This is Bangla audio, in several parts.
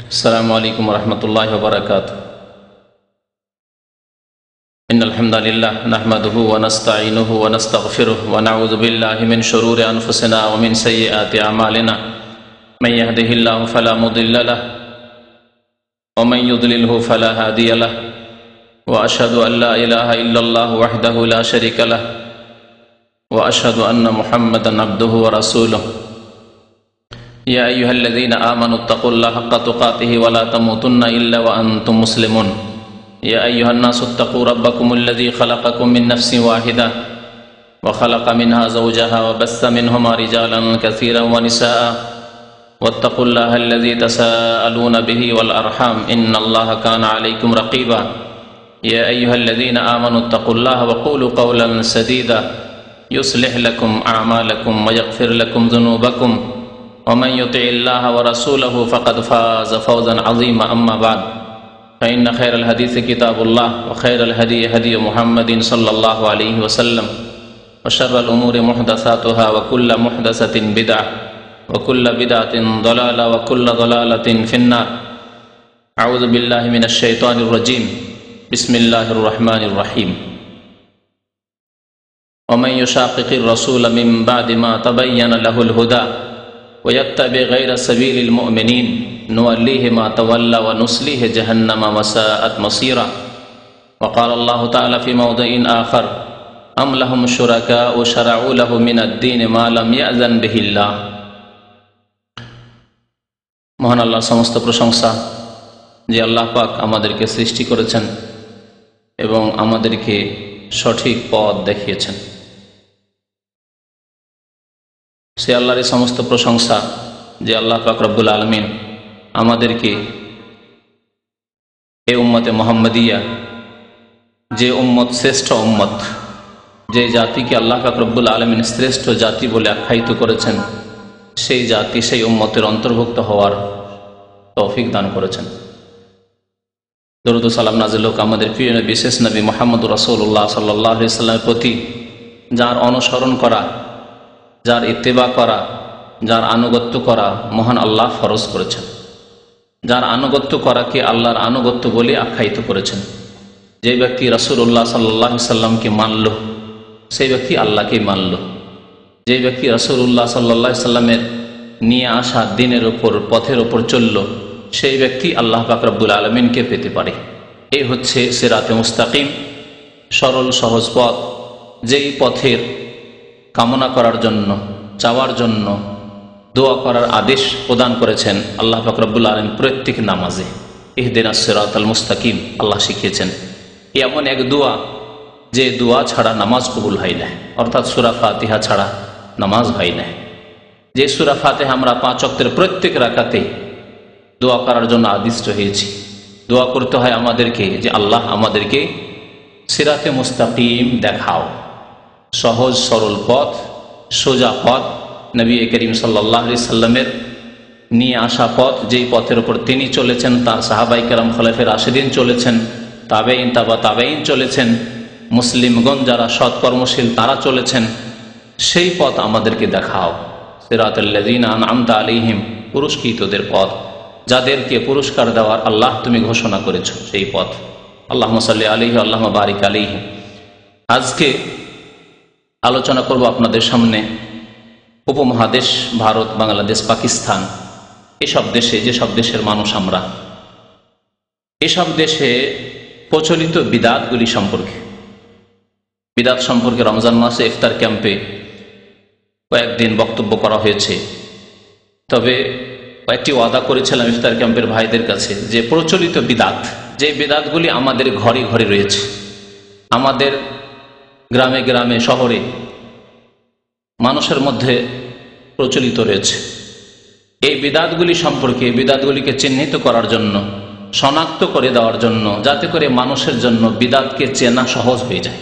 السلام عليكم ورحمة الله وبركاته. إن الحمد لله نحمده ونستعينه ونستغفره ونعوذ بالله من شرور أنفسنا ومن سيئات أعمالنا. من يهده الله فلا مضل له ومن يضلله فلا هادي له وأشهد أن لا إله إلا الله وحده لا شريك له وأشهد أن محمدا عبده ورسوله. يا أيها الذين آمنوا اتقوا الله حق تقاته ولا تموتن إلا وأنتم مسلمون. يا أيها الناس اتقوا ربكم الذي خلقكم من نفس واحدة وخلق منها زوجها وبث منهما رجالا كثيرا ونساء واتقوا الله الذي تساءلون به والأرحام إن الله كان عليكم رقيبا. يا أيها الذين آمنوا اتقوا الله وقولوا قولا سديدا يصلح لكم أعمالكم ويغفر لكم ذنوبكم ومن يطع الله ورسوله فقد فاز فوزا عظيما. أما بعد فإن خير الحديث كتاب الله وخير الهدي هدي محمد صلى الله عليه وسلم وشر الأمور محدثاتها وكل محدثة بدعة وكل بدعة ضلالة وكل ضلالة في النار. أعوذ بالله من الشيطان الرجيم. بسم الله الرحمن الرحيم. ومن يشاقق الرسول من بعد ما تبين له الهدى ويتبع غير سبيل المؤمنين نوليه ما تولى ونصليه جهنم وساءت مصيرا. وقال الله تعالى في موضع آخر أم لهم شركاء شرعوا له من الدين ما لم يأذن به الله. মহান আল্লাহর সমস্ত প্রশংসা, যে আল্লাহ পাক আমাদেরকে সৃষ্টি করেছেন এবং আমাদেরকে সঠিক পথ দেখিয়েছেন। সে আল্লাহর সমস্ত প্রশংসা যে আল্লাহ পাক রব্বুল আলামিন আমাদেরকে এই উম্মতে মুহাম্মাদিয়া, যে উম্মত শ্রেষ্ঠ উম্মত, যে জাতিকে আল্লাহ পাক রব্বুল আলামিন শ্রেষ্ঠ জাতি বলে আখ্যায়িত করেছেন, সেই জাতি সেই উম্মতের অন্তর্ভুক্ত হওয়ার তৌফিক দান করেছেন। দরুদ ও সালাম নাযিল হোক আমাদের প্রিয় নবী, বিশেষ নবী মুহাম্মদুর রাসূলুল্লাহ সাল্লাল্লাহু আলাইহি ওয়াসাল্লামের প্রতি, যার অনুসরণ করা, যার ইত্তেবা করা, যার আনুগত্য করা মহান আল্লাহ ফরজ করেছেন, যার আনুগত্য করাকে আল্লাহর আনুগত্য বলে আখ্যায়িত করেছেন। যে ব্যক্তি রাসূলুল্লাহ সাল্লাল্লাহু আলাইহি সাল্লামকে মানল, সেই ব্যক্তি আল্লাহকে মানল। যে ব্যক্তি রাসূলুল্লাহ সাল্লাল্লাহু আলাইহি সাল্লামের নিয়ে আসা দিনের ওপর, পথের ওপর চলল, সেই ব্যক্তি আল্লাহ পাক রব্বুল আলামিনকে পেতে পারে। এই হচ্ছে সিরাতে মুস্তাকিম, সরল সহজ পথ, যেই পথের কামনা করার জন্য, চাওয়ার জন্য, দোয়া করার আদেশ প্রদান করেছেন আল্লাহ পাক রব্বুল আলামিন প্রত্যেক নামাজে। ইহদিনাস সিরাতাল মুস্তাকিম আল্লাহ শিখিয়েছেন। এমন এক দোয়া, যে দোয়া ছাড়া নামাজ কবুল হয় না, অর্থাৎ সূরা ফাতিহা ছাড়া নামাজ হয় না। যে সূরা ফাতিহা আমরা 5 ওয়াক্তের প্রত্যেক রাকাতে দোয়া করার জন্য আদিষ্ট হয়েছি। দোয়া করতে হয় আমাদেরকে যে আল্লাহ আমাদেরকে সিরাতে মুস্তাকিম দেখাও, সহজ সরল পথ, সোজা পথ, নবী করিম সাল্লাল্লাহু আলাইহি সাল্লামের নিয়ে আসা পথ, যেই পথের উপর তিনি চলেছেন, তার সাহাবায়ে কেরাম খোলাফায়ে রাশিদিন চলেছেন, তাবেঈন তাবা তাবেঈন চলেছেন, মুসলিমগণ যারা সৎকর্মশীল তারা চলেছেন, সেই পথ আমাদেরকে দেখাও। সিরাতাল্লাযীনা আন'আমতা আলাইহিম, পুরস্কৃতদের পথ, যাদেরকে পুরস্কার দেওয়ার আল্লাহ তুমি ঘোষণা করেছো, সেই পথ। আল্লাহুম্মা সাল্লি আলাইহি আল্লাহুম্মা বারিক আলাইহি। আজকে আলোচনা করব আপনাদের সামনে উপমহাদেশ ভারত, বাংলাদেশ, পাকিস্তান, এসব দেশে, যেসব দেশের মানুষ আমরা, এসব দেশে প্রচলিত বিদাতগুলি সম্পর্কে। বিদাত সম্পর্কে রমজান মাসে ইফতার ক্যাম্পে কয়েকদিন বক্তব্য করা হয়েছে। তবে কয়েকটি ওয়াদা করেছিলাম ইফতার ক্যাম্পের ভাইদের কাছে, যে প্রচলিত বিদাত, যে বিদাতগুলি আমাদের ঘরে ঘরে রয়েছে, আমাদের গ্রামে গ্রামে শহরে মানুষের মধ্যে প্রচলিত রয়েছে, এই বিদাতগুলি সম্পর্কে, বিদাতগুলিকে চিহ্নিত করার জন্য, শনাক্ত করে দেওয়ার জন্য, যাতে করে মানুষের জন্য বিদাতকে চেনা সহজ হয়ে যায়,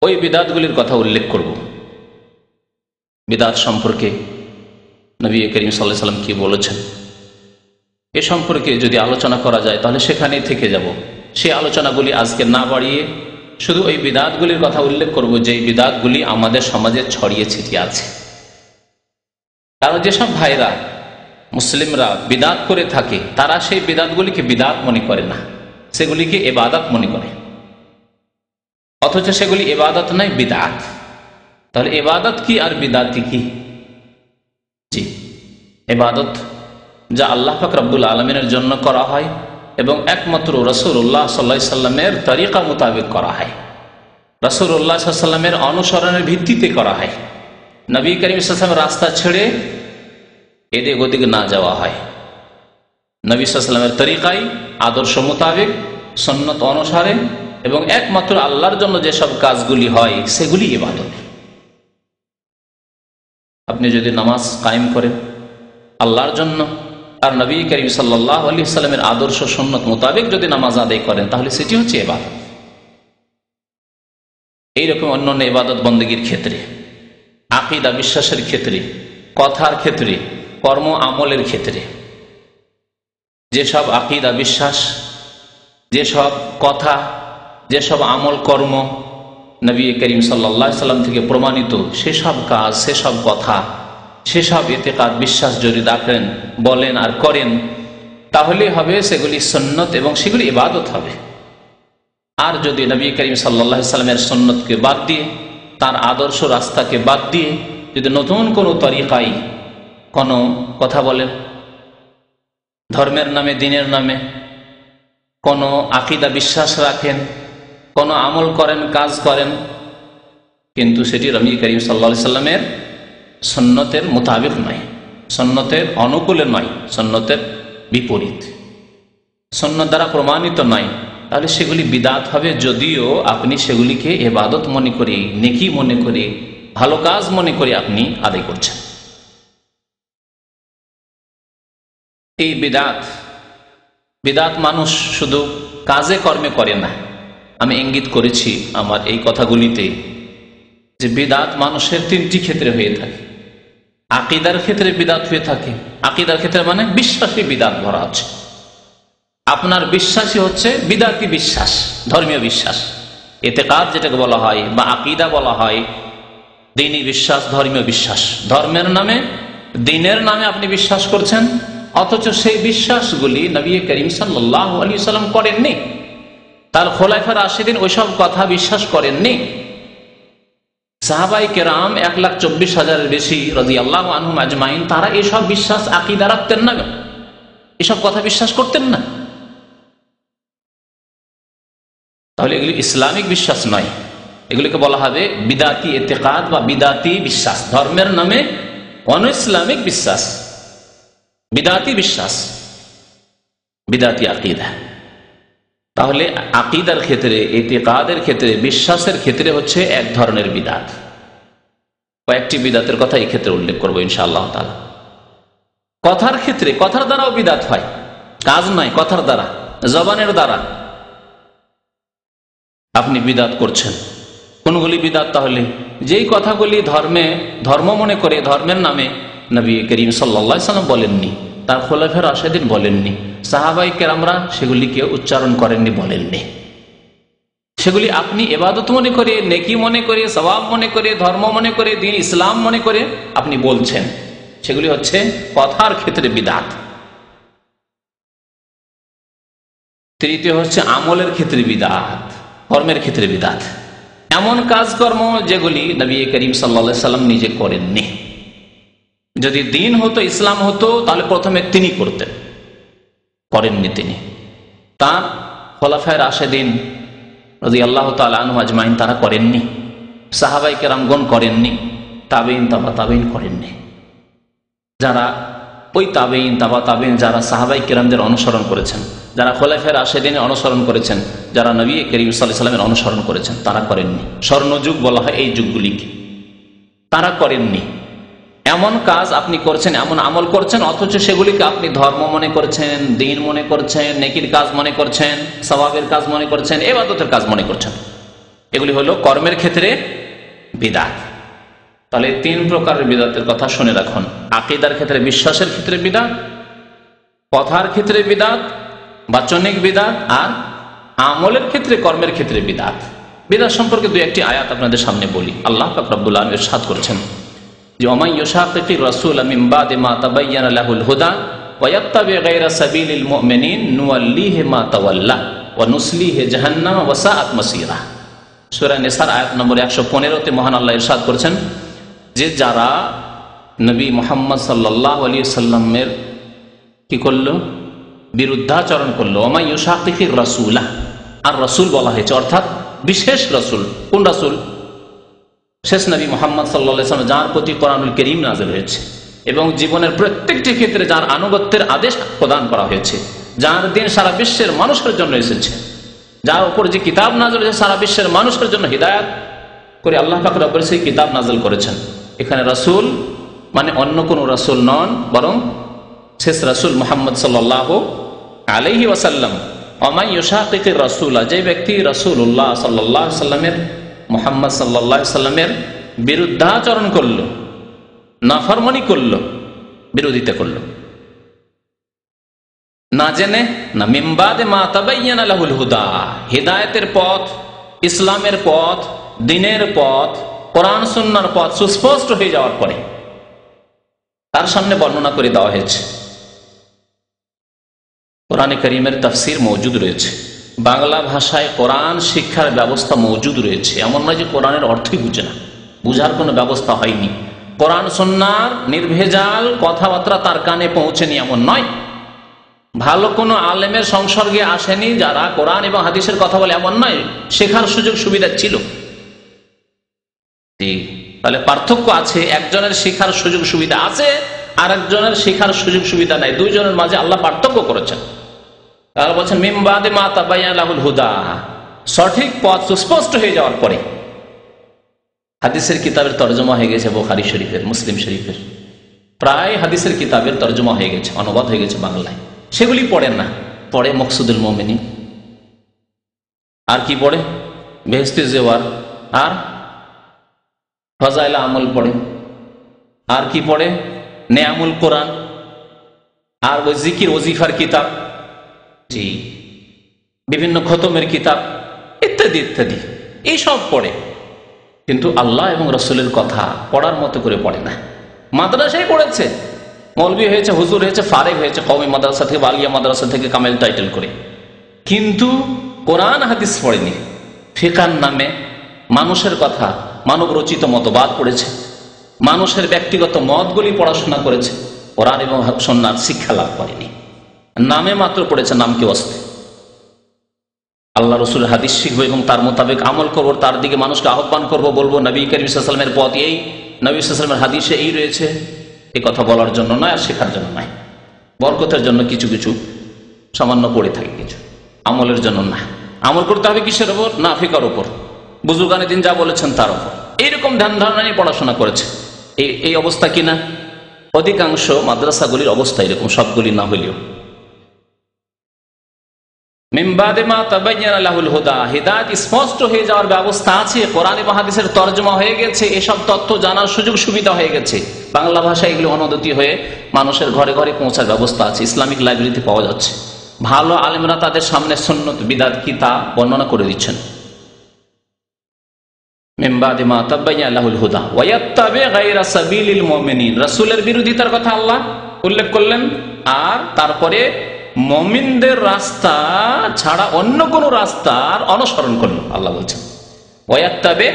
ওই বিদাতগুলির কথা উল্লেখ করব। বিদাত সম্পর্কে নবী করিম সাল্লাল্লাহু আলাইহি সাল্লাম কি বলেছেন, এ সম্পর্কে যদি আলোচনা করা যায় তাহলে সেখানেই থেকে যাব। সেই আলোচনাগুলি আজকে না বাড়িয়ে শুধু ওই বিদাতগুলির কথা উল্লেখ করব, যেই বিদাতগুলি আমাদের সমাজে ছড়িয়ে ছিটিয়ে আছে। কারণ যেসব ভাইরা মুসলিমরা বিদাত করে থাকে, তারা সেই বিদাতগুলিকে বিদাত মনে করে না, সেগুলিকে ইবাদত মনে করে, অথচ সেগুলি ইবাদত নয়, বিদাত। তাহলে ইবাদত কি আর বিদাতি কি? জি, ইবাদত যা আল্লাহ পাক রব্বুল আলমিনের জন্য করা হয় এবং একমাত্র রাসূলুল্লাহ সাল্লাল্লাহু আলাইহি সাল্লামের তরিকা মোতাবেক করা হয়, রাসূলুল্লাহ সাল্লাল্লাহু আলাইহি সাল্লামের অনুসরণের ভিত্তিতে করা হয়। নবী করিম সাল্লাল্লাহু আলাইহি ওয়াসাল্লাম রাস্তা ছেড়ে এদিক ওদিক না যাওয়া হয়, নবী সাল্লাল্লাহু আলাইহি ওয়াসাল্লামের তরিকায়, আদর্শ মোতাবেক, সুন্নত অনুসারে এবং একমাত্র আল্লাহর জন্য যেসব কাজগুলি হয় সেগুলি ইবাদত। আপনি যদি নামাজ কায়েম করেন আল্লাহর জন্য আর নবী করিম সাল্লাল্লাহু আলাইহি ওয়াসাল্লামের আদর্শ সুন্নত মোতাবেক যদি নামাজ আদায় করেন, তাহলে সেটি হচ্ছে ইবাদত। এইরকম অন্যান্য ইবাদত বন্দেগীর ক্ষেত্রে, আকীদা বিশ্বাসের ক্ষেত্রে, কথার ক্ষেত্রে, কর্ম আমলের ক্ষেত্রে, যেসব আকীদা বিশ্বাস, যেসব কথা, যেসব আমল কর্ম নবী করিম সাল্লাল্লাহু আলাইহি ওয়াসাল্লাম থেকে প্রমাণিত, সেসব কাজ, সেসব কথা, সেসব ইতিকাদ বিশ্বাস যদি রাখেন, বলেন আর করেন, তাহলে হবে সেগুলি সুন্নত এবং সেগুলি ইবাদত হবে। আর যদি নবী করিম সাল্লাল্লাহু আলাইহি ওয়াসাল্লামের সুন্নতকে বাদ দিয়ে, তার আদর্শ রাস্তাকে বাদ দিয়ে যদি নতুন কোনো তরিকায় কোনো কথা বলেন, ধর্মের নামে, দিনের নামে কোনো আকীদা বিশ্বাস রাখেন, কোনো আমল করেন, কাজ করেন, কিন্তু সেটি নবী করিম সাল্লাল্লাহু আলাইহি ওয়াসাল্লামের সুন্নতের মোতাবেক নয়, সুন্নতের অনুকূলে নয়, সুন্নতের বিপরীত, সুন্নত দ্বারা প্রমাণিত নয়, তাহলে সেগুলি বিদাত হবে। যদিও আপনি সেগুলিকে ইবাদত মনে করে, নেকি মনে করে, ভালো কাজ মনে করে আপনি আদায় করছেন। এই বিদাত মানুষ শুধু কাজে কর্মে করে না। আমি ইঙ্গিত করেছি আমার এই কথাগুলিতে যে বিদাত মানুষের তিনটি ক্ষেত্রে হয়ে থাকে। আকীদার ক্ষেত্রে বিদাত হয়ে থাকে, আকীদার ক্ষেত্রে মানে বিশ্বাসী বিদাত ভরা আছে। আপনার বিশ্বাসই হচ্ছে বিদাতি বিশ্বাস, ধর্মীয় বিশ্বাস, ইতিকাদ যেটাকে বলা হয় বা আকীদা বলা হয়, দ্বীনি বিশ্বাস, ধর্মীয় বিশ্বাস। ধর্মের নামে, দ্বীনের নামে আপনি বিশ্বাস করছেন, অথচ সেই বিশ্বাসগুলি নবী করিম সাল্লাল্লাহু আলাইহি ওয়াসাল্লাম করেননি, তার খোলাফায়ে রাশিদিন ওইসব কথা বিশ্বাস করেননি। সাহাবায়ে কেরাম 1,24,000-এর বেশি রাদিয়াল্লাহু আনহুম আজমাইন, তারা এসব বিশ্বাস আকীদা রাখতেন না, এসব কথা বিশ্বাস করতেন না। তাহলে এগুলি ইসলামিক বিশ্বাস নয়, এগুলিকে বলা হবে বিদাতি ইতিকাদ বা বিদাতি বিশ্বাস, ধর্মের নামে অন ইসলামিক বিশ্বাস, বিদাতি বিশ্বাস, বিদাতি আকীদা। তাহলে আকীদার ক্ষেত্রে, ইতিকাদের ক্ষেত্রে, বিশ্বাসের ক্ষেত্রে হচ্ছে এক ধরনের বিদাত। কয়েকটি বিদাতের কথা এই ক্ষেত্রে উল্লেখ করবো ইনশাআল্লাহ তাআলা। কথার ক্ষেত্রে, কথার দ্বারাও বিদাত হয়, কাজ নয়, কথার দ্বারা, জবানের দ্বারা আপনি বিদাত করছেন। কোনগুলি বিদাত? তাহলে যেই কথাগুলি ধর্ম মনে করে, ধর্মের নামে নবী করিম সাল্লাল্লাহু আলাইহি ওয়াসাল্লাম বলেননি, তার খোলাফায়ে রাশিদিন বলেননি, সাহাবায়ে কেরামরা সেগুলিকে উচ্চারণ করেননি, বলেননি, সেগুলি আপনি ইবাদত মনে করে, নেকি মনে করে, সওয়াব মনে করে, ধর্ম মনে করে, দ্বীন ইসলাম মনে করে আপনি বলছেন, সেগুলি হচ্ছে কথার ক্ষেত্রে বিদাত। তৃতীয় হচ্ছে আমলের ক্ষেত্রে বিদাত, কর্মের ক্ষেত্রে বিদাত। এমন কাজকর্ম যেগুলি নবী করিম সাল্লাল্লাহু আলাইহি ওয়াসাল্লাম নিজে করেননি। যদি দ্বীন হতো, ইসলাম হতো, তাহলে প্রথমে তিনি করতেন, করেননি তিনি। তার খোলাফায়ে রাশিদিন রাদিয়াল্লাহু তাআলা আনহুম আজমাইন তারা করেননি, সাহাবায়ে কেরামগণ করেননি, তাবেঈন, তাবা তাবেঈন করেননি। যারা ওই তাবেঈন, তাবা তাবেঈন, যারা সাহাবায়ে কেরামদের অনুসরণ করেছেন, যারা খোলাফায়ে রাশিদিনের অনুসরণ করেছেন, যারা নবী করিম সাল্লাল্লাহু আলাইহি ওয়াসাল্লামের অনুসরণ করেছেন, তারা করেননি। স্বর্ণযুগ বলা হয় এই যুগগুলিকে, তারা করেননি। এমন কাজ আপনি করছেন, এমন আমল করছেন, অথচ সেগুলিকে আপনি ধর্ম মনে করছেন, দ্বীন মনে করছেন, নেকির কাজ মনে করছেন, সওয়াবের কাজ মনে করছেন, ইবাদতের কাজ মনে করছেন। এগুলি হলো কর্মের ক্ষেত্রে বিদাত। তাহলে তিন প্রকারের বিদাতের কথা শুনে রাখুন। আকীদার ক্ষেত্রে, বিশ্বাসের ক্ষেত্রে বিদাত, কথার ক্ষেত্রে বিদাত, বাচনিক বিদাত, আর আমলের ক্ষেত্রে, কর্মের ক্ষেত্রে বিদাত। বিদাত সম্পর্কে দুই একটি আয়াত আপনাদের সামনে বলি। আল্লাহ পাক রব্বুল আলামিন ইরশাদ করছেন, যে ওয়া মান ইউশাকিকির রাসূল মিন বাদি মা তাবায়্যানা লাহুল হুদা ওয়া ইয়াত্তাবি গায়রা সাবিলিল মুমিনিন নুওয়াল্লিহি মা তাওয়াল্লা ওয়া নুসলিহি জাহান্নাম ওয়া সাআত মাসীরা। সূরা নিসার আয়াত নম্বর 115 তে মহান আল্লাহ ইরশাদ করেছেন যে যারা নবী মুহাম্মদ সাল্লাল্লাহু আলাইহি সাল্লামের কি করলো, বিরুদ্ধাচরণ করলো। ওয়া মান ইউশাকিকির রাসূল, আর রাসূল বলা হয়েছে অর্থাৎ বিশেষ রাসূল। কোন রাসূল? শেষ নবী মুহাম্মদ সাল্লাল্লাহু আলাইহি ওয়াসাল্লাম, যার প্রতি কোরআনুল কারীম নাযিল হয়েছে এবং জীবনের প্রত্যেকটি ক্ষেত্রে যার আনুগত্যের আদেশ প্রদান করা হয়েছে, যার দিন সারা বিশ্বের মানুষের জন্য এসেছে, যার উপর যে কিতাব নাযিল হয়েছে সারা বিশ্বের মানুষের জন্য হিদায়াত করে আল্লাহ পাক রব্বুল সেই কিতাব নাযিল করেছেন। এখানে রাসূল মানে অন্য কোন রাসূল নন, বরং শেষ রাসূল মুহাম্মদ সাল্লাল্লাহু আলাইহি ওয়াসাল্লাম। ওয়া মান ইউশাকিকির রাসূল, যে ব্যক্তি রাসূলুল্লাহ সাল্লাল্লাহু আলাইহি সাল্লামের, মুহাম্মদ সাল্লাল্লাহু আলাইহি সাল্লামের বিরুদ্ধাচরণ করলো, নাফরমানি করলো, বিরোধিতা করলো, না জেনে না, মিন বাদি মা তাবায়্যানা লাহুল হুদা, হিদায়াতের পথ, ইসলামের পথ, দ্বীনের পথ, কোরআন সুন্নাহর পথ সুস্পষ্ট হয়ে যাওয়ার পরে তার সামনে বর্ণনা করে দেওয়া হয়েছে। কোরআনে কারীমের তাফসীর মওজুদ রয়েছে, বাংলা ভাষায় কোরআন শিক্ষার ব্যবস্থা মওজুদ রয়েছে। এমন নয় যে কোরআনের অর্থই বুঝে না, বুঝার কোনো ব্যবস্থা হয়নি। কোরআন সুন্নাহর নির্ভেজাল কথাবার্তা তার কানে পৌঁছেনি এমন নয়। ভালো কোনো আলেমের সংসর্গে আসেনি যারা কোরআন এবং হাদিসের কথা বলে এমন নয়, শেখার সুযোগ সুবিধা ছিল। তাহলে পার্থক্য আছে, একজনের শেখার সুযোগ সুবিধা আছে আর একজনের শেখার সুযোগ সুবিধা নাই, দুইজনের মাঝে আল্লাহ পার্থক্য করেছেন। তাহলে বলছেন মিন বাদি মা তাবায়্যানা লাহুল হুদা, সঠিক পথ সুস্পষ্ট হয়ে যাওয়ার পরে। হাদিসের কিতাবের তরজমা হয়ে গেছে বুখারী শরীফের, মুসলিম শরীফের, প্রায় হাদিসের কিতাবের তরজমা হয়ে গেছে, অনুবাদ হয়ে গেছে বাংলায়। সেগুলি পড়েন না, পড়ে মকসুদুল মুমিনিন, আর কি পড়ে বেহেশতে জেওয়ার, আর ফাজাইল আমল পড়ে, আর কি পড়ে নেয়ামুল কোরআন, আর ওই জিকির ওজিফার কিতাব, জি বিভিন্ন খতমের কিতাব ইত্যাদি ইত্যাদি, এইসব পড়ে। কিন্তু আল্লাহ এবং রসুলের কথা পড়ার মতো করে পড়ে না। মাদ্রাসায় পড়েছে, মৌলবি হয়েছে, হুজুর হয়েছে, ফারেক হয়েছে, কওমি মাদ্রাসা থেকে, আলিয়া মাদ্রাসা থেকে কামেল টাইটেল করে, কিন্তু কোরআন হাদিস পড়েনি। ফিকার নামে মানুষের কথা, মানব রচিত মতবাদ পড়েছে, মানুষের ব্যক্তিগত মতগুলি পড়াশোনা করেছে, কোরআন এবং সুন্নাহর শিক্ষা লাভ করেনি। নামে মাত্র পড়েছে, নামকে অস্তে। আল্লাহ রসুল হাদিস শিখবো এবং তার মোতাবেক আমল করবো, তার দিকে মানুষকে আহ্বান করবো, বলবো নবী করিম সাল্লাল্লাহু আলাইহি ওয়াসাল্লামের পথ এই, নবী সাল্লাল্লাহু আলাইহি ওয়াসাল্লামের হাদিসে এই রয়েছে, এই কথা বলার জন্য নয়, আর শেখার জন্য নয়। বরকতের জন্য কিছু কিছু সামান্য পড়ে থাকে, কিছু আমলের জন্য না। আমল করতে হবে কিসের ওপর? না ফিকার ওপর, বুজুর্গানে দিন যা বলেছেন তার ওপর। এইরকম ধ্যান ধারণা নিয়ে পড়াশোনা করেছে। এই অবস্থা কিনা অধিকাংশ মাদ্রাসাগুলির অবস্থা এরকম, সবগুলি না হইলেও। মিন বাদি মা তাবায়্যানা লাহুল হুদা, হিদায়াত স্পষ্ট হয়ে যাওয়ার ব্যবস্থা আছে, কোরআন এবং হাদিসের তরজমা হয়ে গেছে, এসব তথ্য জানার সুযোগ সুবিধা হয়ে গেছে, বাংলা ভাষায় এগুলো অনুদিত হয়ে মানুষের ঘরে ঘরে পৌঁছার ব্যবস্থা আছে, ইসলামিক লাইব্রেরিতে পাওয়া যাচ্ছে। ভালো আলেমরা তাদের সামনে সুন্নত বিদআত কিতাব বর্ণনা করে দিচ্ছেন। মিন বাদি মা তাবায়্যানা লাহুল হুদা ওয়া ইয়াত্তাবি গায়রা সাবিলিল মুমিনিন, রাসূলের বিরোধিতার কথা আল্লাহ উল্লেখ করলেন, আর তারপরে মুমিনদের রাস্তা ছাড়া অন্য কোন রাস্তার অনুসরণ করলো। আল্লাহ বলছেন ওয়া ইয়াত্তাবি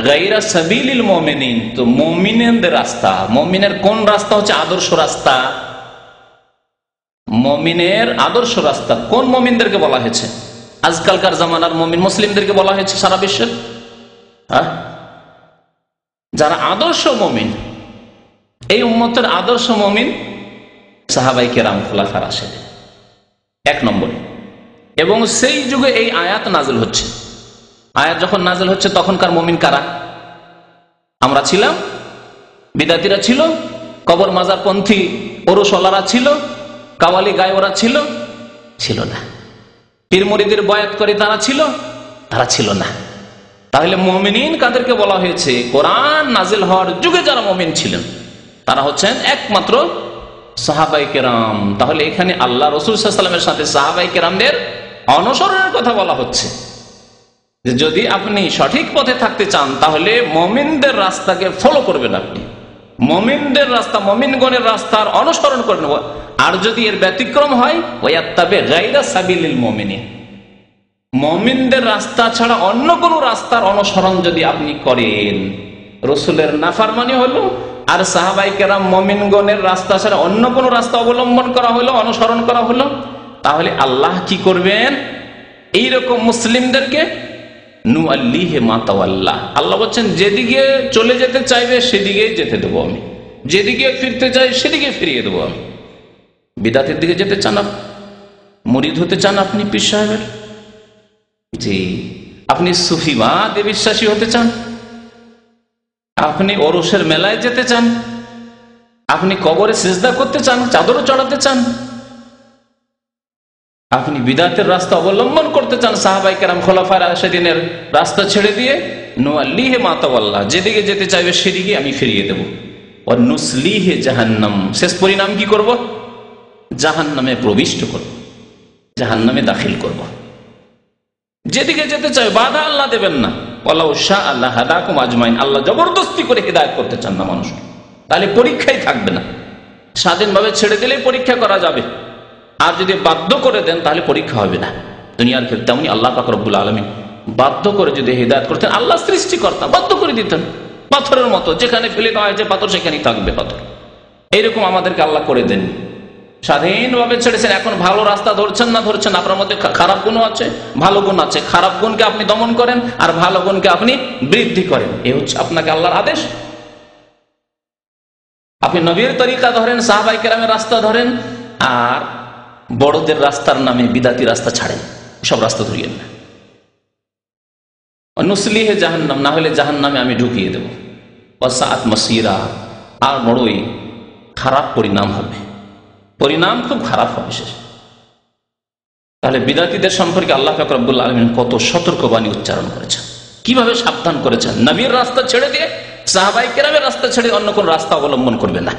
গায়রা সাবিলিল মুমিনিন, তো মুমিনদের রাস্তা, মুমিনের কোন রাস্তা? হচ্ছে আদর্শ রাস্তা। মুমিনের আদর্শ রাস্তা কোন মুমিনদেরকে বলা হয়েছে? আজকালকার জামানার মুমিন মুসলিমদেরকে বলা হয়েছে সারা বিশ্বের, যারা আদর্শ মুমিন, এই উম্মতের আদর্শ মুমিন সাহাবায়ে কেরাম, খুলাফা রাশিদিন, এক নম্বরে। এবং সেই যুগে এই আয়াত নাযিল হচ্ছে। আয়াত যখন নাযিল হচ্ছে তখনকার মুমিন কারা? আমরা ছিলাম, বিদাতিরা ছিল, কবর মাজারপন্থী ওরসওয়ালারা ছিল, কাওয়ালি গায়বরা ছিল, ছিল না। পীর মুরিদের বয়াত করে তারা ছিল, তারা ছিল না। তাহলে মুমিনিন কাদেরকে বলা হয়েছে? কোরআন নাযিল হওয়ার যুগে যারা মুমিন ছিলেন তারা হচ্ছেন একমাত্র সাহাবায়ে কেরাম। তাহলে এখানে আল্লাহ রাসূল সাল্লাল্লাহু আলাইহি ওয়াসাল্লামের সাথে সাহাবায়ে কেরামদের অনুসরণের কথা বলা হচ্ছে, যদি আপনি সঠিক পথে থাকতে চান তাহলে মুমিনদের রাস্তাকে ফলো করবেন আপনি। মুমিনদের রাস্তা, মুমিনগণের রাস্তার অনুসরণ করে নেব। আর যদি এর ব্যতিক্রম হয়, ওয়াত্তাবে গায়রা সাবিলিল মুমিনিন, মুমিনদের রাস্তা ছাড়া অন্য কোন রাস্তার অনুসরণ যদি আপনি করেন, রাসূলের নাফরমানি হলো, আর সাহাবায়ে কেরাম মুমিনগণের রাস্তা ছাড়া অন্য কোন রাস্তা অবলম্বন করা হলো, অনুসরণ করা হলো, তাহলে আল্লাহ কি করবেন? এইরকম মুসলিমদেরকে নুআল্লিহি মা তাওয়াল্লা, আল্লাহ বলছেন যেদিকে চলে যেতে চাইবে সেদিকেই যেতে দেবো আমি, যেদিকে ফিরতে চাই সেদিকে ফিরিয়ে দেবো আমি। বিদাতের দিকে যেতে চান, মুরিদ হতে চান আপনি পীর সাহেবের? জি। আপনি সুফিবাদে বিশ্বাসী হতে চান? আপনি ওরসের মেলায় যেতে চান? আপনি কবরে সিজদা করতে চান, চাদরও চড়াতে চান? আপনি বিদাতের রাস্তা অবলম্বন করতে চান, সাহাবায়ে কেরাম খোলাফায়ে রাশিদিনের রাস্তা ছেড়ে দিয়ে? নুআল্লিহি মা তাওয়াল্লা, যেদিকে যেতে চাইবে সেদিকে আমি ফিরিয়ে দেব। ওয়া নুসলিহি জাহান্নাম, শেষ পরিণাম কি করব? জাহান্নামে প্রবিষ্ট করব, জাহান্নামে দাখিল করব। যেদিকে যেতে চাই বাধা আল্লাহ দেবেন না। ওয়ালাউ শাআ আল্লাহ হাদাকুম আজমাইন, আল্লাহ জবরদস্তি করে হিদায়াত করতে চান না মানুষকে, তাহলে পরীক্ষাই থাকবে না। স্বাধীনভাবে ছেড়ে দিলেই পরীক্ষা করা যাবে, আর যদি বাধ্য করে দেন তাহলে পরীক্ষা হবে না দুনিয়ার ক্ষেত্রে। তেমনি আল্লাহ পাক রব্বুল আলামিন বাধ্য করে যদি হিদায়াত করতেন, আল্লাহ সৃষ্টিকর্তা বাধ্য করে দিতেন, পাথরের মতো যেখানে ফেলে দেওয়া হয়েছে পাথর সেখানেই থাকবে পাথর। এইরকম আমাদেরকে আল্লাহ করে দেন, স্বাধীনভাবে ছেড়েছেন। এখন ভালো রাস্তা ধরছেন না ধরছেন, আপনার মধ্যে খারাপ গুণ আছে, ভালো গুণ আছে, খারাপ গুণকে আপনি দমন করেন আর ভালো গুণকে আপনি বৃদ্ধি করেন, এ হচ্ছে আপনাকে আল্লাহর আদেশ। আপনি নবীর তরিকা ধরেন, সাহাবায়ে কেরামের রাস্তা ধরেন, আর বড়দের রাস্তার নামে বিদাতি রাস্তা ছাড়েন, সব রাস্তা ধরিয়েন না। নুসলিহে জাহান্নাম, না হলে জাহান্নামে আমি ঢুকিয়ে দেব। ওয়াসাআত মাসীরা, আর বড়ই খারাপ পরিণাম হবে, পরিণাম খুব খারাপ হবে শেষ। তাহলে বিদাতীদের সম্পর্কে আল্লাহ পাক রব্বুল আলামিন কত সতর্কবাণী উচ্চারণ করেছেন, কিভাবে সাবধান করেছেন। নবীর রাস্তা ছেড়ে দিয়ে, সাহাবায়ে কেরামের রাস্তা ছেড়ে অন্য কোন রাস্তা অবলম্বন করবে না।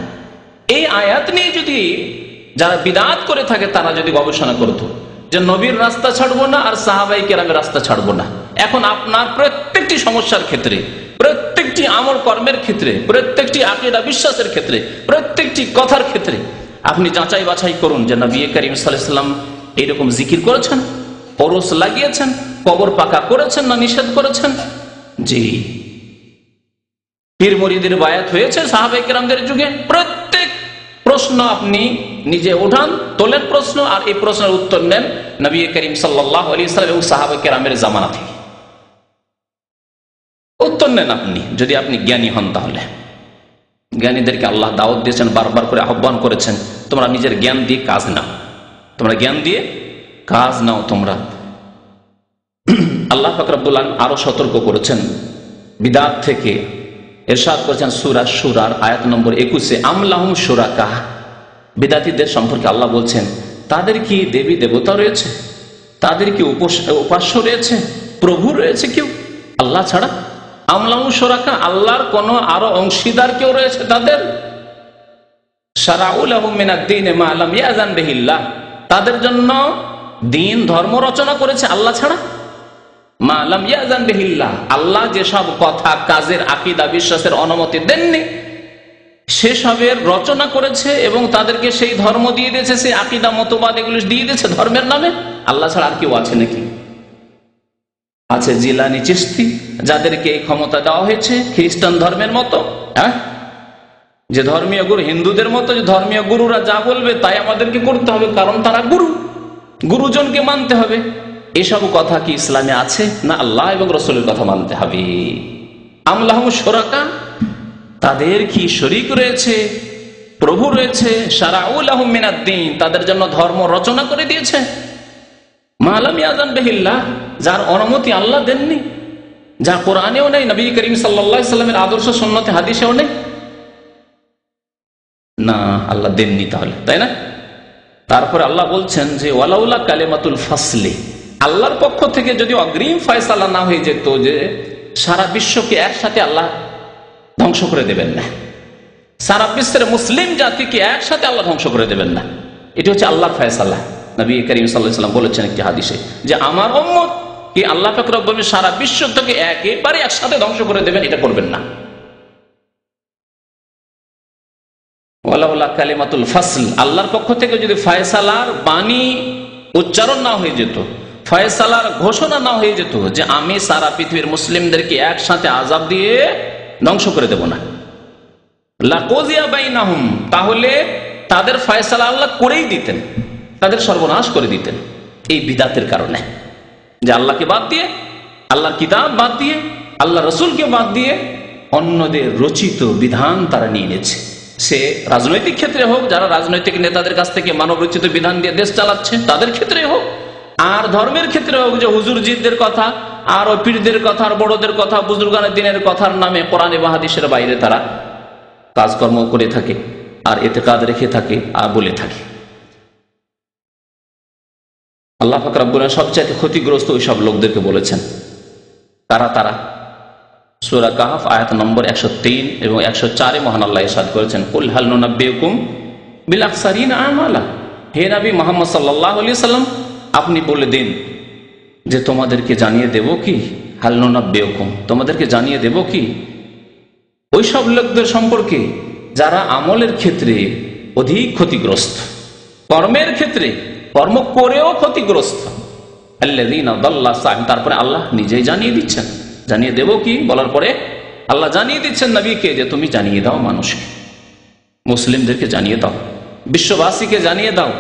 এই আয়াত নিয়ে যদি যারা বিদআত করে থাকে তারা যদি গবেষণা করত যে নবীর রাস্তা ছাড়বো না আর সাহাবায়ে কেরামের রাস্তা ছাড়বো না, এখন আপনার প্রত্যেকটি সমস্যার ক্ষেত্রে, প্রত্যেকটি আমল কর্মের ক্ষেত্রে, প্রত্যেকটি আকীদা বিশ্বাসের ক্ষেত্রে, প্রত্যেকটি কথার ক্ষেত্রে আপনি যাচাই বাছাই করুন যে নবী করিম সাল্লাল্লাহু আলাইহি ওয়াসাল্লাম এইরকম জিকির করেছেন, ওরস লাগিয়েছেন, কবর পাকা করেছেন না নিষেধ করেছেন? জি। পীর মুরিদের বায়াত হয়েছে সাহাবায়ে কেরামদের যুগে? প্রত্যেক প্রশ্ন আপনি নিজে উঠান, তোলেন প্রশ্ন, আর এই প্রশ্নের উত্তর নেন নবী করিম সাল্লাল্লাহু আলাইহি ওয়াসাল্লাম এবং সাহাবায়ে কেরামের জামানা থেকে। উত্তর নেন আপনি, যদি আপনি জ্ঞানী হন। তাহলে জ্ঞানীদেরকে আল্লাহ দাওয়াত দিয়েছেন, বারবার করে আহ্বান করেছেন, তোমরা নিজের জ্ঞান দিয়ে কাজ নাও, তোমরা জ্ঞান দিয়ে কাজ নাও তোমরা। আল্লাহ পাক রব্বুল আলামিন আরো সতর্ক করেছেন বিদআত থেকে, ইরশাদ করেছেন সূরা শুরার আয়াত নম্বর 21-এ, আম লাহুম শুরাকা, বিদআতীদের সম্পর্কে আল্লাহ বলছেন তাদের কি দেবী দেবতা রয়েছে, তাদের কি উপাস্য রয়েছে, প্রভু রয়েছে কেউ আল্লাহ ছাড়া? আম লাহুম শুরাকা, আল্লাহর কোন আরো অংশীদার কেউ রয়েছে তাদের? শারাউ লাহুম মিনাদ-দীনি মা লাম ইয়াযান বিহিল্লাহ, তাদের জন্য দিন ধর্ম রচনা করেছে আল্লাহ ছাড়া। মা লাম ইয়াযান বিহিল্লাহ, আল্লাহ যেসব কথা কাজের আকীদা বিশ্বাসের অনুমতি দেননি সেসবের রচনা করেছে এবং তাদেরকে সেই ধর্ম দিয়ে দিয়েছে, সেই আকীদা মতবাদ এগুলো দিয়ে দিয়েছে ধর্মের নামে। আল্লাহ ছাড়া আর কেউ আছে নাকি? আছে জিলানী, চিশতি, যাদেরকে এই ক্ষমতা দেওয়া হয়েছে খ্রিস্টান ধর্মের মতো। হ্যাঁ, যে ধর্মীয় গুরু, হিন্দুদের মতো যে ধর্মীয় গুরুরা যা বলবে তাই আমাদেরকে করতে হবে, কারণ তারা গুরু, গুরুজনকে মানতে হবে। এসব কথা কি ইসলামে আছে? না, আল্লাহ এবং রাসূলের কথা মানতে হবে। আম লাহুম শুরাকা, তাদের কি শরীক রয়েছে, প্রভু রয়েছে? শারাউ লাহুম মিনাদ-দীন, তাদের জন্য ধর্ম রচনা করে দিয়েছে মা লাম ইয়াযান বিহিল্লাহ, যার অনুমতি আল্লাহ দেননি, যা কোরআনেও নেই, নবী করিম সাল্লাল্লাহু আলাইহি সাল্লামের আদর্শ সুন্নতে হাদিসেও নেই। না, আল্লাহ দেননি তাহলে, তাই না? তারপরে আল্লাহ বলছেন যে ওয়ালাউলা কালিমাতুল ফাসলি, আল্লাহর পক্ষ থেকে যদি অগ্রিম ফয়সালা না হয়ে যেত যে সারা বিশ্বকে একসাথে আল্লাহ ধ্বংস করে দেবেন না, সারা বিশ্বের মুসলিম জাতিকে একসাথে আল্লাহ ধ্বংস করে দেবেন না, এটা হচ্ছে আল্লাহর ফয়সালা। নবী করিম সাল্লাল্লাহু আলাইহি ওয়াসাল্লাম বলেছেন একটি হাদিসে যে আমার উম্মত কি আল্লাহ পাক রব্বুল আলামিন সারা বিশ্ব থেকে একেবারে একসাথে ধ্বংস করে দেবেন, এটা করবেন না। ওয়ালাউলা কালিমাতুল ফাসল, আল্লাহর পক্ষ থেকে যদি ফয়সালার বাণী উচ্চারণ না হয়ে যেত, ফয়সালার ঘোষণা না হয়ে যেত যে আমি সারা পৃথিবীর মুসলিমদেরকে একসাথে আযাব দিয়ে ধ্বংস করে দেব না, লাকুযিয়া বাইনাহুম, তাহলে তাদের ফয়সালা আল্লাহ করেই দিতেন, তাদের সর্বনাশ করে দিতেন। এই বিদাতের কারণে যে আল্লাহকে বাদ দিয়ে, আল্লাহর কিতাব বাদ দিয়ে, আল্লাহ রসুলকে বাদ দিয়ে অন্যদের রচিত বিধান তারা নিয়ে নিয়েছে। সে রাজনৈতিক ক্ষেত্রে হোক, যারা রাজনৈতিক নেতাদের কাছ থেকে মানব রচিত বিধান দিয়ে দেশ চালাচ্ছে তাদের ক্ষেত্রে হোক, আর ধর্মের ক্ষেত্রে হোক, যে হুজুরজিদের কথা আর ওই পীরদের কথা আর বড়দের কথা, বুজুর্গানের দিনের কথার নামে কোরআনে বা হাদিসের বাইরে তারা কাজকর্ম করে থাকে আর এতেকাদ রেখে থাকে আর বলে থাকে। আল্লাহ পাক রব্বুল আলামিন সবচাইতে ক্ষতিগ্রস্ত ওই সব লোকদেরকে বলেছেন। কারা তারা? সূরা কাহফ আয়াত নম্বর 103 এবং 104 মহান আল্লাহ ইরশাদ করেছেন, কুল হাল নুনাব্বিউকুম বিল আখসারিনা আমালা, হে নবী মুহাম্মদ সাল্লাল্লাহু আলাইহি সাল্লাম আপনি বলে দিন যে তোমাদেরকে জানিয়ে দেব কি, হাল নুনাব্বিউকুম তোমাদেরকে জানিয়ে দেব কি ওই সব লোকদের সম্পর্কে যারা আমলের ক্ষেত্রে অধিক ক্ষতিগ্রস্ত, কর্মের ক্ষেত্রে কর্ম করেও ক্ষতিগ্রস্ত। আল্লাযীনা দাল্লা সাইম, তারপরে আল্লাহ নিজেই জানিয়ে দিচ্ছেন। জানিয়ে দেব কি বলার পরে আল্লাহ জানিয়ে দিচ্ছেন নবীকে যে তুমি জানিয়ে দাও, মানুষকে, মুসলিমদেরকে জানিয়ে দাও, বিশ্ববাসীকে জানিয়ে দাও,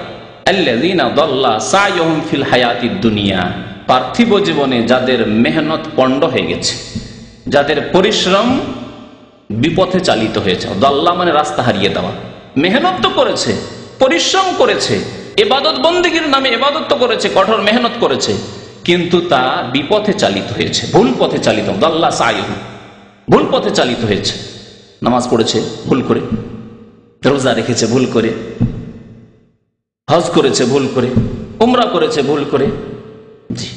আল্লাযীনা দাল্লা সাইয়ুহুম ফিল হায়াতিদ দুনিয়া, পার্থিব জীবনে যাদের মেহনত পণ্ড হয়ে গেছে, যাদের পরিশ্রম বিপথে চালিত হয়েছে। দাল্লা মানে রাস্তা হারিয়ে দেওয়া। মেহনত তো করেছে, পরিশ্রম করেছে, ইবাদত বন্দেগীর নামে ইবাদত তো করেছে, কঠোর মেহনত করেছে, কিন্তু তা বিপথে চালিত হয়েছে, ভুল পথে চালিত। দাল্লা সাইয়ুহুম, ভুল পথে চালিত হয়েছে। নামাজ পড়েছে ভুল করে, রোজা রেখেছে ভুল করে, হজ করেছে ভুল করে, উমরা করেছে ভুল করে, জি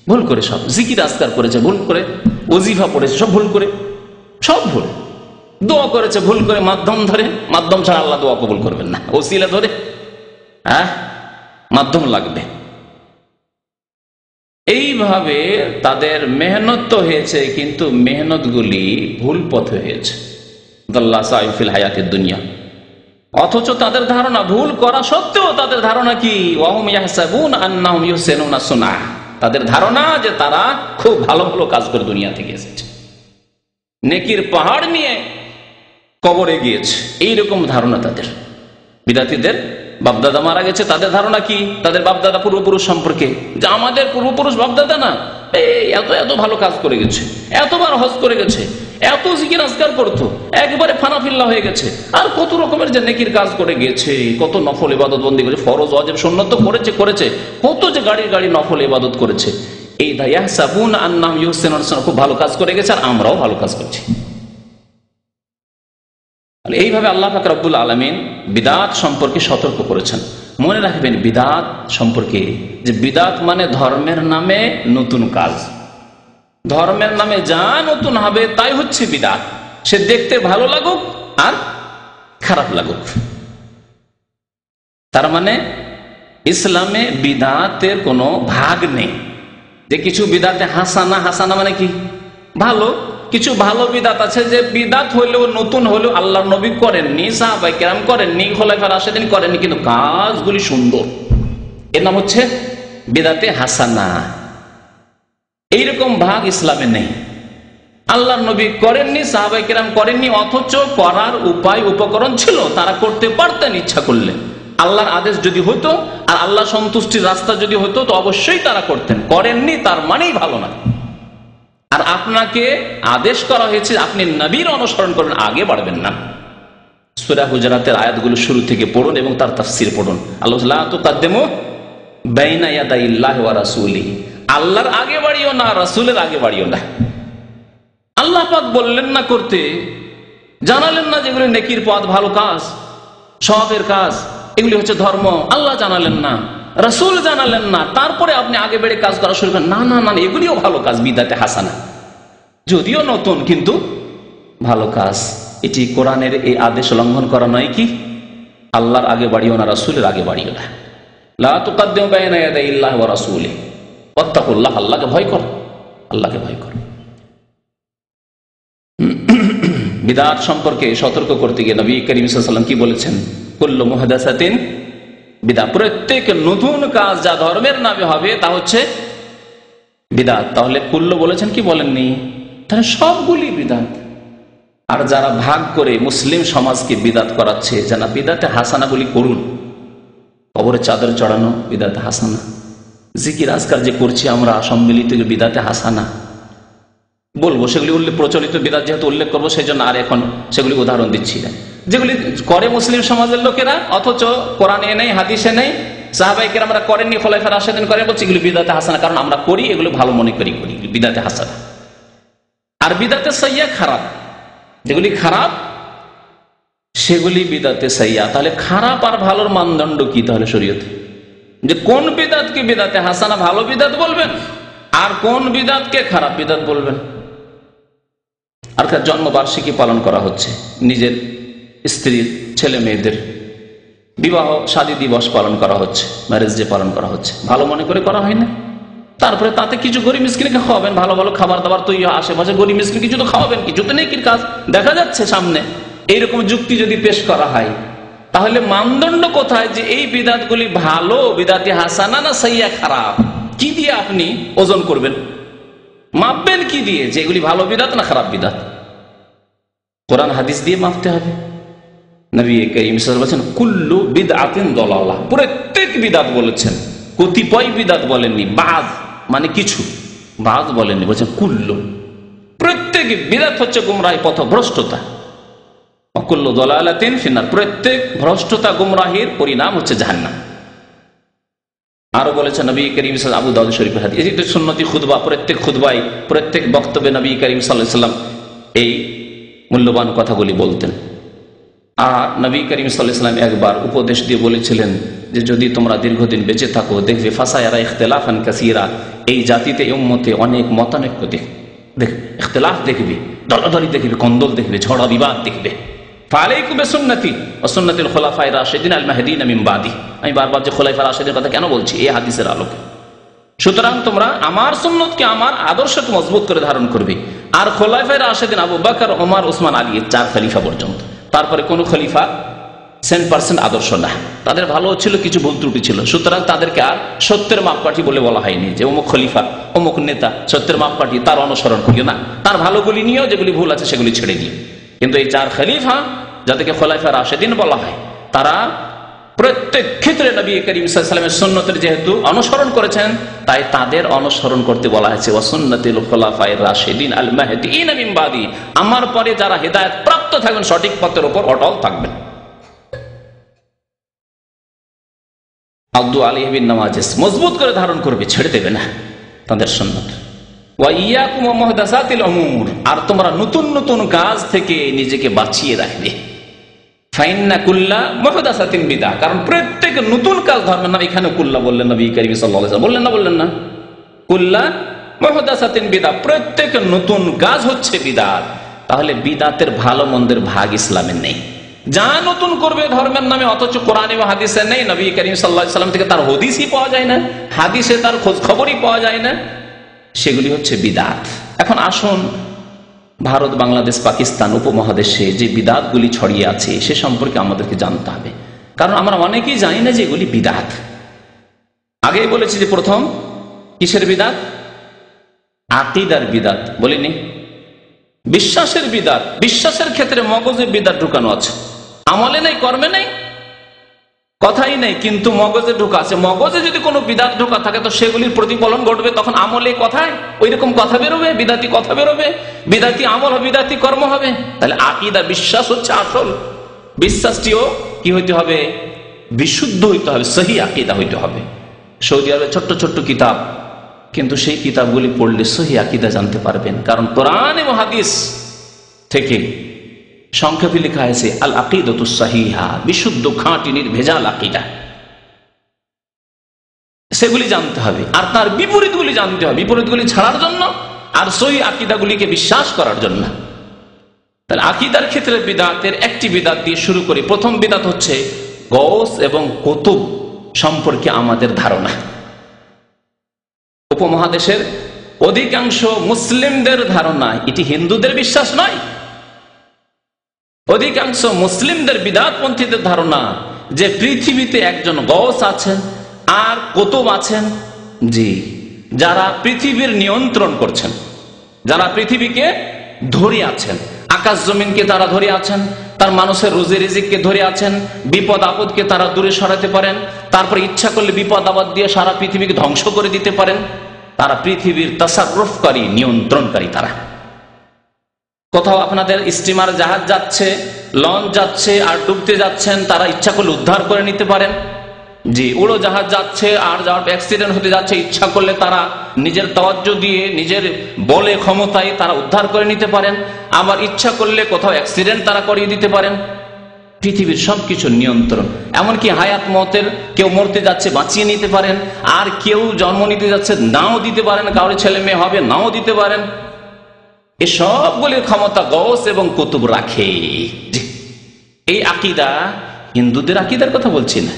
ভুল করে, সব জিকির আজকার করেছে ভুল করে, ওজিফা পড়েছে সব ভুল করে, সব ভুল। দোয়া করেছে ভুল করে, মাধ্যম ধরে, মাধ্যম ছাড়া আল্লাহ দোয়া কবুল করবেন না, ওসিলা ধরে, মাধ্যম লাগবে। এইভাবে তাদের মেহনত তো হয়েছে, কিন্তু মেহনত গুলি ভুল পথে হয়েছে। দাল্লা সাইয়ুহুম ফিল হায়াতিদ দুনিয়া, অথচ তাদের ধারণা, ভুল করা সত্ত্বেও তাদের ধারণা কি, ওয়াহুম ইয়াহসাবুনা আন্নাহুম ইউহসিনুনা সুনআ, তাদের ধারণা যে তারা খুব ভালো ভালো কাজ করে দুনিয়া থেকে এসেছে, নেকির পাহাড় নিয়ে কবরে গিয়েছে, এইরকম ধারণা তাদের। বিদাতীদের বাপদাদা মারা গেছে, তাদের ধারণা কি, তাদের বাপদাদা পূর্বপুরুষ সম্পর্কে, যে আমাদের পূর্বপুরুষ বাপদাদা না এত এত ভালো কাজ করে গেছে, এতবার হজ করে গেছে, এত জিকির আজকার করতো, একবারে ফানাফিল্লা হয়ে গেছে, আর কত রকমের যে নেকির কাজ করে গেছে, কত নফল ইবাদত বন্দি করেছে, ফরজ ওয়াজিব সুন্নাত তো করেছে, কত যে গাড়ি গাড়ি নফল ইবাদত করেছে। এই ইয়াহসাবুনা আন্নাহুম ইউহসিনুনা সুনআ, খুব ভালো কাজ করে গেছে আর আমরাও ভালো কাজ করছি। এইভাবে আল্লাহ পাক রব্বুল আলামিন বিদাত সম্পর্কে সতর্ক করেছেন। মনে রাখবেন বিদাত সম্পর্কে, যে বিদাত মানে ধর্মের নামে নতুন কাজ, ধর্মের নামে যা নতুন হবে তাই হচ্ছে বিদাত, সে দেখতে ভালো লাগুক আর খারাপ লাগুক। তার মানে ইসলামে বিদাতের কোনো ভাগ নেই, যে কিছু বিদাতে হাসানা, হাসানা মানে কি ভালো, কিছু ভালো বিদাত আছে যে বিদাত হইলেও নতুন হলেও আল্লাহর নবী করেননি, সাহাবায়ে কেরাম করেননি, খোলাফায়ে রাশিদিন করেননি, কিন্তু কাজগুলি সুন্দর, এর নাম হচ্ছে বিদাতে হাসানা। এইরকম ভাগ ইসলামে নেই। আল্লাহর নবী করেননি, সাহাবায়ে কেরাম করেননি, অথচ করার উপায় উপকরণ ছিল, তারা করতে পারতেন ইচ্ছা করলে। আল্লাহর আদেশ যদি হতো আর আল্লাহ সন্তুষ্টির রাস্তা যদি হতো তো অবশ্যই তারা করতেন, করেননি তার মানেই ভালো না। আর আপনাকে আদেশ করা হয়েছে আপনি নবীর অনুসরণ করেন, আগে বাড়বেন না। সূরা হুজরাতের আয়াতগুলো শুরু থেকে পড়ুন এবং তার তাফসীর পড়ুন। আল্লাহ লা তুকাদ্দিমু বাইনা ইয়াদাইল্লাহি ওয়া রাসূলিহি, আল্লাহর আগে বাড়িও না, রাসূলের আগে বাড়িও না। আল্লাহ পাক বললেন না করতে, জানালেন না যেগুলো নেকির পথ, ভালো কাজ, সওয়াবের কাজ, এগুলি হচ্ছে ধর্ম, আল্লাহ জানালেন না, রাসূল জানালেন না, তারপরে আপনি আগে বেড়ে কাজ করা শুরু করেন। না না না, এগুলিও ভালো কাজ, বিদাতে হাসানা, যদিও নতুন কিন্তু ভালো কাজ। এটি কোরআনের এই আদেশ লঙ্ঘন করা নয় কি? আল্লাহর আগে বাড়িও না, রাসূলের আগে বাড়িও না। লা তুকাদ্দিমু বাইনা ইয়াদাইল্লাহি ওয়া রাসূলিহি ওয়াত্তাকুল্লাহ, আল্লাহকে ভয় কর, আল্লাহকে ভয় কর। বিদআত সম্পর্কে সতর্ক করতে গিয়ে নবী করিম সাল্লাল্লাহু আলাইহি ওয়াসাল্লাম কি বলেছেন? কুল্লু মুহদাসাতিন বিদআত, প্রত্যেক নতুন কাজ যা ধর্মের নামে হবে তা হচ্ছে বিদআত। তাহলে কুল্লু বলেছেন কি বলেননি? তাহলে সবগুলি বিদআত। আর যারা ভাগ করে মুসলিম সমাজকে বিদআত করাচ্ছে, জানা বিদআতে হাসানাগুলি করুন। কবরে চাদর চড়ানো বিদআতে হাসানা, জিকির আজকার যে করছি আমরা সম্মিলিত বিদআতে হাসানা বলবো, সেগুলি প্রচলিত বিদআত যেহেতু উল্লেখ করবো সেই জন্য আর এখন সেগুলি উদাহরণ দিচ্ছি না। যেগুলি করে মুসলিম সমাজের লোকেরা অথচ কোরআনে নেই, হাদিসে নেই, সাহাবায়ে কেরামরা করেননি, খোলাফায়ে রাশেদিন করেন, বলছে এগুলি বিদআতে হাসানা, কারণ আমরা করি, এগুলো ভালো মনে করি বিদআতে হাসানা। আর বিদআতে সাইয়্যা খারাপ, যেগুলি খারাপ সেগুলি বিদআতে সাইয়্যা। তাহলে খারাপ আর ভালোর মানদণ্ড কি তাহলে শরীয়তে? যে কোন বিদআতকে বিদআতে হাসানা ভালো বিদআত বলবেন আর কোন বিদআতকে খারাপ বিদআত বলবেন? আর জন্মবার্ষিকী পালন করা হচ্ছে, নিজের স্ত্রীর ছেলে মেয়েদের বিবাহ শাদী দিবস পালন করা হচ্ছে, ম্যারেজ ডে পালন করা হচ্ছে, ভালো মনে করে করা হয় না? তারপরে তাতে কিছু গরিব মিসকিনকে খাওয়াবেন, ভালো ভালো খাবার দাবার তৈরি, আশেপাশে গরিব মিসকিন কিছু তো খাওয়াবেন, কিছু তো নেকির কাজ দেখা যাচ্ছে সামনে। এইরকম যুক্তি যদি পেশ করা হয় তাহলে মানদণ্ড কোথায় যে এই বিদআতগুলি ভালো বিদআতে হাসানা না সাইয়্যা খারাপ? কি দিয়ে আপনি ওজন করবেন, মাপবেন কি দিয়ে যে এগুলি ভালো বিদআত না খারাপ বিদআত? কোরআন হাদিস দিয়ে মাপতে হবে। নবী কারীম সাল্লাল্লাহু আলাইহি ওয়াসাল্লাম বলেছেন কুল্লু বিদআতিন দালালাহ, প্রত্যেক বিদআত বলেছেন, কতিপয় বিদআত বলেননি, বাজ মানে কিছু, বাজ বলেননি, বলেছেন কুল্লু, প্রত্যেক বিদআত হচ্ছে গুমরাহি পথভ্রষ্টতা। কুল্লু দালালাতিন ফিন্নার, প্রত্যেক ভ্রষ্টতা গুমরাহির পরিণাম হচ্ছে জাহান্নাম। আরো বলেছেন নবী করিম সাল্লাল্লাহু আবু দাউদ শরীফের হাদিস, এটা সুন্নতি খুতবা, প্রত্যেক খুতবায় প্রত্যেক বক্তব্যে নবী করিম সাল্লাল্লাহু আলাইহি ওয়াসাল্লাম এই মূল্যবান কথাগুলি বলতেন। আর নবী করিম সাল্লাল্লাহু আলাইহি ওয়াসাল্লাম একবার উপদেশ দিয়ে বলেছিলেন যে যদি তোমরা দীর্ঘদিন বেঁচে থাকো দেখবে ফাসায়ারা ইখতিলাফান কাসীরা, এই জাতিতে এই উম্মতে অনেক মতানৈক্য দেখবে, ইখতিলাফ দেখবে, দলাদলি দেখবে, কন্দল দেখবে, ঝড়া বিবাদ দেখবে। ফালাইকুম বিসুন্নতি ওয়া সুন্নাতিল খুলাফায়ে রাশিদিন আল মাহদিন মিন বাদি, আমি বারবার যে খোলাফায়ে রাশিদের কথা কেন বলছি? এই হাদিসের আলোকে। সুতরাং তোমরা আমার সুন্নতকে, আমার আদর্শকে মজবুত করে ধারণ করবে। আর খোলাফায়ে রাশিদিন আবু বকর, ওমর, ওসমান, আলী, 4 খলিফা পর্যন্ত, তারপরে কোন খলিফা 100% আদর্শ না, তাদের ভালো ছিল, কিছু ভুল ত্রুটি ছিল। সুতরাং তাদেরকে আর সত্যের মাপকাঠি বলে বলা হয়নি যে অমুক খলিফা অমুক নেতা সত্যের মাপকাঠি, তার অনুসরণ করিও না, তার ভালোগুলি নিয়েও যেগুলি ভুল আছে সেগুলি ছেড়ে দিও। কিন্তু এই 4 খলিফা যাদেরকে খোলাফায়ে রাশিদিন বলা হয়, তারা প্রত্যেক ক্ষেত্রে নবী করিম সাল্লাল্লাহু আলাইহি ওয়াসাল্লামের সুন্নতের যেহেতু অনুসরণ করেছেন, তাই তাদের অনুসরণ করতে বলা হয়েছে ওয়া সুন্নাতিল খুলাফায়ে রাশিদিন আল মাহদিন মিন বাদি, আমার পরে যারা হেদায়েত প্রাপ্ত থাকবেন, সঠিক পথের উপর অটল থাকবেন। আব্দু আলাইহি বিন নওয়াজিস, মজবুত করে ধারণ করবে, ছেড়ে দেবে না তাদের সুন্নাত। ওয়া ইয়াকুম ওয়া মুহদাসাতিল উমুর, আর তোমরা নতুন নতুন কাজ থেকে নিজেকে বাঁচিয়ে রাখবে। ফাইন্না কুল্লা মুহদাসাতিন বিদআহ, কারণ প্রত্যেক নতুন কাজ ধর্মের নাম। এখানে কুল্লা বললেন নবী করিম সাল্লাল্লাহু আলাইহি ওয়াসাল্লাম, বললেন না কুল্লা মুহদাসাতিন বিদআহ, প্রত্যেক নতুন কাজ হচ্ছে বিদআত। তাহলে বিদআতের ভালো মন্দের ভাগ ইসলামে নেই। যা নতুন করবে ধর্মের নামে, অথচ কোরআনে বা হাদিসে নেই, নবী করিম সাল্লাল্লাহু আলাইহি ওয়াসাল্লাম থেকে তার হাদিসই পাওয়া যায় না, হাদিসে তার খোঁজ খবরই পাওয়া যায় না, সেগুলি হচ্ছে বিদআত। এখন আসুন ভারত, বাংলাদেশ, পাকিস্তান উপমহাদেশে যে বিদআতগুলি ছড়িয়ে আছে সে সম্পর্কে আমাদেরকে জানতে হবে, কারণ আমরা অনেকেই জানি না যে এগুলি বিদআত। আগেই বলেছি যে প্রথম কিসের বিদআত? আকীদার বিদআত বলিনি, বিশ্বাসের বিদআত। বিশ্বাসের ক্ষেত্রে মগজে বিদআত ঢুকানো আছে, আমলে নেই, কর্মে নেই, কথাই নেই, কিন্তু মগজে ঢোকা আছে। মগজে যদি কোনো বিদআত ঢোকা থাকে তো সেগুলির প্রতিফলন ঘটবে, তখন আমলে কথায় ওই রকম কথা বেরোবে, বিদাতি কথা বেরোবে, বিদাতি আমল হবে, বিদাতি কর্ম হবে। তাহলে আকীদা, বিশ্বাস হচ্ছে আসল। বিশ্বাসটিও কি হইতে হবে? বিশুদ্ধ হইতে হবে, সহি আকীদা হইতে হবে। সৌদি আরবে ছোট্ট ছোট্ট কিতাব, কিন্তু সেই কিতাবগুলি পড়লে সহি আকীদা জানতে পারবেন, কারণ কোরআন এবং হাদিস থেকে সংক্ষেপে লেখা হয়েছে আল আকিদাতুস সাহিহা, বিশুদ্ধ খাঁটি নির্ভেজাল আকীদা। সেগুলি জানতে হবে, আর তার বিপরীতগুলি জানতে হবে, বিপরীতগুলি ছাড়ার জন্য আর সহি আকীদাগুলিকে বিশ্বাস করার জন্য। তাহলে আকীদার ক্ষেত্রে বিদআতের একটি বিদআত দিয়ে শুরু করি। প্রথম বিদআত হচ্ছে গৌস এবং কুতুব সম্পর্কে আমাদের ধারণা। উপমহাদেশের অধিকাংশ মুসলিমদের ধারণা এটি হিন্দুদের বিশ্বাস নয়, অধিকাংশ মুসলিমদের বিদআতপন্থীদের ধারণা যে পৃথিবীতে একজন গৌস আছেন আর কুতুব আছেন, জি, যারা পৃথিবীর নিয়ন্ত্রণ করছেন, যারা পৃথিবীকে ধরে আছেন, আকাশ জমিনকে তারা ধরে আছেন, তার মানুষের রুজি রিজিককে ধরে আছেন, বিপদ আপদকে তারা দূরে সরাতে পারেন, তারপরে ইচ্ছা করলে বিপদ আপদ দিয়ে সারা পৃথিবীকে ধ্বংস করে দিতে পারেন। তারা পৃথিবীর তাসাররুফকারী, নিয়ন্ত্রণকারী। তারা কোথাও আপনাদের স্টিমার জাহাজ যাচ্ছে, লঞ্চ যাচ্ছে আর ডুবতে যাচ্ছেন, তারা ইচ্ছা করলে উদ্ধার করে নিতে পারেন। জি, উড়োজাহাজ যাচ্ছে আর যাওয়ার অ্যাক্সিডেন্ট হতে যাচ্ছে, ইচ্ছা করলে তারা নিজের তাওয়াজ্জু দিয়ে, নিজের বলে ক্ষমতায় তারা উদ্ধার করে নিতে পারেন। আবার ইচ্ছা করলে কোথাও অ্যাক্সিডেন্ট তারা করিয়ে দিতে পারেন। পৃথিবীর সবকিছু নিয়ন্ত্রণ। এমনকি হায়াত মতের, কেউ মরতে যাচ্ছে বাঁচিয়ে নিতে পারেন, আর কেউ জন্ম নিতে যাচ্ছে নাও দিতে পারেন, কারোর ছেলে মেয়ে হবে নাও দিতে পারেন। এই সবগুলির ক্ষমতা গৌস এবং কুতুব রাখে। এই আকীদা হিন্দুদের আকীদার কথা বলছি না,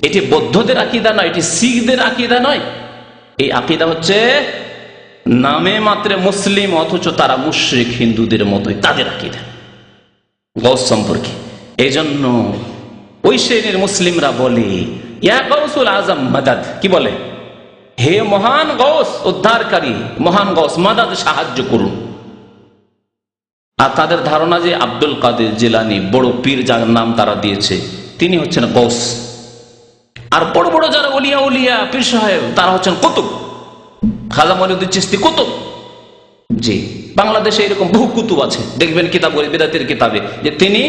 এটি বৌদ্ধদের আকীদা নয়, এটি শিখদের আকীদা নয়। এই আকীদা হচ্ছে নামে মাত্রে মুসলিম, অথচ তারা মুশরিক, হিন্দুদের মতোই তাদের আকীদা গৌস সম্পর্কে। এই জন্য ওই শ্রেণীর মুসলিমরা বলে, ইয়া গৌসুল আজম মাদাদ, কি বলে? হে মহান গৌস, উদ্ধারকারী মহান গৌস, মাদাদ, সাহায্য করুন। আর তাদের ধারণা যে আব্দুল কাদের জিলানী, বড় পীর যার নাম তারা দিয়েছে, তিনি হচ্ছেন গৌস। আর বড় বড় যারা ওলিয়া উলিয়া পীর সাহেব, তারা হচ্ছেন কুতুব। খাজা মঈনুদ্দিন চিশতি কুতুব। জি, বাংলাদেশে এরকম বহু কুতুব আছে, দেখবেন কিতাব বিদাতের কিতাবে, যে তিনি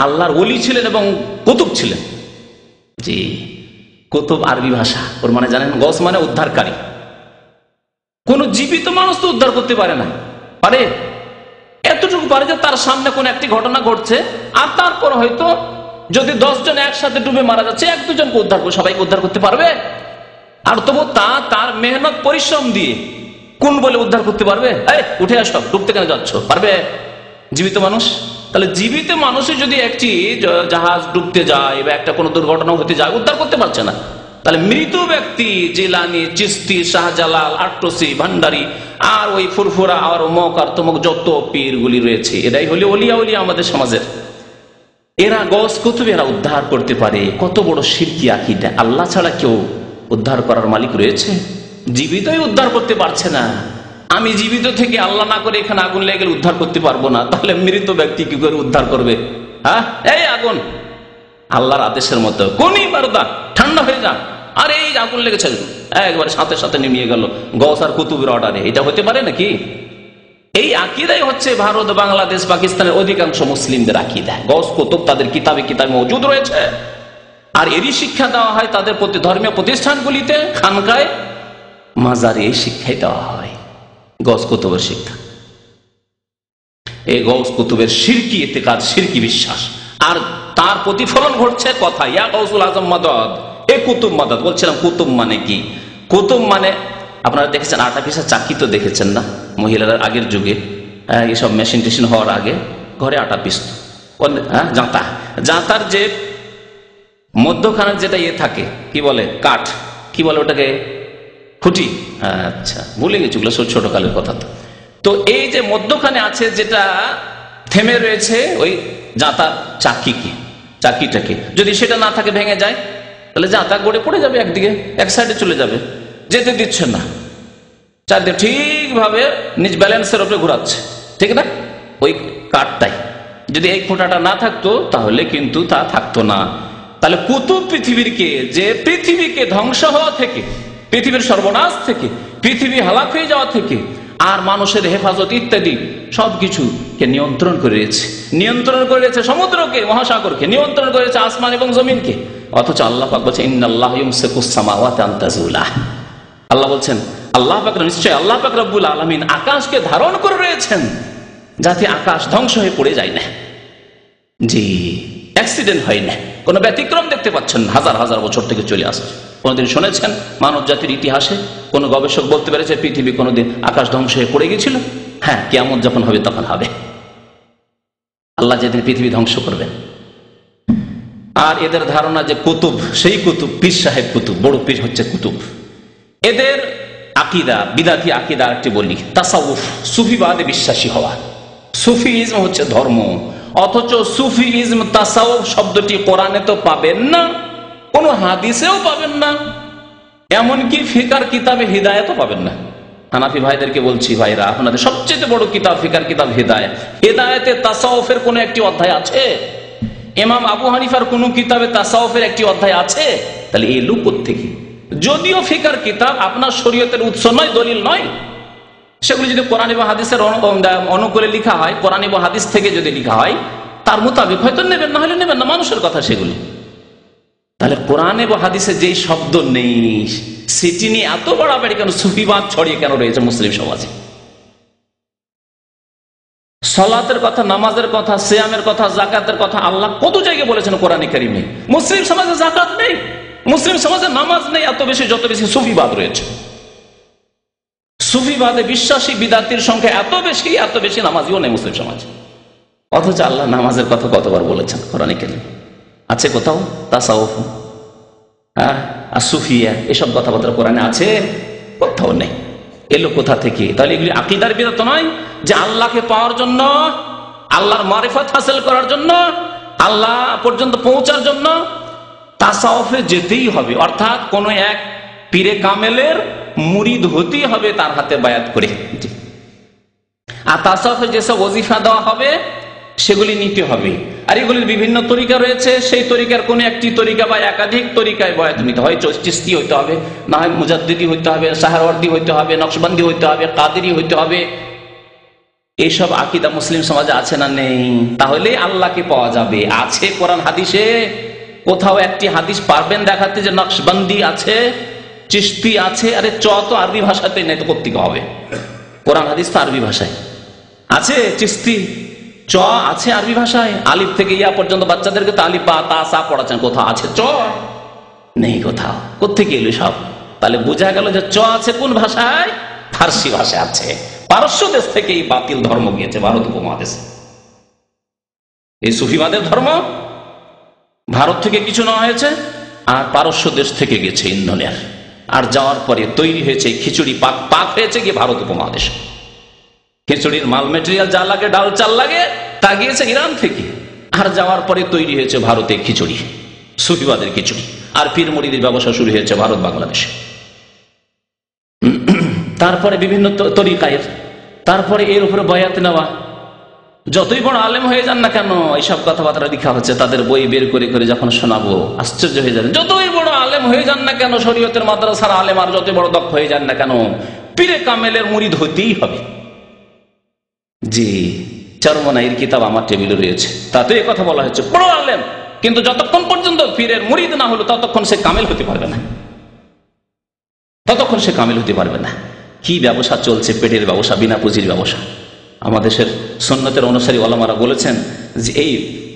আল্লাহর ওলি ছিলেন এবং কুতুব ছিলেন। জি, কুতুব আরবি ভাষা, ওর মানে জানেন, গৌস মানে উদ্ধারকারী। কোন জীবিত মানুষ তো উদ্ধার করতে পারে না, পারে? এতটুকু পারে যে তার সামনে কোন একটি ঘটনা ঘটছে, আর তারপর হয়তো যদি 10 জন একসাথে ডুবে মারা যাচ্ছে, 1-2 জনকে উদ্ধার করে সবাইকে উদ্ধার করতে পারবে? আর তবু তার মেহনত পরিশ্রম দিয়ে কোন বলে উদ্ধার করতে পারবে? এই উঠে আসো, ডুবতে কেন যাচ্ছ? পারবে জীবিত মানুষ? তাহলে জীবিত মানুষই যদি একটি জাহাজ ডুবতে যায় বা একটা কোনো দুর্ঘটনা হতে যায়, উদ্ধার করতে পারছে না, তাহলে মৃত ব্যক্তি জিলানী, চিশতি, শাহজালাল, আট্টসি, ভান্ডারী আর ওই ফুরফুরা আর অমুক আর তমুক যত পীরগুলি রয়েছে, এরাই হলে ওলিয়া উলিয়া আমাদের সমাজের। এরা গৌস কুতুব, এরা উদ্ধার করতে পারে। কত বড় শিরকি আকীদা! আল্লাহ ছাড়া কেউ উদ্ধার করার মালিক রয়েছে? জীবিতই উদ্ধার করতে পারছে না। আমি জীবিত থেকে আল্লাহ না করে এখানে আগুন লেগে গেলে উদ্ধার করতে পারবো না, তাহলে মৃত ব্যক্তি কি করে উদ্ধার করবে? হ্যাঁ, এই আগুন আল্লাহর আদেশের মতো, কোনই বারদা ঠান্ডা হয়ে যা, আর এই আগুন লেগেছে একবারে সাথে সাথে নিমিয়ে গেল গৌস আর কুতুবের অর্ডারে। এটা হতে পারে নাকি? এই আকীদাই হচ্ছে ভারত, বাংলাদেশ, পাকিস্তানের অধিকাংশ মুসলিমদের আকীদা। গৌস কুতুব তাদের কিতাবে কিতাবে মজুদ রয়েছে, আর এরই শিক্ষা দেওয়া হয় তাদের প্রতি ধর্মীয় প্রতিষ্ঠানগুলিতে, খানকায়, মাজারে এই শিক্ষাই দেওয়া হয়, গৌস কুতুবের শিক্ষা। এই গৌস কুতুবের শিরকি ইতিকাদ, শিরকি বিশ্বাস, আর তার প্রতিফলন ঘটছে কথা, ইয়া গৌসুল আজম মাদাদ, এ কুতুব মাদাদ। বলছিলাম কুতুব মানে কি? কুতুব মানে আপনারা দেখেছেন আটা পিসা চাকি তো দেখেছেন না? মহিলারা আগের যুগে এসব মেশিন টেশিন হওয়ার আগে ঘরে আটা পিসত, জাঁতা, জাঁতার যে মধ্যখানের যেটা ইয়ে থাকে, কি বলে, কাঠ, কি বলে ওটাকে? খুঁটি। আচ্ছা, ভুলে গেছি, ওগুলো ছোট কালের কথা। তো এই যে মধ্যখানে আছে যেটা থেমে রয়েছে, ওই জাঁতার চাকিটাকে যদি সেটা না থাকে, ভেঙে যায়, তাহলে জাঁতা গড়ে পড়ে যাবে, একদিকে এক সাইডে চলে যাবে, যেতে দিচ্ছে না, চারদিকে ঠিকভাবে নিজ ব্যালেন্সের উপরে ঘোরাচ্ছে, ঠিক না? ওই কাঠটাই যদি এই খোঁটাটা না থাকতো, তাহলে কিন্তু তা থাকতো না। তাহলে কুতুব পৃথিবীকে ধ্বংস হওয়া থেকে, পৃথিবীর সর্বনাশ থেকে, পৃথিবী হালাক হয়ে যাওয়া থেকে, আর মানুষের হেফাজত ইত্যাদি সবকিছুকে নিয়ন্ত্রণ করে রয়েছে, সমুদ্রকে, মহাসাগরকে নিয়ন্ত্রণ করেছে, আসমান এবং জমিনকে। অথচ আল্লাহ পাক বলছেন, ইন্নাল্লাহা ইউমসিকুস সামাওয়াতি আন তাযুলা। আল্লাহ বলছেন, আল্লাহ পাক, নিশ্চয় আল্লাহ পাক রব্বুল আলামিন আকাশকে ধারণ করে রয়েছেন, যাতে আকাশ ধ্বংস হয়ে পড়ে যায় না। জি, অ্যাক্সিডেন্ট হয় না, কোনো ব্যতিক্রম দেখতে পাচ্ছেন হাজার হাজার বছর থেকে চলে আসছে। কোনদিন শুনেছেন মানব জাতির ইতিহাসে কোন গবেষক বলতে পেরেছে পৃথিবী কোনদিন আকাশ ধ্বংস হয়ে পড়ে গেছিল? হ্যাঁ, কিয়ামত যখন হবে তখন হবে, আল্লাহ যেদিন পৃথিবী ধ্বংস করবেন। আর এদের ধারণা যে কুতুব, সেই কুতুব পীর সাহেব কুতুব, বড় পীর হচ্ছে কুতুব। এদের আকীদা, বিদাতি আকীদা একটি বলি, তাসাউফ, সুফিবাদে বিশ্বাসী হওয়া। সুফিজম হচ্ছে ধর্ম, অথচ সুফিইজম, তাসাউফ শব্দটি কোরআনে তো পাবেন না, কোন হাদিসেও পাবেন না, এমনকি ফিকার কিতাবে হিদায়াতও পাবেন না। হানাফি ভাইদেরকে বলছি, ভাইরা আপনাদের সবচেয়ে বড় কিতাব ফিকার কিতাব হিদায়াত, হিদায়াতে তাসাউফের কোন একটি অধ্যায় আছে? ইমাম আবু হানিফার কোন কিতাবে তাসাউফের একটি অধ্যায় আছে? তাহলে এই লোক থেকে, যদিও ফিকার কিতাব আপনার শরীয়তের উৎস নয়, দলিল নয়, সেগুলি যদি কোরআন এবং হাদিসের অনুকূলে লেখা হয়, কোরআন এবং হাদিস থেকে যদি লেখা হয়, তার মোতাবেক হয়তো নেবেন, না হলে নেবেন না, মানুষের কথা সেগুলি। তাহলে কোরআন এবং হাদিসে যেই শব্দ নেই সেটি নিয়ে এত বাড়াবাড়ি কেন, সুফিবাদ ছড়িয়ে কেন রয়েছে মুসলিম সমাজে? সালাতের কথা, নামাজের কথা, সিয়ামের কথা, যাকাতের কথা আল্লাহ কত জায়গায় বলেছেন কোরআনে কারিমে। মুসলিম সমাজে যাকাত নেই, মুসলিম সমাজে নামাজ নেই, এত বেশি যত বেশি সুফিবাদ রয়েছে। সুফিবাদে বিশ্বাসী বিদাতির সংখ্যা এত বেশি নামাজিও নেই মুসলিম সমাজে। অথচ আল্লাহ নামাজের কথা কতবার বলেছেন কোরআনে কারিমে? আছে কোথাও? তাসাউফ আর সুফিয়া এসব কথাবার্তা কোরআনে আছে? কোথাও নেই। এলো কোথা থেকে? তাহলে এগুলি আকীদার বিদাত নয়, যে আল্লাহকে পাওয়ার জন্য, আল্লাহর মারিফত হাসিল করার জন্য, আল্লাহ পর্যন্ত পৌঁছার জন্য তাসাউফে যেতেই হবে, অর্থাৎ কোন এক পীরে কামেলের মুরিদ হতেই হবে তার হাতে বায়াত করে। আর তাসাউফে যেসব ওজিফা দেওয়া হবে সেগুলি নিতে হবে। আর এগুলির বিভিন্ন তরিকা রয়েছে, সেই তরিকার কোন একটি তরিকা বা একাধিক তরিকায় বয়াত নিতে হয়। চিশতি হইতে হবে, না হয় মুজাদ্দিদি হইতে হবে, সাহারওয়ার্দী হইতে হবে, নকশবন্দি হইতে হবে, কাদেরি হইতে হবে। এইসব আকীদা মুসলিম সমাজে আছে না নেই? তাহলে আল্লাহকে পাওয়া যাবে। আছে কোরআন হাদিসে? কোথাও একটি হাদিস পারবেন দেখাতে যে নকশবন্দি আছে, চিশতি আছে? আরে চ তো আরবি ভাষাতে নেই, তো কোত্থেকে হবে? কোরআন হাদিস তো আরবি ভাষায় আছে। চিশতি চ আছে আরবি ভাষায়, আলিফ থেকে ইয়া পর্যন্ত বাচ্চাদেরকে তো আলিফ বা তা সা পড়াচ্ছেন, কোথাও আছে চ? নেই কোথাও। কোত্থেকে এলো সব? তাহলে বোঝা গেল যে চ আছে কোন ভাষায়? ফার্সি ভাষায় আছে। পারস্য দেশ থেকে এই বাতিল ধর্ম গিয়েছে ভারত উপমহাদেশে। এই সুফিবাদের ধর্ম ভারত থেকে কিছু নেওয়া হয়েছে, আর পারস্য দেশ থেকে গেছে ইন্ধনের, আর যাওয়ার পরে তৈরি হয়েছে খিচুড়ি, পাক হয়েছে গিয়ে ভারত উপমহাদেশে। খিচুড়ির মাল মেটেরিয়াল যা লাগে, ডাল চাল লাগে, তা গিয়েছে ইরান থেকে, আর যাওয়ার পরে তৈরি হয়েছে ভারতে খিচুড়ি, সুফিবাদের খিচুড়ি। আর পীর মুরিদের ব্যবসা শুরু হয়েছে ভারত বাংলাদেশে। তারপরে বিভিন্ন তরিকায়, তারপরে এর উপরে বয়াত নেওয়া। যতই বড় আলেম হয়ে যান না কেন, এইসব কথাবার্তা লেখা হচ্ছে, তাদের বই বের করে করে যখন শোনাবো আশ্চর্য হয়ে যাবে। যতই বড় আলেম হয়ে যান না কেন, শরীয়তের মাদ্রাসার আলেম, আর যতই বড় দক্ষ হয়ে যান না কেন, পীরে কামেলের মুরিদ হতেই হবে। জি, চরমনাইয়ের কিতাব আমার টেবিলে রয়েছে, তাতে এই কথা বলা হয়েছে, বড় আলেম কিন্তু যতক্ষণ পর্যন্ত পীরের মুরিদ না হলো ততক্ষণ সে কামেল হতে পারবে না, ততক্ষণ সে কামেল হতে পারবে না। কি ব্যবসা চলছে, পেটের ব্যবসা, বিনা পুঁজির ব্যবসা। আমাদের সুন্নতের অনুসারী ওলামারা বলেছেন যে এই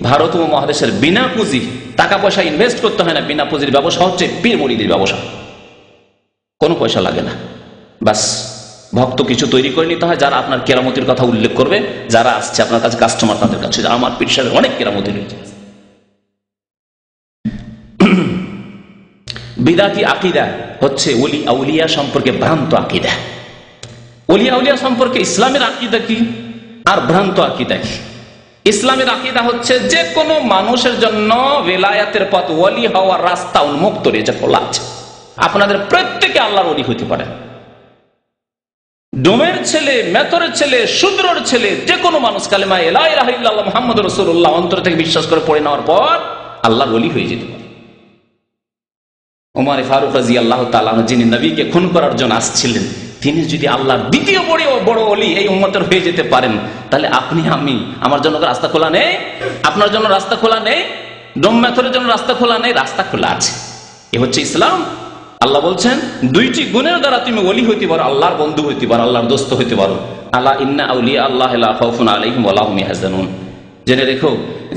ভারত উপমহাদেশের বিনা পুঁজি, টাকা পয়সা ইনভেস্ট করতে হয় না, বিনা পুঁজির ব্যবসা হচ্ছে পীর মুরিদের ব্যবসা। কোনো পয়সা লাগে না, বাস ভক্ত কিছু তৈরি করে নিতে হয়, যারা আপনার কেরামতির কথা উল্লেখ করবে, যারা আসছে আপনার কাছে কাস্টমার, তাদের কাছে আমার পীর সাহেবের অনেক কেরামতি রয়েছে। বিদাতি আকীদা হচ্ছে ওলি আউলিয়া সম্পর্কে ভ্রান্ত আকীদা। ওলি আউলিয়া সম্পর্কে ইসলামের আকীদা কি আর ভ্রান্ত আকীদা কি? ইসলামের আকীদা হচ্ছে যে কোনো মানুষের জন্য বেলায়াতের পথ, ওলি হওয়ার রাস্তা উন্মুক্ত রয়েছে, খোলা আছে। আপনাদের প্রত্যেকে আল্লাহর ওলি হইতে পারেন। ডোমের ছেলে, মেথরের ছেলে, শূদ্রর ছেলে, যে কোনো মানুষ কালেমা লা ইলাহা ইল্লাল্লাহ মুহাম্মাদুর রাসূলুল্লাহ অন্তর থেকে বিশ্বাস করে পড়ে নেওয়ার পর আল্লাহর ওলি হয়ে যেতে পারে। ওমর ফারুক রাদিয়াল্লাহু তাআলা যিনি নবীকে খুন করার জন্য আসছিলেন, তিনি যদি আল্লাহর দ্বিতীয় বড় ওলি এই উম্মতের হয়ে যেতে পারেন, তাহলে আপনি আমি, আমার জন্য রাস্তা খোলা নেই? আপনার জন্য রাস্তা খোলা নেই? ডোম মেথরের জন্য রাস্তা খোলা নেই? রাস্তা খোলা আছে। এ হচ্ছে ইসলাম। আল্লাহ বলছেন দুইটি গুণের দ্বারা তুমি ওলি হইতে পারো, আল্লাহর বন্ধু হইতে পারো, আল্লাহর দোস্ত হইতে পারো। আলা ইন্না আউলিয়া আল্লাহি লা খাউফুন আলাইহিম ওয়া লা হুম ইয়াহজানুন। জেনে রেখো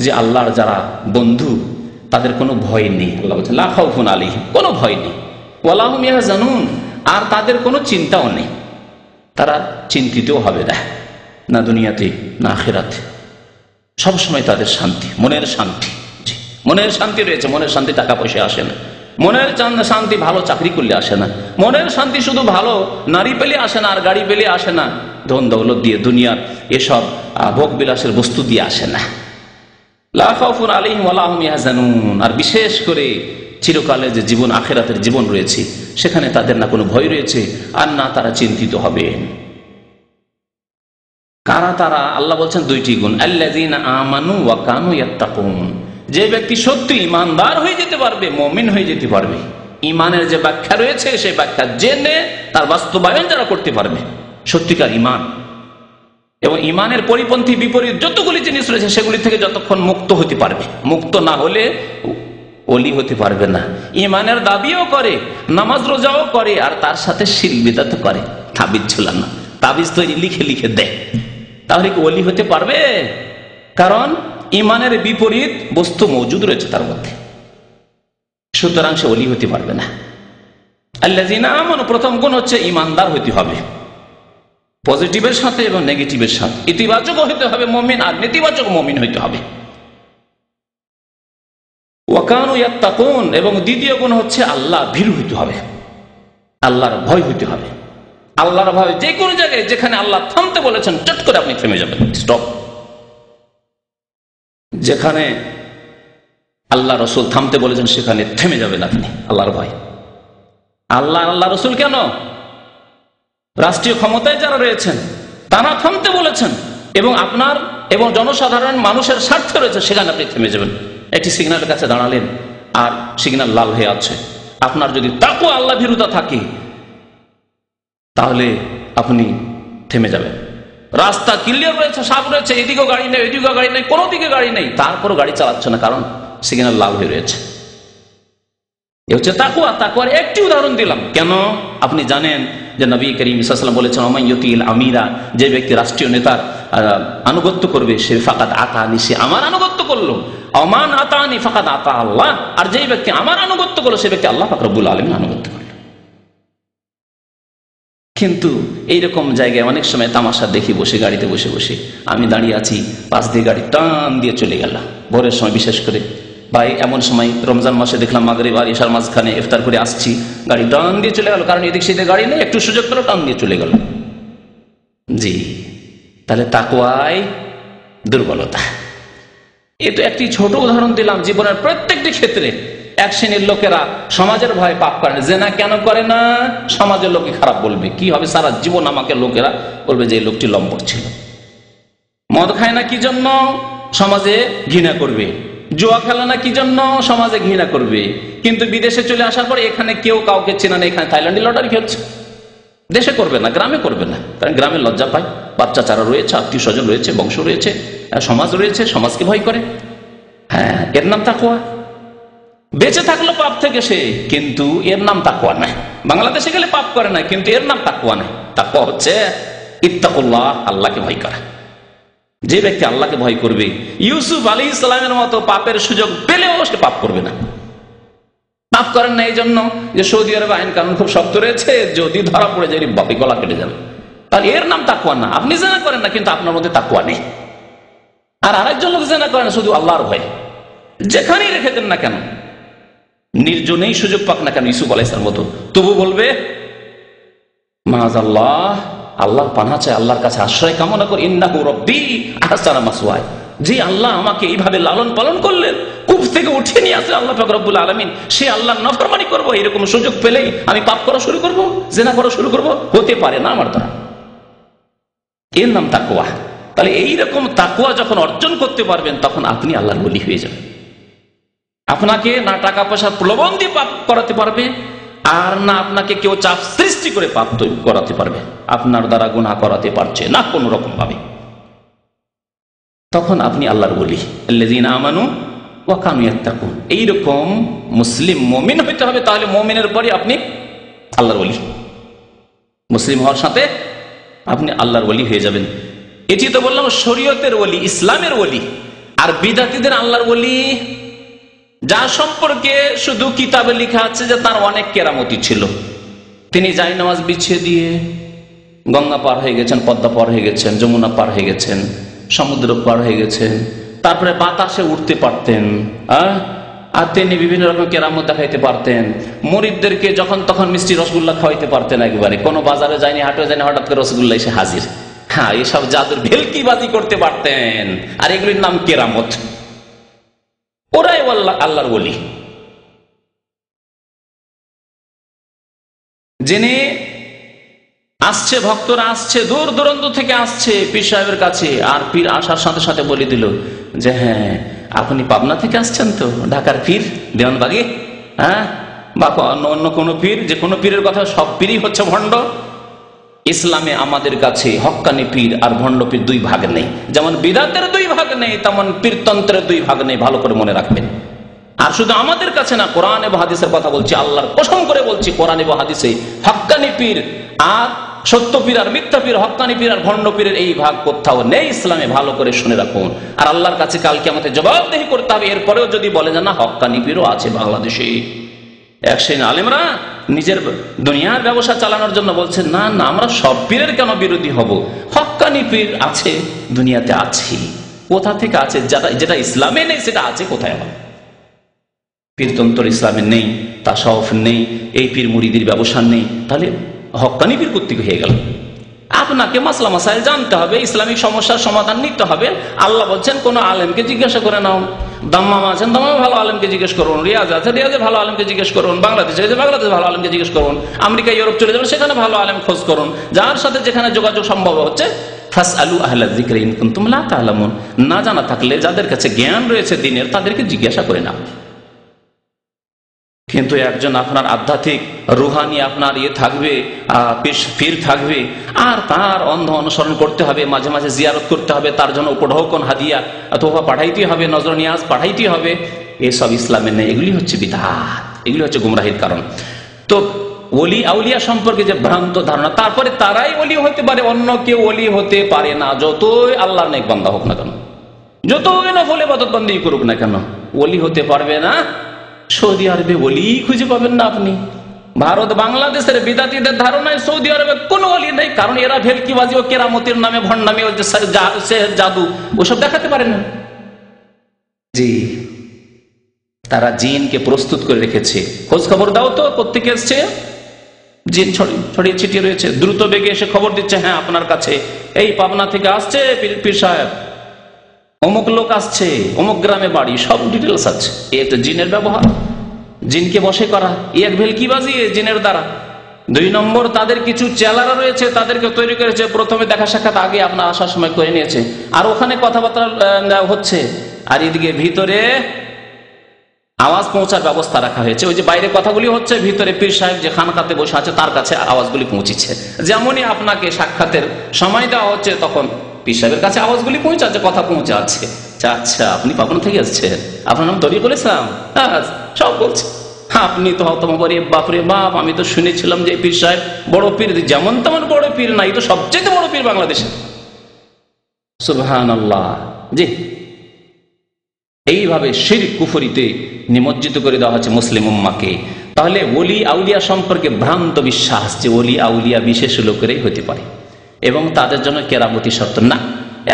যে আল্লাহর যারা বন্ধু তাদের কোনো ভয় নেই। আল্লাহ বলছেন লা খাউফুন আলাইহিম, কোনো ভয় নেই, ওয়া লা হুম ইয়াহজানুন, আর তাদের কোনো চিন্তাও নেই, তারা চিন্তিতও হবে না, না দুনিয়াতে না আখিরাতে। সবসময় তাদের শান্তি, মনের শান্তি। মনের শান্তি রয়েছে। মনের শান্তি টাকা পয়সা আসে না, মনের শান্তি ভালো চাকরি করলে আসে না, মনের শান্তি শুধু ভালো নারী পেলে আসে না, আর গাড়ি পেলে আসে না, ধন দৌলত দিয়ে, দুনিয়ার এসব ভোগ বিলাসের বস্তু দিয়ে আসে না। লা খাউফুন আলাইহিম ওয়া লা হুম ইয়াহজানুন। আর বিশেষ করে চিরকালে যে জীবন, আখিরাতের জীবন রয়েছে, সেখানে তাদের না কোনো ভয় রয়েছে আর না তারা চিন্তিত হবেন। কারা তারা? আল্লাহ বলছেন দুইটি গুণ, আল্লাযীনা আমানু ওয়া কানু ইয়াত্তাকুন। যে ব্যক্তি সত্যি ঈমানদার হয়ে যেতে পারবে, মুমিন হয়ে যেতে পারবে, ঈমানের যে ব্যাখ্যা রয়েছে সেই ব্যাখ্যা জেনে তার বাস্তবায়ন যারা করতে পারবে, সত্যিকার ঈমান এবং ঈমানের পরিপন্থী বিপরীত যতগুলি জিনিস রয়েছে সেগুলি থেকে যতক্ষণ মুক্ত হতে পারবে, মুক্ত না হলে ওলি হতে পারবে না। ঈমানের দাবিও করে, নামাজ রোজাও করে, আর তার সাথে শিরক বিদআত করে, তাবিজ ঝুলানো, তাবিজ তৈরি লিখে লিখে দেয়, তাহলে কি ওলি হতে পারবে? কারণ ঈমানের বিপরীত বস্তু মজুদ রয়েছে তার মধ্যে, সুতরাং সে ওলি হতে পারবে না। আল্লাযীনা আমানু, প্রথম গুণ হচ্ছে ঈমানদার হতে হবে, পজিটিভের সাথে এবং নেগেটিভের সাথে, ইতিবাচক হতে হবে মুমিন আর নেতিবাচক মুমিন হতে হবে। ওয়া কানু ইয়াত্তাকুন, এবং দ্বিতীয় গুণ হচ্ছে আল্লাহ ভীরু হতে হবে, আল্লাহর ভয় হতে হবে। আল্লাহর ভয় যে কোনো জায়গায় যেখানে আল্লাহ থামতে বলেছেন চট করে আপনি থেমে যাবেন, স্টপ। যেখানে আল্লাহ রসুল থামতে বলেছেন সেখানে থেমে যাবেন আপনি, আল্লাহর ভয়। আল্লাহ রসুল কেন? রাষ্ট্রীয় ক্ষমতায় যারা রয়েছেন তারা থামতে বলেছেন এবং আপনার এবং জনসাধারণ মানুষের স্বার্থ রয়েছে, সেখানে আপনি থেমে যাবেন। একটি সিগন্যালের কাছে দাঁড়ালেন আর সিগন্যাল লাল হয়ে আছে, আপনার যদি তাকওয়া আল্লাহ ভীরুতা থাকে তাহলে আপনি থেমে যাবেন। রাস্তা ক্লিয়ার রয়েছে, সাফ রয়েছে, এদিকেও গাড়ি নেই এদিকেও গাড়ি নেই, কোনো দিকে গাড়ি নেই, তারপরও গাড়ি চালাচ্ছে না, কারণ সিগন্যাল লাল হয়ে রয়েছে। এ হচ্ছে তাকওয়া। তাকওয়ার একটি উদাহরণ দিলাম। কেন? আপনি জানেন যে নবী করিম সাল্লাল্লাহু আলাইহি ওয়াসাল্লাম বলেছেন, ওমান ইউতিল আমিরা, যে ব্যক্তি রাষ্ট্রীয় নেতার আনুগত্য করবে সে ফাকাদ আতানি, সে আমার আনুগত্য করলো। ওমান আতানি ফাকাদ আতা আল্লাহ, আর যেই ব্যক্তি আমার আনুগত্য করলো সে ব্যক্তি আল্লাহ পাক রব্বুল আলামিন আনুগত্য করলো। কিন্তু এইরকম জায়গায় অনেক সময় তামাশা দেখি বসে, গাড়িতে বসে বসে আমি দাঁড়িয়ে আছি, পাশ দিয়ে গাড়ি টান দিয়ে চলে গেল ভোরের সময়, বিশেষ করে বা এমন সময় রমজান মাসে দেখলাম মাগরিব আর ইশার মাঝখানে ইফতার করে আসছি, গাড়ি টান দিয়ে চলে গেল, কারণ এদিক সেদিকে গাড়ি নেই, একটু সুযোগ পেল টান দিয়ে চলে গেল। জি, তাহলে তাকওয়ায় দুর্বলতা। এ তো একটি ছোট উদাহরণ দিলাম। জীবনের প্রত্যেকটি ক্ষেত্রে এক শ্রেণীর লোকেরা সমাজের ভয়ে পাপ করে না। জেনা কেন করে না? সমাজের লোকে খারাপ বলবে, কি হবে সারা জীবন আমাকে লোকেরা বলবে যে এই লোকটি লম্পট ছিল। মদ খায় না কি জন্য? সমাজে ঘৃণা করবে। জুয়া খেলে না কি জন্য? সমাজে ঘৃণা করবে। কিন্তু বিদেশে চলে আসার পরে এখানে কেউ কাউকে চেনা নেই, এখানে থাইল্যান্ডে লটারি খেলছে। দেশে করবে না, গ্রামে করবে না, কারণ গ্রামে লজ্জা পায়, বাচ্চা চারা রয়েছে, আত্মীয় স্বজন রয়েছে, বংশ রয়েছে, সমাজ রয়েছে, সমাজকে ভয় করে। হ্যাঁ, এর নাম তাকওয়া। বেঁচে থাকলো পাপ থেকে সে, কিন্তু এর নাম তাকওয়া নাই। বাংলাদেশে গেলে পাপ করে না, কিন্তু এর নাম তাকওয়া নাই। তাকওয়া হচ্ছে ইত্তাকুল্লাহ, আল্লাহকে ভয় করা। যে ব্যক্তি আল্লাহকে ভয় করবে, ইউসুফ আলাইহিস সালামের মতো পাপের সুযোগ পেলেও সে পাপ করবে না। পাপ করেন না এই জন্য যে সৌদি আরবে আইন কানুন খুব শক্ত রয়েছে, যদি ধরা পড়ে যায় বাপে গলা কেটে যাবে, তাহলে এর নাম তাকওয়া না। আপনি জেনা করেন না, কিন্তু আপনার মধ্যে তাকওয়া নেই। আর আরেকজন লোক জেনা করে না শুধু আল্লাহর ভয়, যেখানেই রেখে দেন না কেন, নির্জনেই সুযোগ পাক না কেন ইউসুফ আলাইহিস সালামের মতো, তবু বলবে মাআযাল্লাহ, আল্লাহর পানাহ চাই, আল্লাহর কাছে আশ্রয় কামনা করি, ইন্নাহু রাব্বি আহসানা মাসওয়ায়া, যে আল্লাহ আমাকে এইভাবে লালন পালন করলেন, কূপ থেকে উঠিয়ে নিয়ে আসলে আল্লাহ পাক রব্বুল আলামিন, সে আল্লাহর নাফরমানি করবো, এরকম সুযোগ পেলেই আমি পাপ করা শুরু করব, জিনা করা শুরু করব? হতে পারে না আমার দ্বারা। এর নাম তাকওয়া। তাহলে এইরকম তাকওয়া যখন অর্জন করতে পারবেন, তখন আপনি আল্লাহর ওলি হয়ে যাবেন। আপনাকে না টাকা পয়সার প্রলোভন দিয়ে পাপ করাতে পারবে, আর না আপনাকে কেউ চাপ সৃষ্টি করে পাপ করাতে পারবে, আপনার দ্বারা গুনাহ করাতে পারছে না কোন রকম ভাবে। তখন আপনি আল্লাহর ওলি। আল্লাযীনা আমানু ওয়া কানু ইয়াত্তাকুন, এইরকম মুসলিম মুমিন হইতে হবে, তাহলে মুমিনের পরে আপনি আল্লাহর ওলি। মুসলিম হওয়ার সাথে আপনি আল্লাহর ওলি হয়ে যাবেন। এটি তো বললাম শরীয়তের ওলি, ইসলামের ওলি। আর বিদাতীদের আল্লাহর ওলি, যার সম্পর্কে শুধু কিতাবে লেখা আছে যে তার অনেক কেরামতি ছিল, তিনি জায়নামাজ বিছিয়ে দিয়ে গঙ্গা পার হয়ে গেছেন, পদ্মা পার হয়ে গেছেন, যমুনা পার হয়ে গেছেন, সমুদ্র পার হয়ে গেছেন, তারপরে বাতাসে উঠতে পারতেন, আর তিনি বিভিন্ন রকম কেরামত দেখাইতে পারতেন, মুরিদদেরকে যখন তখন মিষ্টি রসগোল্লা খাওয়াইতে পারতেন, একেবারে কোনো বাজারে যায়নি, হাটে যায়নি, হঠাৎ করে রসগোল্লা এসে হাজির। হ্যাঁ, এসব জাদুর ভেলকিবাজি করতে পারতেন, আর এগুলির নাম কেরামত। ওরাই আল্লাহর ওলি। জেনে আসছে, ভক্তরা আসছে, দূর দূরান্ত থেকে আসছে পীর সাহেবের কাছে। আর পীর আসার সাথে সাথে বলে দিল যে হ্যাঁ, আপনি পাবনা থেকে আসছেন তো, ঢাকার পীর দেওয়ানবাগি, হ্যাঁ, বা অন্য কোনো পীর, যে কোনো পীরের কথা, সব পীরই হচ্ছে ভণ্ড। ইসলামে আমাদের কাছে হক্কানি পীর আর ভণ্ড পীর দুই ভাগ নেই। যেমন বিদাতের দুই ভাগ নেই, তেমন পীরতন্ত্রের দুই ভাগ নেই, ভালো করে মনে রাখবেন। আর শুধু আমাদের কাছে না, কোরআন এবং হাদিসের কথা বলছি, আল্লাহর কসম করে বলছি, কোরআন এবং হাদিসে হক্কানি পীর আর সত্য পীর আর মিথ্যা পীর, হক্কানি পীর আর ভণ্ড পীরের এই ভাগ কোথাও নেই ইসলামে, ভালো করে শুনে রাখুন। আর আল্লাহর কাছে কালকে আমাদের জবাবদেহি করতে হবে। এরপরেও যদি বলে যে না, হক্কানি পীরও আছে বাংলাদেশে, এক শ্রেণী আলেমরা নিজের দুনিয়ার ব্যবসা চালানোর জন্য বলছে না না, আমরা সব পীরের কেন বিরোধী হব, হক্কানি পীর আছে, দুনিয়াতে আছে। কোথা থেকে আছে? যেটা ইসলামে নেই সেটা আছে কোথায়? আবার পীরতন্ত্র ইসলামে নেই, তাসাউফ নেই, এই পীর মুরিদির ব্যবসা নেই, তাহলে হক্কানি পীর কর্তৃক হয়ে গেল। আপনাকে মাসলা মাসাইল জানতে হবে, ইসলামিক সমস্যার সমাধান নিতে হবে। আল্লাহ বলছেন কোন আলেমকে জিজ্ঞাসা করে নাও। দাম্মাম আছেন, দাম্মামে ভালো আলেমকে জিজ্ঞেস করুন। রিয়াজ আছে, রিয়াজে ভালো আলেমকে জিজ্ঞেস করুন। বাংলাদেশে আছে, বাংলাদেশে ভালো আলেমকে জিজ্ঞেস করুন। আমেরিকা, ইউরোপ চলে যাবেন, সেখানে ভালো আলেম খোঁজ করুন। যার সাথে যেখানে যোগাযোগ সম্ভব হচ্ছে, ফাসআলু আহলা যিকরি ইন কুনতুম লা তা'লামুন, না জানা থাকলে যাদের কাছে জ্ঞান রয়েছে দিনের, তাদেরকে জিজ্ঞাসা করে নাও। কিন্তু একজন আপনার আধ্যাত্মিক রুহানি আপনার থাকবে, পীর থাকবে, আর তার অন্ধ অনুসরণ করতে হবে, মাঝে মাঝে জিয়ারত করতে হবে, তার জন্য উপঢৌকন হাদিয়া তোফা পাঠাইতে হবে, নজর নিয়াজ পাঠাইতে হবে, এসব ইসলামের নেই। এগুলি হচ্ছে বিদআত, এগুলি হচ্ছে গুমরাহির কারণ। তো ওলি আউলিয়া সম্পর্কে যে ভ্রান্ত ধারণা, তারপরে তারাই ওলি হতে পারে, অন্য কেউ ওলি হতে পারে না, যতই আল্লাহর নেক বান্দা হোক না কেন, যতই নফল ইবাদত বন্দেগী করুক না কেন, ওলি হতে পারবে না। সৌদি আরবে ওলি খুঁজে পাবেন না আপনি। ভারত বাংলাদেশের বিদাতীদের ধারণায় সৌদি আরবে কোন ওলি নেই, কারণ এরা ভেলকিবাজি ও কেরামতির নামে, ভণ্ডামি ও জাদু ওসব দেখাতে পারে না। জি, তারা জিনকে প্রস্তুত করে রেখেছে। খোঁজ খবর দাও তো কোত্থেকে এসছে, জিন ছড়িয়ে ছিটিয়ে রয়েছে, দ্রুত বেগে এসে খবর দিচ্ছে, হ্যাঁ আপনার কাছে এই পাবনা থেকে আসছে পীর সাহেব, অমুক লোক আসছে, অমুক গ্রামে বাড়ি, সব ডিটেলস আছে। এই একটা জিনের ব্যবহার, জিনকে বশে করা, এক ভেলকিবাজি জিনের দ্বারা। দুই নম্বর, তাদের কিছু চেলারা রয়েছে, তাদেরকে তৈরি করেছে, প্রথমে দেখা সাক্ষাৎ আগে আপনার আসার সময় করে নিয়েছে, আর ওখানে কথাবার্তা হচ্ছে, আর এদিকে ভিতরে আওয়াজ পৌঁছার ব্যবস্থা রাখা হয়েছে। ওই যে বাইরে কথাগুলি হচ্ছে, ভিতরে পীর সাহেব যে খানকাতে বসে আছে তার কাছে আওয়াজগুলি পৌঁছিচ্ছে। যেমনই আপনাকে সাক্ষাতের সময় দেওয়া হচ্ছে, তখন পীর সাহেবের কাছে আওয়াজগুলি পৌঁছাচ্ছে, কথা পৌঁছে আছে। আচ্ছা, আপনি পাবনা থেকে আসছেন, আপনার নাম তরিকুল ইসলাম, সব বলছে। আপনি তো বাপরে বাপ, আমি তো শুনেছিলাম যে পীর সাহেব বড় পীর, যেমন তেমন বড় পীর নাই, তো সবচেয়ে বড় পীর বাংলাদেশে। সুবহানাল্লাহ। জি, এইভাবে শিরক কুফরিতে নিমজ্জিত করে দেওয়া হচ্ছে মুসলিম উম্মাকে। তাহলে ওলি আউলিয়া সম্পর্কে ভ্রান্ত বিশ্বাস যে ওলি আউলিয়া বিশেষ লোকেরই হতে পারে এবং তাদের জন্য কেরামতি সত্য না।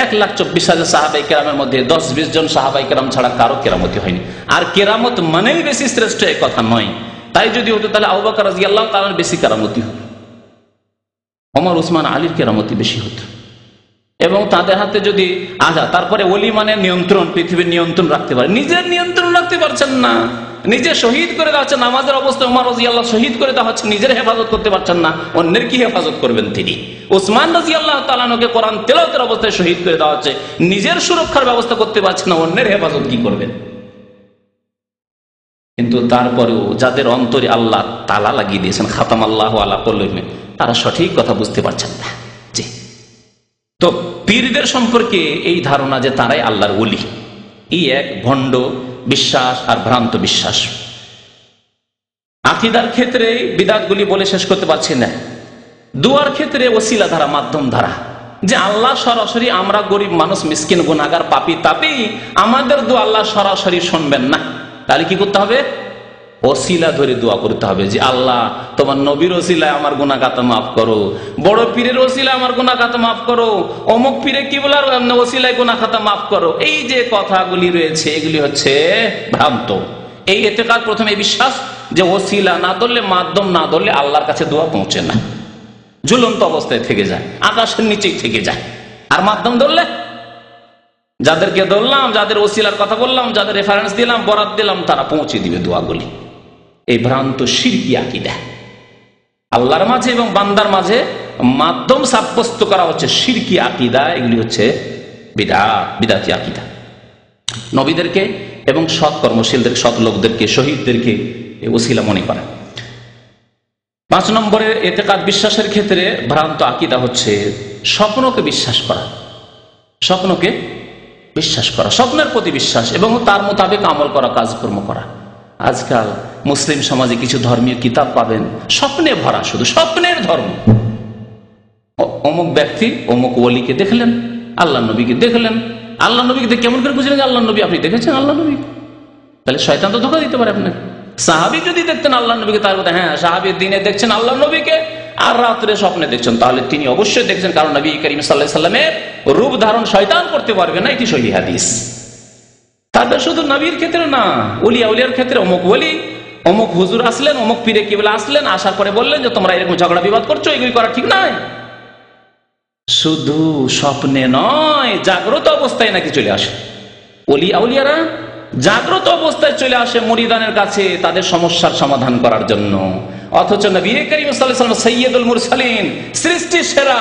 1,24,000 সাহাবাই কেরামের মধ্যে 10-20 জন সাহাবাই কেরাম ছাড়া কারো কেরামতি হয়নি। আর কেরামত মানেই বেশি শ্রেষ্ঠ, এ কথা নয়। তাই যদি হতো তাহলে আবু বকর রাদিয়াল্লাহু তাআলার বেশি কেরামতি হতো, ওমর ওসমান আলীর কেরামতি বেশি হতো। এবং তাদের হাতে যদি তারপরে ওলি মানে নিয়ন্ত্রণ, পৃথিবীর নিয়ন্ত্রণ রাখতে পারে, নিজের নিয়ন্ত্রণ রাখতে পারছেন না, নিজে শহীদ করে দেওয়া হচ্ছে, নামাজের অবস্থায় ওমর রাদিয়াল্লাহু শহীদ করে দেওয়া হচ্ছে, নিজের হেফাজত করতে পারছেন না, অন্যের কি হেফাজত করবেন তিনি? ওসমান রাদিয়াল্লাহু তাআলা আনহুকে কোরআন তেলাওয়াতের অবস্থায় শহীদ করে দেওয়া হচ্ছে, নিজের সুরক্ষার ব্যবস্থা করতে পারছেন না, অন্যের হেফাজত কি করবেন? কিন্তু তারপরেও যাদের অন্তরে আল্লাহ তালা লাগিয়ে দিয়েছেন, খাতাম আল্লাহু আলা কুলুবিহিম, তারা সঠিক কথা বুঝতে পারছেন না। জি, তো পীরদের সম্পর্কে এই ধারণা যে তারাই আল্লাহর ওলি, এই এক ভণ্ড বিশ্বাস আর ভ্রান্ত বিশ্বাস। আকীদার ক্ষেত্রে বিদআতগুলি বলে শেষ করতে পারছি না। দুয়ার ক্ষেত্রে ওসিলা ধারা, মাধ্যম ধারা, যে আল্লাহ সরাসরি, আমরা গরিব মানুষ, মিসকিন, গুনাহগার, পাপী তাপী, আমাদের দোয়া আল্লাহ সরাসরি শুনবেন না। তাহলে কি করতে হবে? ওসিলা ধরে দোয়া করতে হবে, যে আল্লাহ তোমার নবীর ওসিলায় আমার গুনাহ খাতা মাফ করো, বড় পীরের ওসিলায় আমার গুনাহ খাতা মাফ করো, অমুক পীরে কিবলার ওসিলায় গুনাহ খাতা মাফ করো। এই যে কথাগুলি রয়েছে, এগুলি হচ্ছে ভ্রান্ত। এই এতেকাদ, প্রথমে বিশ্বাস যে ওসিলা না ধরলে, মাধ্যম না ধরলে আল্লাহর কাছে দোয়া পৌঁছে না, ঝুলন্ত অবস্থায় থেকে যায়, আকাশের নিচেই থেকে যায়। আর মাধ্যম ধরলে যাদেরকে ধরলাম, যাদের ওসিলার কথা বললাম, যাদের রেফারেন্স দিলাম, বরাত দিলাম, তারা পৌঁছে দিবে দোয়াগুলি। এই ভ্রান্ত শিরকি আকীদা আল্লাহর মাঝে এবং বান্দার মাঝে মাধ্যম সাব্যস্ত করা হচ্ছে শিরকি আকীদা। এগুলি হচ্ছে বিদআতি আকীদা। নবীদেরকে এবং সৎ কর্মশীলদের, সৎ লোকদেরকে, শহীদদেরকে ওসিলা মনে করা। 5 নম্বরের এতেকাদ বিশ্বাসের ক্ষেত্রে ভ্রান্ত আকীদা হচ্ছে স্বপ্নকে বিশ্বাস করা। স্বপ্নকে বিশ্বাস করা, স্বপ্নের প্রতি বিশ্বাস এবং তার মোতাবেক আমল করা, কাজকর্ম করা। আজকাল মুসলিম সমাজে কিছু ধর্মীয় কিতাব পাবেন স্বপ্নে ভরা, শুধু স্বপ্নের ধর্ম। অমুক ব্যক্তি অমুক ওলিকে দেখলেন, আল্লাহ নবীকে দেখলেন। আল্লাহ নবীকে দেখে কেমন করে বুঝলেন যে আল্লাহ নবী? আপনি দেখেছেন আল্লাহ নবী? তাহলে শয়তান তো ধোঁকা দিতে পারে আপনাকে। সাহাবী যদি দেখতেন আল্লাহ নবীকে, তার কথা হ্যাঁ, সাহাবী দিনে দেখছেন আল্লাহ নবীকে আর রাত্রে স্বপ্নে দেখছেন, তাহলে তিনি অবশ্যই দেখছেন, কারণ নবী করিম সাল্লাল্লাহু আলাইহি সাল্লামের রূপ ধারণ শয়তান করতে পারবে না, এটি সহিহ হাদিস। তারপর শুধু নবীর ক্ষেত্রে না, ওলিয়া উলিয়ার ক্ষেত্রে অমুক ওলি, অমুক হুজুর আসলেন, অমুক পীরে কিবলা আসলেন, আসার পরে বললেন যে তোমরা এরকম ঝগড়া বিবাদ করছো, এগুলি করা ঠিক নয়। শুধু স্বপ্নে নয়, জাগ্রত অবস্থায় নাকি চলে আসে ওলিয়া উলিয়ারা। জাগ্রত অবস্থায় চলে আসে মুরিদানের কাছে তাদের সমস্যার সমাধান করার জন্য। অথচ নবী করিম সাল্লাল্লাহু আলাইহি ওয়াসাল্লাম সাইয়্যিদুল মুরসালিন, সৃষ্টির সেরা,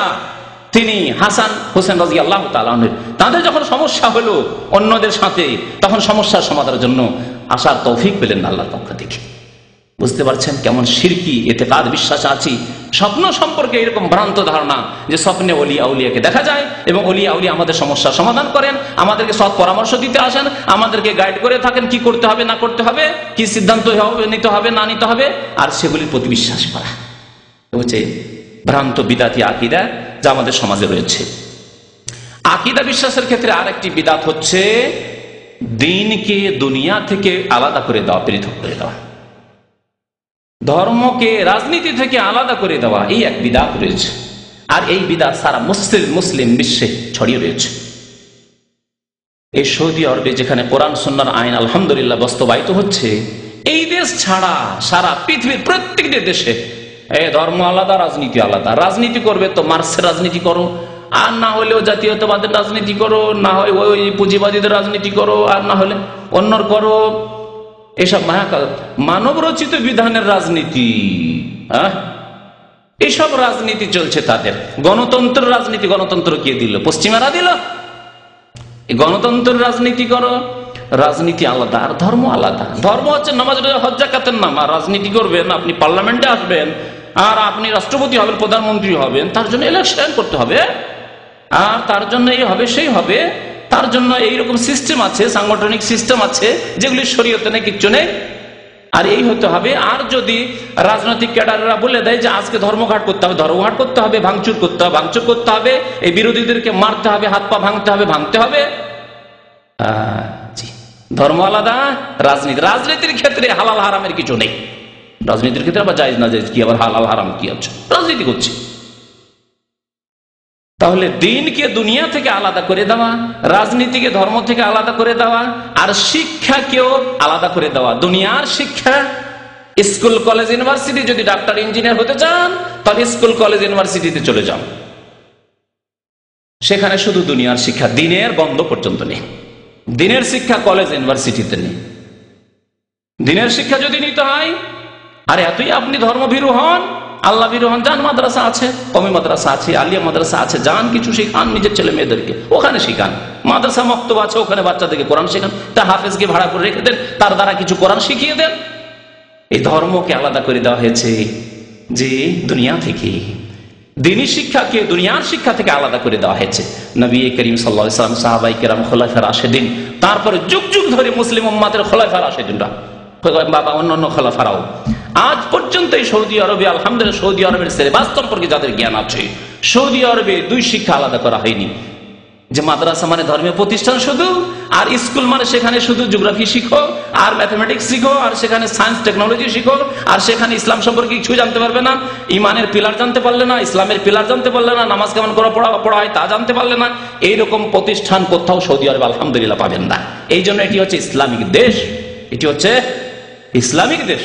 তিনি হাসান হোসেন রাদিয়াল্লাহু তাআলা আনহু, তাদের যখন সমস্যা হলো অন্যদের সাথে, তখন সমস্যার সমাধানের জন্য আসার তৌফিক পেলেন আল্লাহর পক্ষ থেকে। বুঝতে পারছেন কেমন শিরকি এতেকাদ বিশ্বাস আছে। স্বপ্ন সম্পর্কে এরকম ভ্রান্ত ধারণা যে স্বপ্নে ওলিয়া উলিয়াকে দেখা যায় এবং ওলিয়া উলিয়া আমাদের সমস্যার সমাধান করেন, আমাদেরকে সৎ পরামর্শ দিতে আসেন, আমাদেরকে গাইড করে থাকেন কি করতে হবে না করতে হবে, কি সিদ্ধান্ত নিতে হবে না নিতে হবে, আর সেগুলির প্রতি বিশ্বাস করা হচ্ছে ভ্রান্ত বিদাতি আকীদা যা আমাদের সমাজে রয়েছে। আকীদা বিশ্বাসের ক্ষেত্রে আরেকটি বিদাত হচ্ছে দ্বীনকে দুনিয়া থেকে আলাদা করে দেওয়া, পৃথক করে দেওয়া। ধর্মকে রাজনীতি থেকে আলাদা করে দেওয়া, এই এক বিদাত রয়েছে। আর এই বিদাত সারা মুসলিম বিশ্বে ছড়িয়ে রয়েছে। এই সৌদি আরবে যেখানে কোরআন সুন্নাহর আইন আলহামদুলিল্লাহ বাস্তবায়িত হচ্ছে, এই দেশ ছাড়া সারা পৃথিবীর প্রত্যেকটি দেশে ধর্ম আলাদা, রাজনীতি আলাদা। রাজনীতি করবে তো মার্ক্সের রাজনীতি করো, আর না হলেও জাতীয়তাবাদের রাজনীতি করো, না হয় ওই পুঁজিবাদীদের রাজনীতি করো, আর না হলে অন্যর করো। এসব মানব রচিত বিধানের রাজনীতি, এসব রাজনীতি চলছে তাদের। গণতন্ত্রের রাজনীতি, গণতন্ত্র কে দিল? পশ্চিমারা দিল। গণতন্ত্রের রাজনীতি করো, রাজনীতি আলাদা আর ধর্ম আলাদা। ধর্ম হচ্ছে নামাজ রোজা হজ যাকাতের নাম, আর রাজনীতি করবেন, আপনি পার্লামেন্টে আসবেন আর আপনি রাষ্ট্রপতি হবেন, প্রধানমন্ত্রী হবেন, তার জন্য ইলেকশন করতে হবে, আর তার জন্য এই হবে সেই হবে, তার জন্য এইরকম সিস্টেম আছে, সাংগঠনিক সিস্টেম আছে যেগুলি শরীয়তে নেই, কিচ্ছু নেই, আর এই হতে হবে। আর যদি রাজনৈতিক ক্যাডাররা বলে দেয় যে আজকে ধর্মঘাট করতে হবে, ধর্মঘাট করতে হবে, ভাঙচুর করতে হবে, ভাঙচুর করতে হবে, এই বিরোধীদেরকে মারতে হবে, হাত পা ভাঙতে হবে, ভাঙতে হবে। ধর্ম আলাদা, রাজনীতি। রাজনীতির ক্ষেত্রে হালাল হারামের কিছু নেই। রাজনীতির ক্ষেত্রে আবার জায়েজ না জায়েজ কি, আবার হালাল হারাম কি আছে? রাজনীতি করছি। তাহলে দ্বীনকে দুনিয়া থেকে আলাদা করে দেওয়া, রাজনীতিকে ধর্ম থেকে আলাদা করে দেওয়া, আর শিক্ষাকেও আলাদা করে দেওয়া। দুনিয়ার শিক্ষা, স্কুল কলেজ ইউনিভার্সিটি, যদি ডাক্তার ইঞ্জিনিয়ার হতে চান তাহলে স্কুল কলেজ ইউনিভার্সিটিতে চলে যান, সেখানে শুধু দুনিয়ার শিক্ষা, দ্বীনের গন্ধ পর্যন্ত নেই। দ্বীনের শিক্ষা কলেজ ইউনিভার্সিটিতে নেই। দ্বীনের শিক্ষা যদি নিতে হয়, আর এতই আপনি ধর্মভীরু হন, আল্লাহ ভীরু হন, যান, মাদ্রাসা আছে, কমি মাদ্রাসা আছে, আলিয়া মাদ্রাসা আছে, যান, কিছু শিখান নিজের ছেলে মেয়েদেরকে, ওখানে শিখান। মাদ্রাসা মক্তব আছে, ওখানে বাচ্চাদেরকে কোরআন শেখান, তা হাফেজকে ভাড়া করে রেখে দেন, তার দ্বারা কিছু কোরআন শিখিয়ে দেন। এই ধর্মকে আলাদা করে দেওয়া হয়েছে যে দুনিয়া থেকে, দ্বীনি শিক্ষাকে দুনিয়ার শিক্ষা থেকে আলাদা করে দেওয়া হয়েছে। নবী করিম সাল্লাল্লাহু আলাইহি ওয়াসাল্লাম, সাহাবায়ে কেরাম, খোলাফায়ে রাশেদিন, তারপরে যুগ যুগ ধরে মুসলিম উম্মাতের খোলাফায়ে রাশেদিনরা, বাবা অন্যান্য খোলাফারাও আজ পর্যন্ত এই সৌদি আরবে, আলহামদুলিল্লাহ, সৌদি আরবের সিলেবাস সম্পর্কে যাদের জ্ঞান আছে, সৌদি আরবে দুই শিক্ষা আলাদা করা হয়নি। যে মাদ্রাসা মানে ধর্মীয় প্রতিষ্ঠান শুধু, আর স্কুল মানে সেখানে শুধু জিওগ্রাফি শিখো আর ম্যাথমেটিক্স শিখো, আর সেখানে সায়েন্স টেকনোলজি শিখো, আর সেখানে ইসলাম সম্পর্কে কিছু জানতে পারবে না, ইমানের পিলার জানতে পারলে না, ইসলামের পিলার জানতে পারলে না, নামাজ কেমন করে পড়া হয় তা জানতে পারলে না। এইরকম প্রতিষ্ঠান কোথাও সৌদি আরবে আলহামদুলিল্লাহ পাবেন না। এই জন্য এটি হচ্ছে ইসলামিক দেশ, এটি হচ্ছে ইসলামিক দেশ।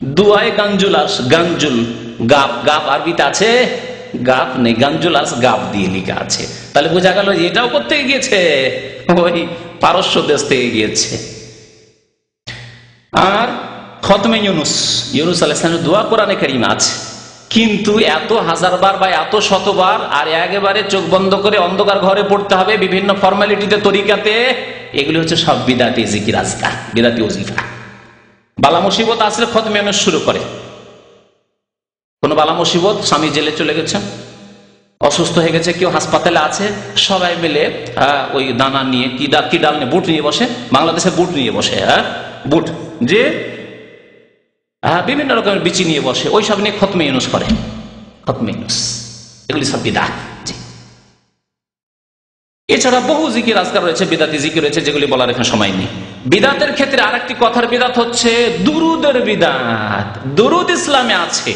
দুয়ায় গাঞ্জুলাস, গাঞ্জুল গাব, গাব আরবিতে আছে, গাব নেই, গাঞ্জুলাস গাব দিয়ে লেখা আছে। তাহলে বোঝা গেল এটাও করতে গিয়েছে, ওই পারস্য দেশ থেকে গিয়েছে। আর খতমে ইউনুস, ইউনুস আলাইহিস সালামের দোয়া কোরআনে কারিমে আছে, কিন্তু এত হাজারবার বা এত শতবার আর একেবারে চোখ বন্ধ করে অন্ধকার ঘরে পড়তে হবে বিভিন্ন ফর্মালিটিতে, তরিকাতে, এগুলি হচ্ছে সব বিদাতি জিকির আজকার, বিদাতি ওজিফা। বালা মুসিবত আসলে খতমে ইউনুস শুরু করে। কোন বালা মুসিবত, স্বামী জেলে চলে গেছে, অসুস্থ হয়ে গেছে, কেউ হাসপাতালে আছে, সবাই মিলে ওই দানা নিয়ে, কি ডাল নিয়ে, বুট নিয়ে বসে, বাংলাদেশে বুট নিয়ে বসে, বুট যে বিভিন্ন রকমের বিচি নিয়ে বসে, ওই সব নিয়ে খতমে ইউনুস করে। খতমে ইউনুস এগুলি সব বিদআত। এছাড়া বহু জিকির আজকার রয়েছে, বিদাতি জিকির রয়েছে, যেগুলি বলার এখানে সময় নেই। বিদাতের ক্ষেত্রে আরেকটি কথার বিদাত হচ্ছে দুরুদের বিদাত। দুরুদ ইসলামে আছে,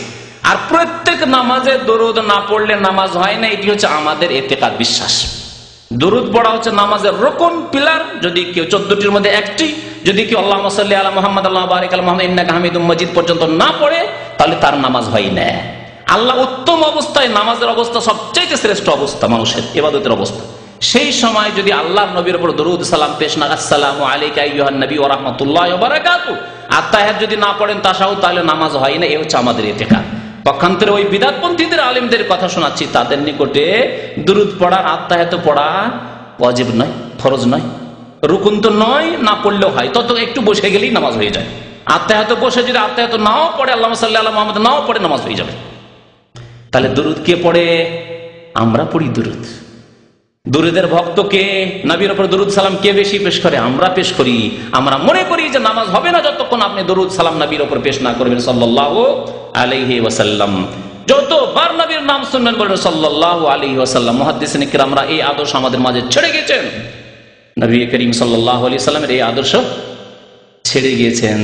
আর প্রত্যেক নামাজে দরুদ না পড়লে নামাজ হয় না, এটি হচ্ছে আমাদের ইতিকাদ, বিশ্বাস। দরুদ পড়া হচ্ছে নামাজের রকন, পিলার। যদি কেউ 14টির মধ্যে একটি, যদি কেউ আল্লাহুম্মা সাল্লি আলা মুহাম্মাদ আল্লাহুম্মা বারিক আলা মুহাম্মাদ ইন্নাকা হামিদুম মাজিদ পর্যন্ত না পড়ে, তাহলে তার নামাজ হয় না। আল্লাহ উত্তম অবস্থায়, নামাজের অবস্থা সবচেয়ে শ্রেষ্ঠ অবস্থা মানুষের ইবাদতের অবস্থা, সেই সময় যদি আল্লাহর নবীর উপর দরুদ সালাম পেশ না, আসসালামু আলাইকা আইয়ুহান নবী ওয়া রাহমাতুল্লাহি ওয়া বারাকাতুহু, আত্তাহিয়াত যদি না পড়েন তাশাহুদ, তাহলে নামাজ হয় না। এই হচ্ছে আমাদের ইতিকাদ। পক্ষান্তরে ওই বিদআতপন্থীদের আলেমদের কথা শোনাচ্ছি, তাদের নিকটে দুরুদ পড়া, আত্তাহিয়াত পড়া ওয়াজিব নয়, ফরজ নয়, রুকুন তো নয়, না পড়লেও হয়, তত একটু বসে গেলেই নামাজ হয়ে যায়। আত্তাহিয়াত বসে যদি আত্তাহিয়াত নাও পড়ে, আল্লাহুম্মা সাল্লি আলা মুহাম্মাদ নাও পড়ে, নামাজ হয়ে যাবে। তাহলে দুরুদ কে পড়ে? আমরা পড়ি দুরুদ। দুরুদের ভক্ত কে? নবীর উপর দুরুদ সালাম কে বেশি পেশ করে? আমরা পেশ করি। আমরা মনে করি যে নামাজ হবে না যতক্ষণ আপনি দুরুদ সালাম নবীর উপর পেশ না করবেন সাল্লাল্লাহু আলাইহি ওয়াসাল্লাম। যতবার নবীর নাম শুনবেন বলবেন সাল্লাল্লাহু আলাইহি ওয়াসাল্লাম। মুহাদ্দিসিন কিরামরা এই আদর্শ আমাদের মাঝে ছেড়ে গেছেন, নবী করিম সাল্লাল্লাহু আলাইহি ওয়াসাল্লামের এই আদর্শ ছেড়ে গিয়েছেন।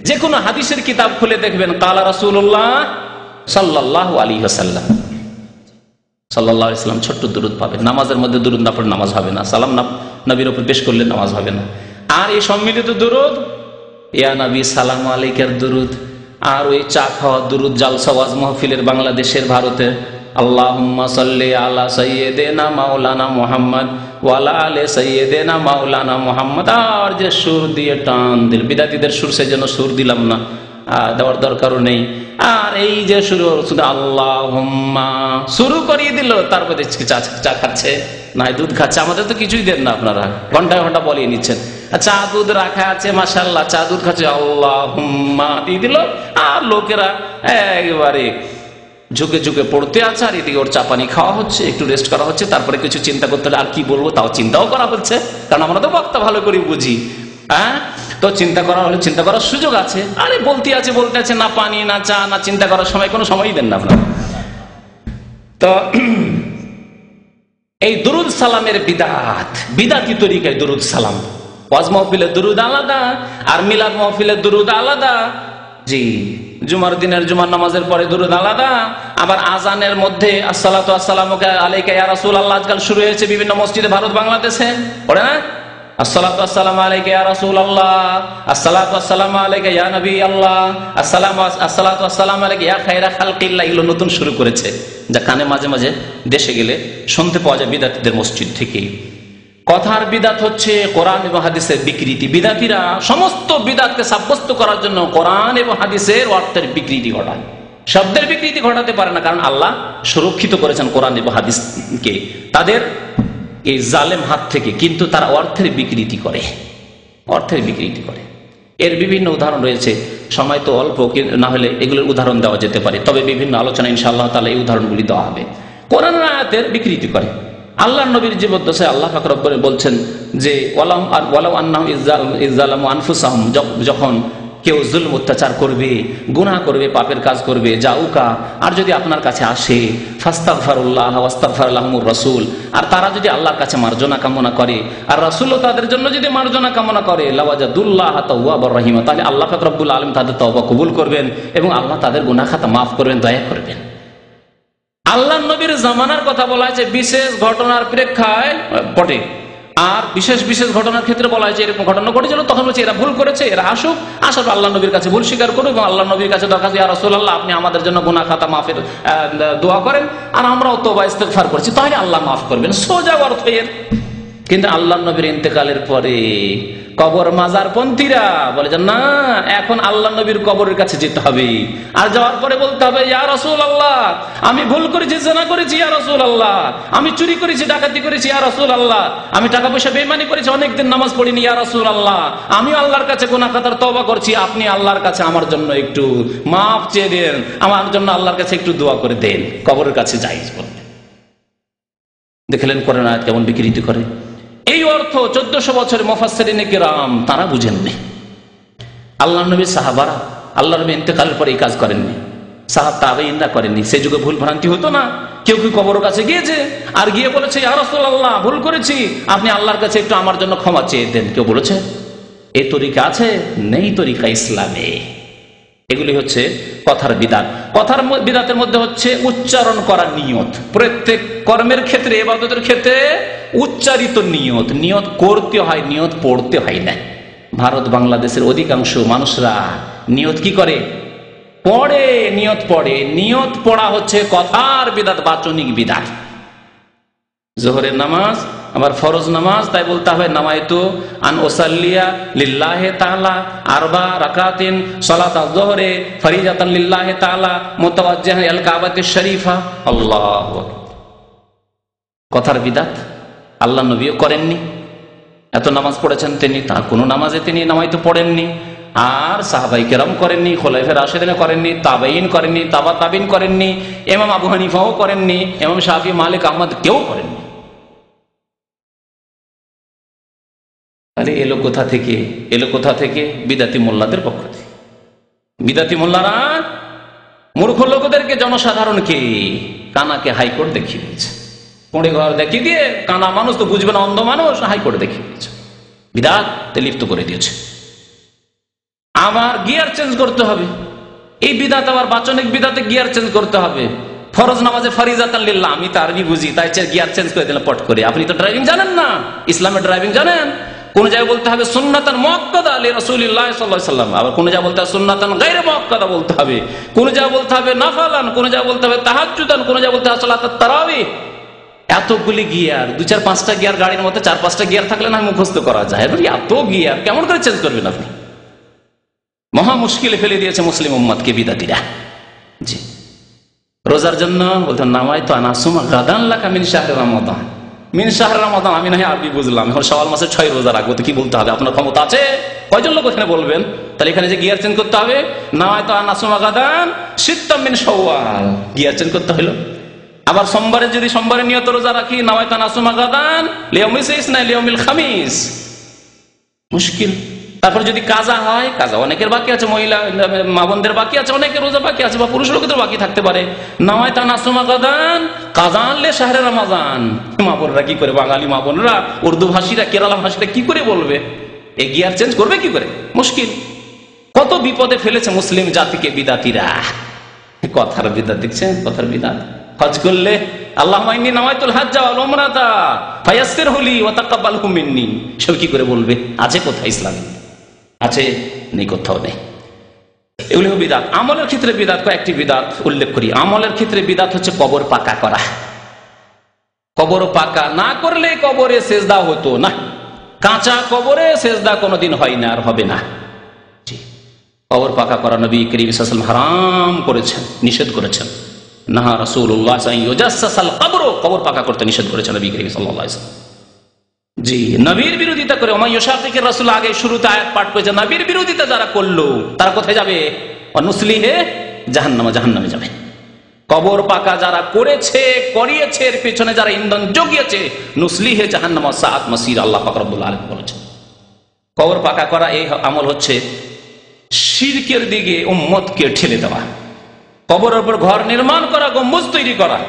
যে কোনো হাদিসের কিতাব খুলে দেখবেন কালা রাসূলুল্লাহ সাল্লাল্লাহু আলাইহি ওয়াসাল্লাম, সাল্লাল্লাহু আলাইহি ওয়াসাল্লাম ছোট্ট দুরুদ পাবেন। নামাজের মধ্যে দুরুদ না পড়লে নামাজ হবে না, সালাম না নবীর উপর পেশ করলে নামাজ হবে না। আর এই সম্মিলিত দুরুদ, ইয়া নবী সালাম আলাইকার দুরুদ, আর ওই চা খাওয়া দুরুদ, জালসা ওয়াজ মাহফিলের বাংলাদেশের, ভারতে আল্লাহুম্মা সাল্লি আলা সাইয়্যিদিনা মাওলানা মুহাম্মদ ওয়া আলা আলি সাইয়্যিদিনা মাওলানা মুহাম্মদ। আর যে সুর দিয়ে টান দিল, বিদাতীদের সুর, সেজন্য সুর দিলাম না, দেওয়ার দরকারও নেই। আর এই যে শুরু আল্লাহুম্মা শুরু করিয়ে দিল, তারপরে চা খাচ্ছে না দুধ খাচ্ছে। আমাদের তো কিছুই দেন না, আপনারা ঘন্টা ঘন্টা বলিয়ে নিচ্ছেন। চা দুধ রাখা আছে, মাশাআল্লাহ, চা দুধ খাচ্ছে, আল্লাহুম্মা দিয়ে দিল। আর লোকেরা একেবারে ঝুঁকে ঝুঁকে পড়তে আছে, আর এদিকে ওর চা পানি খাওয়া হচ্ছে, একটু রেস্ট করা হচ্ছে। তারপরে কিছু চিন্তা করতে হলে আর কি বলবো তাও চিন্তাও করা হচ্ছে, কারণ আমরা তো বক্তা ভালো করে বুঝি। তো চিন্তা করা হলে চিন্তা করার সুযোগ আছে। আরে বলতে আছে না পানি না চা না চিন্তা করার সময়, কোনো সময়ই দেন না আপনারা। তো এই দুরুদ সালামের বিদাত, বিদাতি তরিকায় দুরুদ সালাম। ওয়াজ মাহফিলের দুরুদ আলাদা, আর মিলাদ মাহফিলের দুরুদ আলাদা। জি, জুমার দিনের জুমার নামাজের পরে দুরুদ আলাদা। আবার আজানের মধ্যে আসসালাতু আসসালামু আলাইকা ইয়া রাসূলুল্লাহ আজকাল শুরু হয়েছে বিভিন্ন মসজিদে, ভারত বাংলাদেশে পড়ে না, আসসালাতু আসসালামু আলাইকা ইয়া রাসূলুল্লাহ, আসসালাতু আসসালামু আলাইকা ইয়া নবী আল্লাহ, আসসালাতু আসসালামু আলাইকা ইয়া খায়রা খালকিল্লাহ। এগুলো নতুন শুরু করেছে, যা কানে মাঝে মাঝে দেশে গেলে শুনতে পাওয়া যায় বিদাতীদের মসজিদ থেকে। কথার বিদাত হচ্ছে কোরআন এবং হাদিসের বিকৃতি। বিদাতীরা সমস্ত বিদাতকে সাব্যস্ত করার জন্য কোরআন এবং হাদিসের অর্থের বিকৃতি ঘটায়। শব্দের বিকৃতি ঘটাতে পারে না, কারণ আল্লাহ সুরক্ষিত করেছেন কোরআন এবং হাদিসকে তাদের এই জালেম হাত থেকে, কিন্তু তারা অর্থের বিকৃতি করে, অর্থের বিকৃতি করে। এর বিভিন্ন উদাহরণ রয়েছে, সময় তো অল্প, না হলে এগুলোর উদাহরণ দেওয়া যেতে পারে, তবে বিভিন্ন আলোচনা ইনশাআল্লাহ তাআলা এই উদাহরণগুলি দেওয়া হবে। কোরআন আয়াতের বিকৃতি করে। আল্লাহর নবীর জীবদ্দশায় আল্লাহ পাক রব্বুল বলছেন যে ওয়ালাউ আন্নাহুম ইযযালামু আনফুসাহুম, যখন কেউ জুলম অত্যাচার করবে, গুনাহ করবে, পাপের কাজ করবে, জাউকা, আর যদি আপনার কাছে আসে, ফাস্তাগফিরুল্লাহ ওয়াস্তাগফার লাহুমুর রাসূল, আর তারা যদি আল্লাহর কাছে মার্জনা কামনা করে, আর রাসূলও তাদের জন্য যদি মার্জনা কামনা করে, লাওয়াজাদুল্লাহ তাওয়াবার রহিমা, তাহলে আল্লাহ পাক রব্বুল আলামিন তাদের তওবা কবুল করবেন এবং আল্লাহ তাদের গুনাহ খাতা মাফ করবেন, দয়া করবেন। আল্লাহর নবীর জামানার কথা বলা হয়েছে বিশেষ ঘটনার প্রেক্ষায় পটে। আর বিশেষ বিশেষ ঘটনার ক্ষেত্রে বলা হয় যে এরকম ঘটনা ঘটেছিল, তখন বলছে এরা ভুল করেছে, এরা আসুক, আসার আল্লাহ নবীর কাছে ভুল স্বীকার করুক এবং আল্লাহ নবীর কাছে দরখাস্ত, ইয়া রাসূলুল্লাহ আপনি আমাদের জন্য গুনাহ খাতা মাফের দোয়া করেন, আর আমরাও তওবা ইস্তেগফার করছি, তাহলে আল্লাহ মাফ করবেন। সোজা অর্থ এর। কিন্তু আল্লাহ নবীর ইন্তেকালের পরে কবর মাজার পন্থীরা বলে যে না, এখন আল্লাহ নবীর কবরের কাছে যেতে হবে, আর যাওয়ার পরে বলতে হবে ইয়া রাসূলুল্লাহ আমি ভুল করেছি, জিনা করেছি ইয়া রাসূলুল্লাহ, আমি চুরি করেছি, ডাকাতি করেছি ইয়া রাসূলুল্লাহ, আমি টাকা পয়সা বেঈমানি করেছি, অনেকদিন নামাজ পড়িনি ইয়া রাসূলুল্লাহ, আমি আল্লাহর কাছে গুনাহ খাতার তওবা করছি, আপনি আল্লাহর কাছে আমার জন্য একটু মাফ চেয়ে দেন, আমার জন্য আল্লাহর কাছে একটু দোয়া করে দেন। কবরের কাছে যাইজ বলতে দেখলেন কোরআন আয়াত কেমন বিকৃতি করে। এই অর্থ 1400 বছরের মুফাসসিরিনে কেরাম তারা বুঝেননি। আল্লাহ নবী সাহাবারা আল্লাহ নবী ইন্তেকালের পরে এই কাজ করেননি, সাহাব তাবেঈনরা করেননি। সেই যুগে ভুল ভ্রান্তি হতো না, কেউ কেউ কবরের কাছে গিয়েছে আর গিয়ে বলেছে ইয়া রাসূলুল্লাহ ভুল করেছি, আপনি আল্লাহর কাছে একটু আমার জন্য ক্ষমা চেয়ে দেন। কেউ বলেছে এই তরিকা আছে? নেই তরিকা ইসলামে। এগুলি হচ্ছে কথার বিদাত। কথার বিদাতের মধ্যে হচ্ছে উচ্চারণ করার নিয়ত। প্রত্যেক কর্মের ক্ষেত্রে, ইবাদতের ক্ষেত্রে উচ্চারিত নিয়ত, নিয়ত করতে হয়, নিয়ত পড়তে হয় না। ভারত বাংলাদেশের অধিকাংশ মানুষরা নিয়ত কি করে? পড়ে, নিয়ত পড়ে। নিয়ত পড়া হচ্ছে কথার বিদাত, বাচনিক বিদাত। জোহরের নামাজ আবার ফরজ নামাজ, তাই বলতে হবে নামাইতু আন উসাল্লিয়া লিল্লাহি তাআলা আরবা রাকাতিন সালাতাল যোহরে ফরিজাতান লিল্লাহি তাআলা মুতাওয়াজ্জিহান ইলাল কাবাতিশ শরীফা। আল্লাহু আকবার। কথার বিদাত আল্লাহ নবীও করেননি। এত নামাজ পড়েছেন তিনি, তার কোনো নামাজে তিনি নামাইতু পড়েননি। আর সাহাবায়ে কেরাম করেননি, খোলাফায়ে রাশিদিন করেননি, তাবেঈন করেননি, তাবা তাবিন করেননি, ইমাম আবু হানিফাও করেননি, ইমাম শাফি, মালিক, আহমদ কেউ করেননি। তাহলে এলো কোথা থেকে? এলো কোথা থেকে? বিদাতি মোল্লাদের পক্ষ থেকে। বিদাতি মোল্লারা মূর্খ লোকদেরকে, জনসাধারণকে, কানাকে হাইকোর্ট দেখিয়ে দিয়েছে। পড়ে ঘর দেখিয়ে দিয়ে, কানা মানুষ তো বুঝবে না, অন্ধ মানুষ, হাইকোর্টে দেখিয়ে দিয়েছে, বিদাতে লিপ্ত করে দিয়েছে। আবার গিয়ার চেঞ্জ করতে হবে। এই বিদাত আবার বাচনিক বিদাতে গিয়ার চেঞ্জ করতে হবে। ফরজ নামাজে ফরিজাতান লিল্লাহ, আমি তো আরবি বুঝি, তাই গিয়ার চেঞ্জ করে দিলাম পট করে। আপনি তো ড্রাইভিং জানেন না, ইসলামের ড্রাইভিং জানেন? কোন জায়গায় বলতে হবে সুন্নাতান মুআক্কাদা লি রাসূলিল্লাহ সাল্লাল্লাহু আলাইহি ওয়াসাল্লাম, আবার কোন জায়গায় বলতে হবে সুন্নাতান গায়রে মুআক্কাদা বলতে হবে, কোন জায়গায় বলতে হবে নাফালান, কোন জায়গায় বলতে হবে তাহাজ্জুদান, কোন জায়গায় বলতে হবে সালাতুত তারাবিহ। এতগুলি গিয়ার, 2-4-5টা গিয়ার গাড়ির মধ্যে 4-5টা গিয়ার থাকলে না মুখস্থ করা যায়। এত গিয়ার কেমন করে চেঞ্জ করবেন আপনি? মহা মুশকিলে ফেলে দিয়েছে মুসলিম উম্মতকে বিদাতিরা। জি, রোজার জন্য বলতেন নামাইতু আন আসুমা গাদান লাকা মিন শাহরি রমাদান। মিন শাহরি রমাদান আমি নাহি আরবি বুঝলাম, এখন শাওয়াল মাসে 6 রোজা রাখবো, তো কি বলতে হবে? আপনার ক্ষমতা আছে? কয়জন লোক এখানে বলবেন? তাহলে এখানে যে গিয়ার চেঞ্জ করতে হবে, নামাইতু আন আসুমা গাদান সিত্তাম মিন শাওয়াল, গিয়ার চেঞ্জ করতে হলো। আবার সোমবারে যদি সোমবারে নিয়ত রোজা রাখি, নামাইতু আন আসুমা গাদান লিয়াউমিল ইসনা লিয়াউমিল খামিস, মুশকিল। তারপর যদি কাজা হয়, কাজা অনেকের বাকি আছে, মহিলা মা বোনদের বাকি আছে, অনেকের রোজা বাকি আছে, বা পুরুষ লোকদের বাকি থাকতে পারে। নামাইতু আন আসুমা গাদান কাযান লি শাহরি রমাদান। মা বোনরা কি করে, বাঙালি মা বোনরা, উর্দু ভাষীরা, কেরালা ভাষীরা কি করে বলবে? এই গিয়ার চেঞ্জ করবে কি করে? মুশকিল। কত বিপদে ফেলেছে মুসলিম জাতিকে বিদাতিরা। কথার বিদাত দেখছেন, কথার বিদাত। হজ করলে আল্লাহুম্মা ইন্নী নাওয়াইতুল হাজ্জা ওয়াল উমরাতা ফায়াসসিরহু লি ওয়া তাকাব্বালহু মিন্নি, সব কি করে বলবে? আছে কোথায় ইসলামে? আছে? নেই, কোথাও নেই। এগুলি বিদাত। আমলের ক্ষেত্রে বিদাত, কয়েকটি বিদাত উল্লেখ করি। আমলের ক্ষেত্রে বিদাত হচ্ছে কবর পাকা করা। কবর পাকা না করলে কবরে সেজদা হতো না। কাঁচা কবরে সেজদা কোনোদিন হয় না, আর হবে না। কবর পাকা করা নবী করিম সাল্লাল্লাহু আলাইহি ওয়াসাল্লাম হারাম করেছেন, নিষেধ করেছেন। নাহা রাসূলুল্লাহ ইউজাসসাসাল কবর, কবর পাকা করতে নিষেধ করেছেন নবী করিম সাল্লাল্লাহু আলাইহি ওয়াসাল্লাম। জি, নবীর বিরোধিতা করে, ওমা ইউশাকিকির রাসূল, আগে শুরুতে আয়াত পাঠ করেছে, নবীর বিরোধিতা যারা করলো তারা কোথায় যাবে? নুসলিহে জাহান্নামে, জাহান্নামে যাবে। কবর পাকা যারা করেছে, করিয়েছে, এর পেছনে যারা ইন্ধন জুগিয়েছে, নুসলিহে জাহান্নাম ওয়া সাআত মাসির, আল্লাহ পাক রব্বুল আলামিন বলেছেন। কবর পাকা করা এই আমল হচ্ছে শিরকের দিকে উম্মতকে ঠেলে দেওয়া। কবরের উপর ঘর নির্মাণ করা, গম্বুজ তৈরি করা।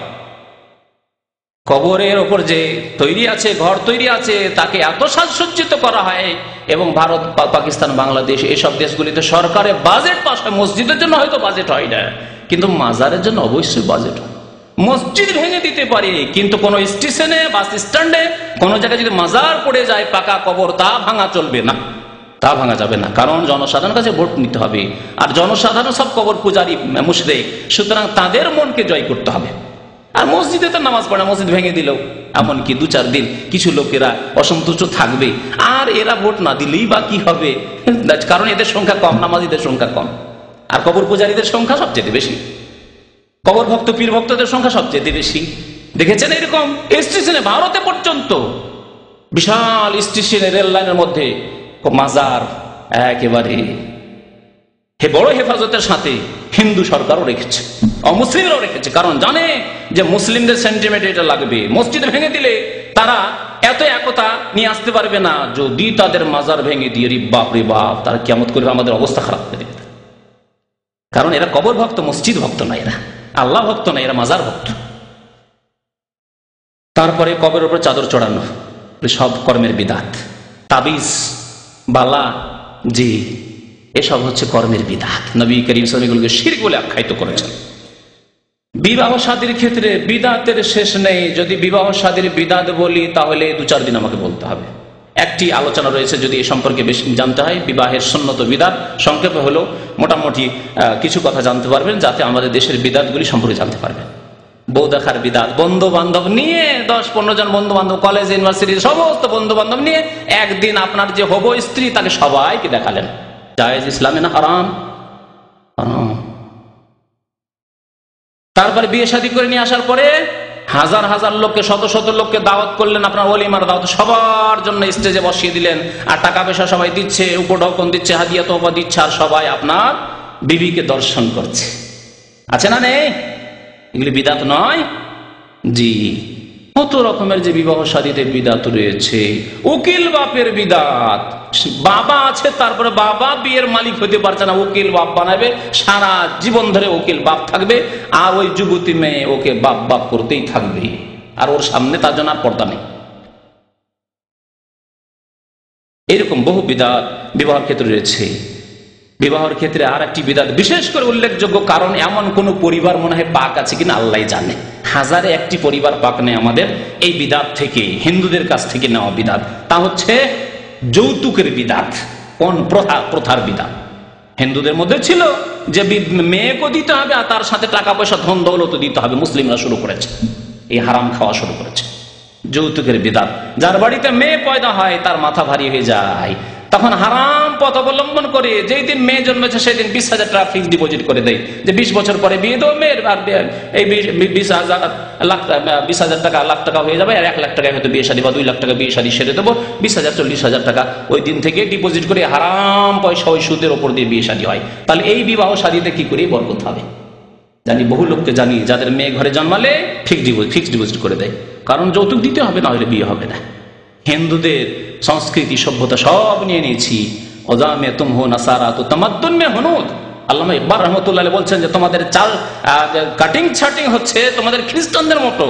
কবরের ওপর যে তৈরি আছে, ঘর তৈরি আছে, তাকে এত সাজসজ্জিত করা হয়, এবং ভারত, পাকিস্তান, বাংলাদেশ এসব দেশগুলিতে সরকারের বাজেট পাস হয়। মসজিদের জন্য হয়তো বাজেট হয় না, কিন্তু মাজারের জন্য অবশ্যই বাজেট হয়। মসজিদ ভেঙে দিতে পারে, কিন্তু কোন স্টেশনে, বাস স্ট্যান্ডে, কোন জায়গায় যদি মাজার পড়ে যায়, পাকা কবর, তা ভাঙা চলবে না, তা ভাঙা যাবে না। কারণ জনসাধারণের কাছে ভোট নিতে হবে, আর জনসাধারণ সব কবর পূজারী মুশরিক, সুতরাং তাদের মনকে জয় করতে হবে। আর মসজিদে তো নামাজ পড়ে, মসজিদ ভেঙে দিলেও এমনকি 2-4 দিন কিছু লোকেরা অসন্তুষ্ট থাকবে, আর এরা ভোট না দিলেই বা কি হবে, কারণ এদের সংখ্যা কম, নামাজিদের সংখ্যা কম, আর কবর পূজারীদের সংখ্যা সবচেয়ে বেশি, কবর ভক্ত, পীর ভক্তদের সংখ্যা সবচেয়ে বেশি। দেখেছেন এরকম স্টেশনে, ভারতে পর্যন্ত বিশাল স্টেশনে, রেল লাইনের মধ্যে মাজার একেবারে বড় হেফাজতের সাথে হিন্দু সরকারও রেখেছে, অমুসলিমরাও রেখেছে, কারণ জানে যে মুসলিমদের সেন্টিমেন্ট এটা লাগবে। মসজিদ ভেঙে দিলে তারা এত একতা নিয়ে আসতে পারবে না, যদি তাদের মাজার ভেঙে দিয়ে রে বাপ রে বাপ, তারা কিয়ামত করবে, আমাদের অবস্থা খারাপ করে দেবে। কারণ এরা কবর ভক্ত, মসজিদ ভক্ত না, এরা আল্লাহ ভক্ত না, এরা মাজার ভক্ত। তারপরে কবরের উপর চাদর চড়ানো, সব কর্মের বিদাত। তাবিজ, বালা, জি, এসব হচ্ছে কর্মের বিদাত। নবী করিম সাল্লাল্লাহু আলাইহি ওয়াসাল্লাম এগুলোকে শিরক বলে আখ্যায়িত করেছেন। বিবাহ শাদীর ক্ষেত্রে বিদাতের শেষ নেই। যদি বিবাহ শাদীর বিদাত বলি তাহলে 2-4 দিন আমাকে বলতে হবে। একটি আলোচনা রয়েছে, যদি এ সম্পর্কে বেশি জানতে হয়, বিবাহের সুন্নত বিদাত, সংক্ষেপে হলো মোটামুটি কিছু কথা জানতে পারবেন, যাতে আমাদের দেশের বিদাতগুলি সম্পর্কে জানতে পারবেন। বউ দেখার বিদাত, বন্ধু বান্ধব নিয়ে 10-15 জন বন্ধু বান্ধব, কলেজ ইউনিভার্সিটির সমস্ত বন্ধু বান্ধব নিয়ে একদিন আপনার যে হবো স্ত্রী, তাকে সবাইকে দেখালেন। জায়েজ ইসলামে না হারাম? হারাম। তারপরে বিয়ে শাদী করে নিয়ে আসার পরে হাজার হাজার লোককে, শত শত লোককে দাওয়াত করলেন, আপনার ওলিমার দাওয়াত, সবার জন্য স্টেজে বসিয়ে দিলেন, আর টাকা পয়সা সবাই দিচ্ছে, উপঢৌকন দিচ্ছে, হাদিয়া তোহফা দিচ্ছে, আর সবাই আপনার বিবিকে দর্শন করছে। আছে না নেই? এগুলি বিদাত নয়? জি, কত রকমের যে বিবাহ শাদীতে বিদাত রয়েছে। উকিল বাপের বিদাত, বাবা আছে, তারপরে বাবা বিয়ের মালিক হতে পারছে না, উকিল বাপ বানাবে, সারা জীবন ধরে উকিল বাপ থাকবে, আর ওই যুবতী মেয়ে ওকে বাপ বাপ করতেই থাকবে, আর ওর সামনে তার জন্য আর পর্দা নেই। এরকম বহু বিদাত বিবাহের ক্ষেত্রে রয়েছে। বিবাহের ক্ষেত্রে আর একটি বিদাত বিশেষ করে উল্লেখযোগ্য, কারণ এমন কোন পরিবার মনে হয় পাক আছে কিনা আল্লাহ জানে, 1000-1টি পরিবার পাক নেই আমাদের এই বিদাত থেকে, হিন্দুদের কাছ থেকে নেওয়া বিদাত। তা হচ্ছে যৌতুকের বিদাত। কোন প্রথার বিদাত? হিন্দুদের মধ্যে ছিল যে মেয়েকে দিতে হবে, আর তার সাথে টাকা পয়সা, ধন দৌলত দিতে হবে। মুসলিমরা শুরু করেছে, এই হারাম খাওয়া শুরু করেছে, যৌতুকের বিদাত। যার বাড়িতে মেয়ে পয়দা হয় তার মাথা ভারী হয়ে যায়, তখন হারাম পথ অবলম্বন করে যেই দিন মেয়ে জন্মেছে সেই দিন 20,000 টাকা ফিক্সড ডিপোজিট করে দেয়, যে 20 বছর পরে বিয়ে দেবো মেয়ের, আর এই 20,000 টাকা লাখ টাকা হয়ে যাবে, আর 1 লাখ টাকায় হয়তো বিয়ে শাদী, বা 2 লাখ টাকা বিয়ে শাদী সেরে দেবো, 20,000 40,000 টাকা ওই দিন থেকে ডিপোজিট করে হারাম পয়সা ওই সুদের ওপর দিয়ে বিয়ে শাদী হয়। তাহলে এই বিবাহ শাদীতে কি করে বরকত হবে? জানি, বহু লোককে জানি যাদের মেয়ে ঘরে জন্মালে ফিক্সড ডিপোজিট করে দেয়, কারণ যৌতুক দিতে হবে, না হলে বিয়ে হবে না। হিন্দুদের সংস্কৃতি সভ্যতা সব নিয়ে নিয়েছি। ওজামে তুম হো নাসারা তো তামাদ্দুন মে হুনুদ। আল্লামা ইকবাল রহমতুল্লাহ বলছেন যে তোমাদের চাল কাটিং ছাটিং হচ্ছে তোমাদের খ্রিস্টানদের মতো,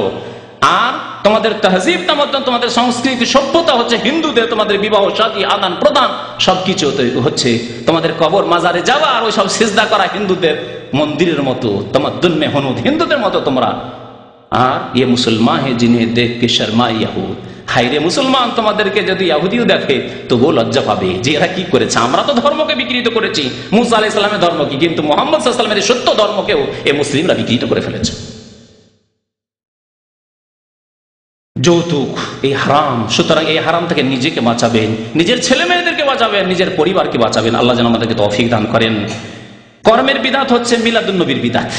আর তোমাদের তাহজিব তামাদ্দুন, তোমাদের সংস্কৃতি সভ্যতা হচ্ছে হিন্দুদের। তোমাদের বিবাহ শাদী, আদান প্রদান সবকিছু হচ্ছে তোমাদের কবর মাজারে যাওয়া আর ওই সব সিজদা করা হিন্দুদের মন্দিরের মতো। তামাদ্দুন মে হুনুদ, হিন্দুদের মতো তোমরা। আর ইয়ে মুসলমান হে জিনে দেখ কে শর্মা ইয়াহুদ। হাইরে মুসলমান, তোমাদেরকে যদি ইহুদিও দেখে তবুও লজ্জা পাবে যে এরা কি করেছে। আমরা তো ধর্মকে বিকৃত করেছি, মুসা আলাইহিস সালামের ধর্ম কি, কিন্তু মুহাম্মদ সাল্লাল্লাহু আলাইহি ওয়াসাল্লামের সত্য ধর্মকেও এই মুসলিমরা বিকৃত করে ফেলেছে। যৌতুক এই হারাম, সুতরাং এই হারাম থেকে নিজেকে বাঁচাবেন, নিজের ছেলে মেয়েদেরকে বাঁচাবেন, নিজের পরিবারকে বাঁচাবেন। আল্লাহ যেন আমাদেরকে তৌফিক দান করেন। কর্মের বিদাত হচ্ছে মিলাদুন নবীর বিদাত,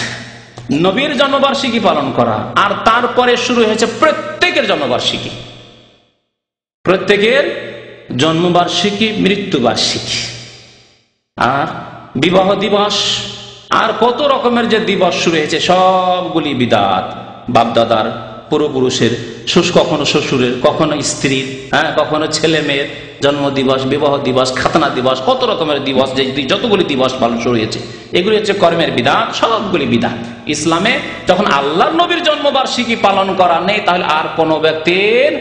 নবীর জন্মবার্ষিকী পালন করা। আর তারপরে শুরু হয়েছে প্রত্যেকের জন্মবার্ষিকী, প্রত্যেকের জন্মবার্ষিকী, মৃত্যুবার্ষিকী, আর বিবাহ দিবস, আর কত রকমের যে দিবস শুরু হয়েছে সবগুলি বিদাত। বাপদাদার, পূর্বপুরুষের, কখনো শ্বশুরের, কখনো স্ত্রীর, কখনো ছেলে মেয়ের জন্ম দিবস, বিবাহ দিবস, খাতনা দিবস, কত রকমের দিবস, যে যতগুলি দিবস পালন শুরু হয়েছে এগুলি হচ্ছে কর্মের বিধান, সবগুলি বিধান। ইসলামে যখন আল্লাহর নবীর জন্মবার্ষিকী পালন করা নেই, তাহলে আর কোন ব্যক্তির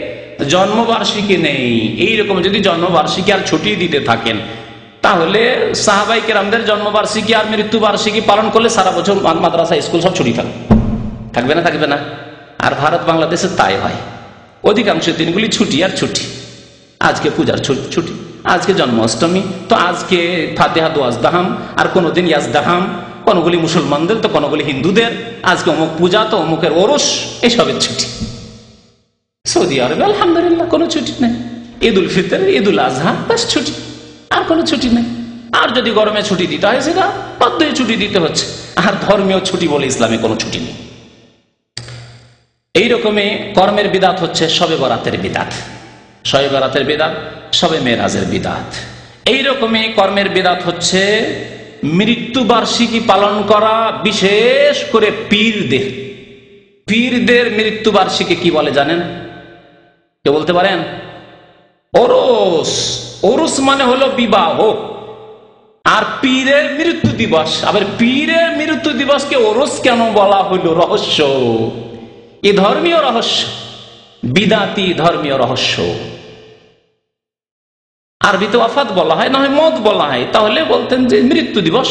জন্মবার্ষিকী নেই। এইরকম যদি জন্মবার্ষিকী আর ছুটি দিতে থাকেন, তাহলে সাহাবায়ে কেরামদের জন্মবার্ষিকী আর মৃত্যুবার্ষিকী পালন করলে সারা বছর মাদ্রাসা স্কুল সব ছুটি থাকে। থাকবে না? থাকবে না? আর ভারত বাংলাদেশে তাই হয়, অধিকাংশ দিনগুলি ছুটি আর ছুটি। আজকে পূজার ছুটি, আজকে জন্মাষ্টমী, তো আজকে ফাতিহা দোয়াজদাহাম, আর কোনোদিন ইয়াজদাহাম, কোনগুলি মুসলমানদের তো কোনগুলি হিন্দুদের, আজকে অমুক পূজা তো অমুকের ওরস, এসবের ছুটি। সৌদি আরবে আলহামদুলিল্লাহ কোনো ছুটি নেই, ঈদ উল ফিতর, ঈদ উল আজহা, ব্যাস ছুটি, আর কোনো ছুটি নেই। আর যদি গরমে ছুটি দিতে হয় সেটা বাধ্যই ছুটি দিতে হচ্ছে। আর ধর্মীয় ছুটি বলে ইসলামে কোনো ছুটি নেই। এইরকমই কর্মের বিদাত হচ্ছে শবে বরাতের বিদাত, শবে বরাতের বিদাত, শবে মেরাজের বিদাত। এইরকমই কর্মের বিদাত হচ্ছে মৃত্যুবার্ষিকী পালন করা, বিশেষ করে পীরদের। পীরদের মৃত্যুবার্ষিকী কি বলে জানেন? কে বলতে পারেন? ওরস। ওরস মানে হলো বিবাহ। আর পীরের মৃত্যু দিবস, আবার পীরের মৃত্যু দিবসকে ওরস কেন বলা হইল? রহস্য, এ ধর্মীয় রহস্য, বিদাতি ধর্মীয় রহস্য। আরবিতে ওয়াফাত বলা হয়, না হয় মত বলা হয়, তাহলে বলতেন যে মৃত্যু দিবস,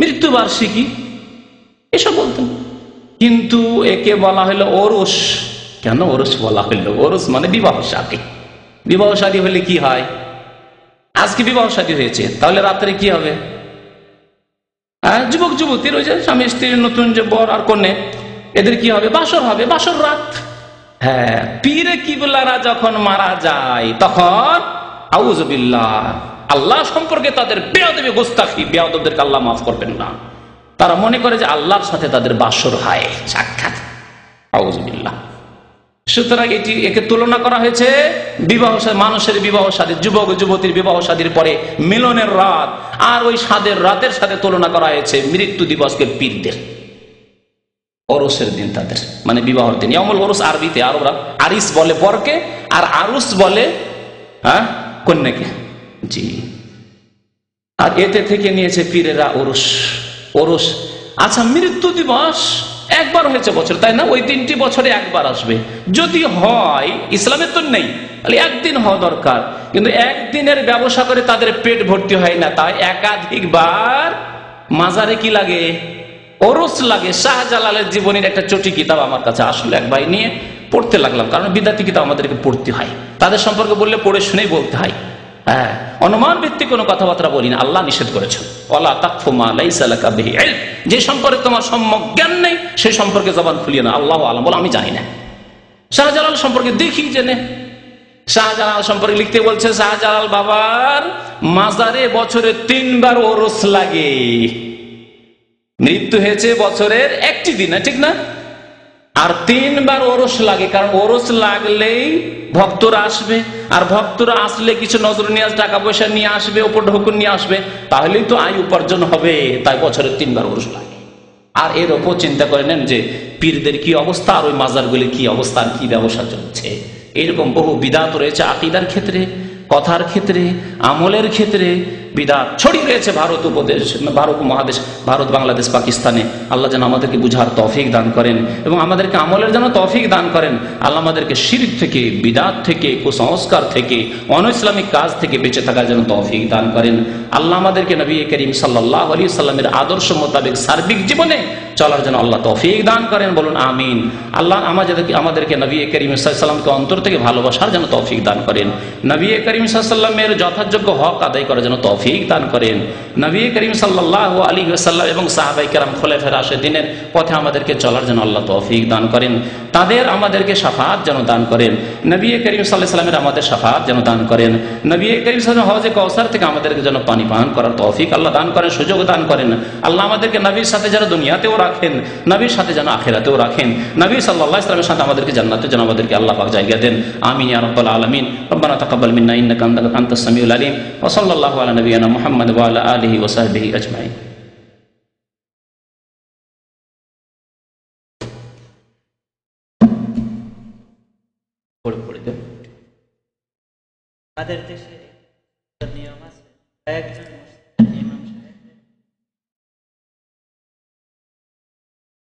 মৃত্যুবার্ষিকী, এসব বলতেন। কিন্তু একে বলা হইল ওরস। কেন ওরস বলা হইল? ওরস মানে বিবাহ শাদী। বিবাহ শাদী হলে কি হয়? আজকে বিবাহ শাদী হয়েছে, তাহলে রাত্রে কি হবে? যুবক যুবতীর, ওই যে স্বামী স্ত্রীর নতুন যে বর আর কনে, এদের কি হবে? বাসর হবে, বাসর রাত। হ্যাঁ, পীরে কিবলারা যখন মারা যায় তখন আউযুবিল্লাহ, আল্লাহ সম্পর্কে তাদের বেয়াদবি, গোস্তাখি, বেয়াদবদেরকে আল্লাহ মাফ করবেন না। তারা মনে করে যে আল্লাহর সাথে তাদের বাসর হয়, সাক্ষাৎ, আউযুবিল্লাহ। সুতরাং একে তুলনা করা হয়েছে বিবাহ, মানুষের বিবাহ শাদী, যুবক যুবতীর বিবাহ শাদীর পরে মিলনের রাত, আর ওই স্বাদের রাতের সাথে তুলনা করা হয়েছে মৃত্যু দিবসকে পীরদের, ওরসের দিন তাদের, মানে বিবাহের দিন। ইয়ামুল ওরস আরবিতে আরবরা আরিস বলে বরকে, আর আরুস বলে কন্যাকে। জি, আর এতে থেকে নিয়েছে পীরেরা ওরস। ওরস, আচ্ছা, মৃত্যু দিবস একবার হয়েছে বছর, তাই না? ওই দিনটি বছরে একবার আসবে। যদি হয়, ইসলামের তো নেই, তাহলে একদিন হওয়া দরকার। কিন্তু একদিনের ব্যবসা করে তাদের পেট ভর্তি হয় না, তাই একাধিকবার মাজারে কি লাগে? ওরস লাগে। শাহজালালের জীবনের একটা চটি কিতাব আমার কাছে আসলে এক ভাই নিয়ে পড়তে লাগলাম, কারণ বিদ্যার্থী কিতাব আমাদেরকে পড়তে হয়, তাদের সম্পর্কে বললে পড়ে শুনেই বলতে হয়। হ্যাঁ, অনুমান ভিত্তিক কোনো কথাবার্তা বলি না, আল্লাহ নিষেধ করেছেন, ওয়ালা তাকফু মা লাইসা লাকা বিহি ইলম, যে সম্পর্কে তোমার সম্যক জ্ঞান নেই সেই সম্পর্কে জবান খুলিয়ে না। আল্লাহু আলাম, বলো আমি জানি না। শাহজালাল সম্পর্কে দেখি জেনে, শাহজালাল সম্পর্কে লিখতে বলছে, শাহজালাল বাবার মাজারে বছরে 3 বার ওরস লাগে। মৃত্যু হয়েছে বছরের একটি দিন, ঠিক না? আর 3 বার ওরস লাগে, কারণ ওরস লাগলেই ভক্তরা আসবে, আর ভক্তরা আসলে কিছু নজর নিয়াজ, টাকা পয়সা নিয়ে আসবে, ওপর ঢকুন নিয়ে আসবে, তাহলেই তো আয় উপার্জন হবে। তাই বছরে 3 বার ওরস লাগে। আর এর ওপর চিন্তা করে নেন যে পীরদের কি অবস্থা, আর ওই মাজারগুলির কি অবস্থা, আর কি ব্যবসা চলছে। এরকম বহু বিদাত রয়েছে, আকীদার ক্ষেত্রে, কথার ক্ষেত্রে, আমলের ক্ষেত্রে বিদাত ছড়িয়ে রয়েছে ভারত উপদেশ, ভারত মহাদেশ, ভারত, বাংলাদেশ, পাকিস্তানে। আল্লাহ যেন আমাদেরকে বুঝার তৌফিক দান করেন এবং আমাদেরকে আমলের যেন তৌফিক দান করেন। আল্লাহ আমাদেরকে শিরক থেকে, বিদাত থেকে, কুসংস্কার থেকে, অনইসলামিক কাজ থেকে বেঁচে থাকার জন্য তৌফিক দান করেন। আল্লাহ আমাদেরকে নবী করিম সাল্লাল্লাহু আলাইহি সাল্লামের আদর্শ মোতাবেক সার্বিক জীবনে চলার জন্য আল্লাহ তৌফিক দান করেন, বলুন আমিন। আল্লাহ আমাদেরকে নবী করিম সাল্লাল্লাহু আলাইহি সাল্লামকে অন্তর থেকে ভালোবাসার জন্য তৌফিক দান করেন। নবী করিম সাল্লাল্লাহু আলাইহি সাল্লামের যথাযোগ্য হক আদায় করার জন্য তৌফিক দান করেন। নবী করিম সাল্লাল্লাহু আলাইহি ওয়াসাল্লাম এবং সাহাবায়ে কেরাম, খোলাফায়ে রাশিদিনের পথে আমাদেরকে চলার জন্য আল্লাহ তৌফিক দান করেন। তাদের আমাদেরকে শাফাআত যেন দান করেন। নবী করিম সাল্লাল্লাহু আলাইহি সাল্লামের আমাদের শাফাআত যেন দান করেন। নবী করিম সাল্লাল্লাহু আলাইহি ওয়াসাল্লাম হওজে কাউসার থেকে আমাদেরকে যেন পানি পান করার তৌফিক আল্লাহ দান করেন, সুযোগ দান করেন। আল্লাহ আমাদেরকে নবীর সাথে যেন দুনিয়াতেও রাখেন, নবীর সাথে যেন আখিরাতেও রাখেন, নবী সাল্লাল্লাহু আলাইহি ওয়াসাল্লামের সাথে আমাদেরকে জান্নাতে যেন আমাদেরকে আল্লাহ পাক জায়গা দেন। আমিন ইয়া রাব্বাল আলামিন। রব্বানা তাকাব্বাল মিন্না ইন্নাকা আনতাস সামিউল আলিম। ওয়া সাল্লাল্লাহু আলা নাবিয়িনা মুহাম্মদ ওয়া আলা আলিহি ওয়া সাহবিহি আজমাইন। আমাদের দেশে নিয়ম আছে, একজন ইমাম সাহেব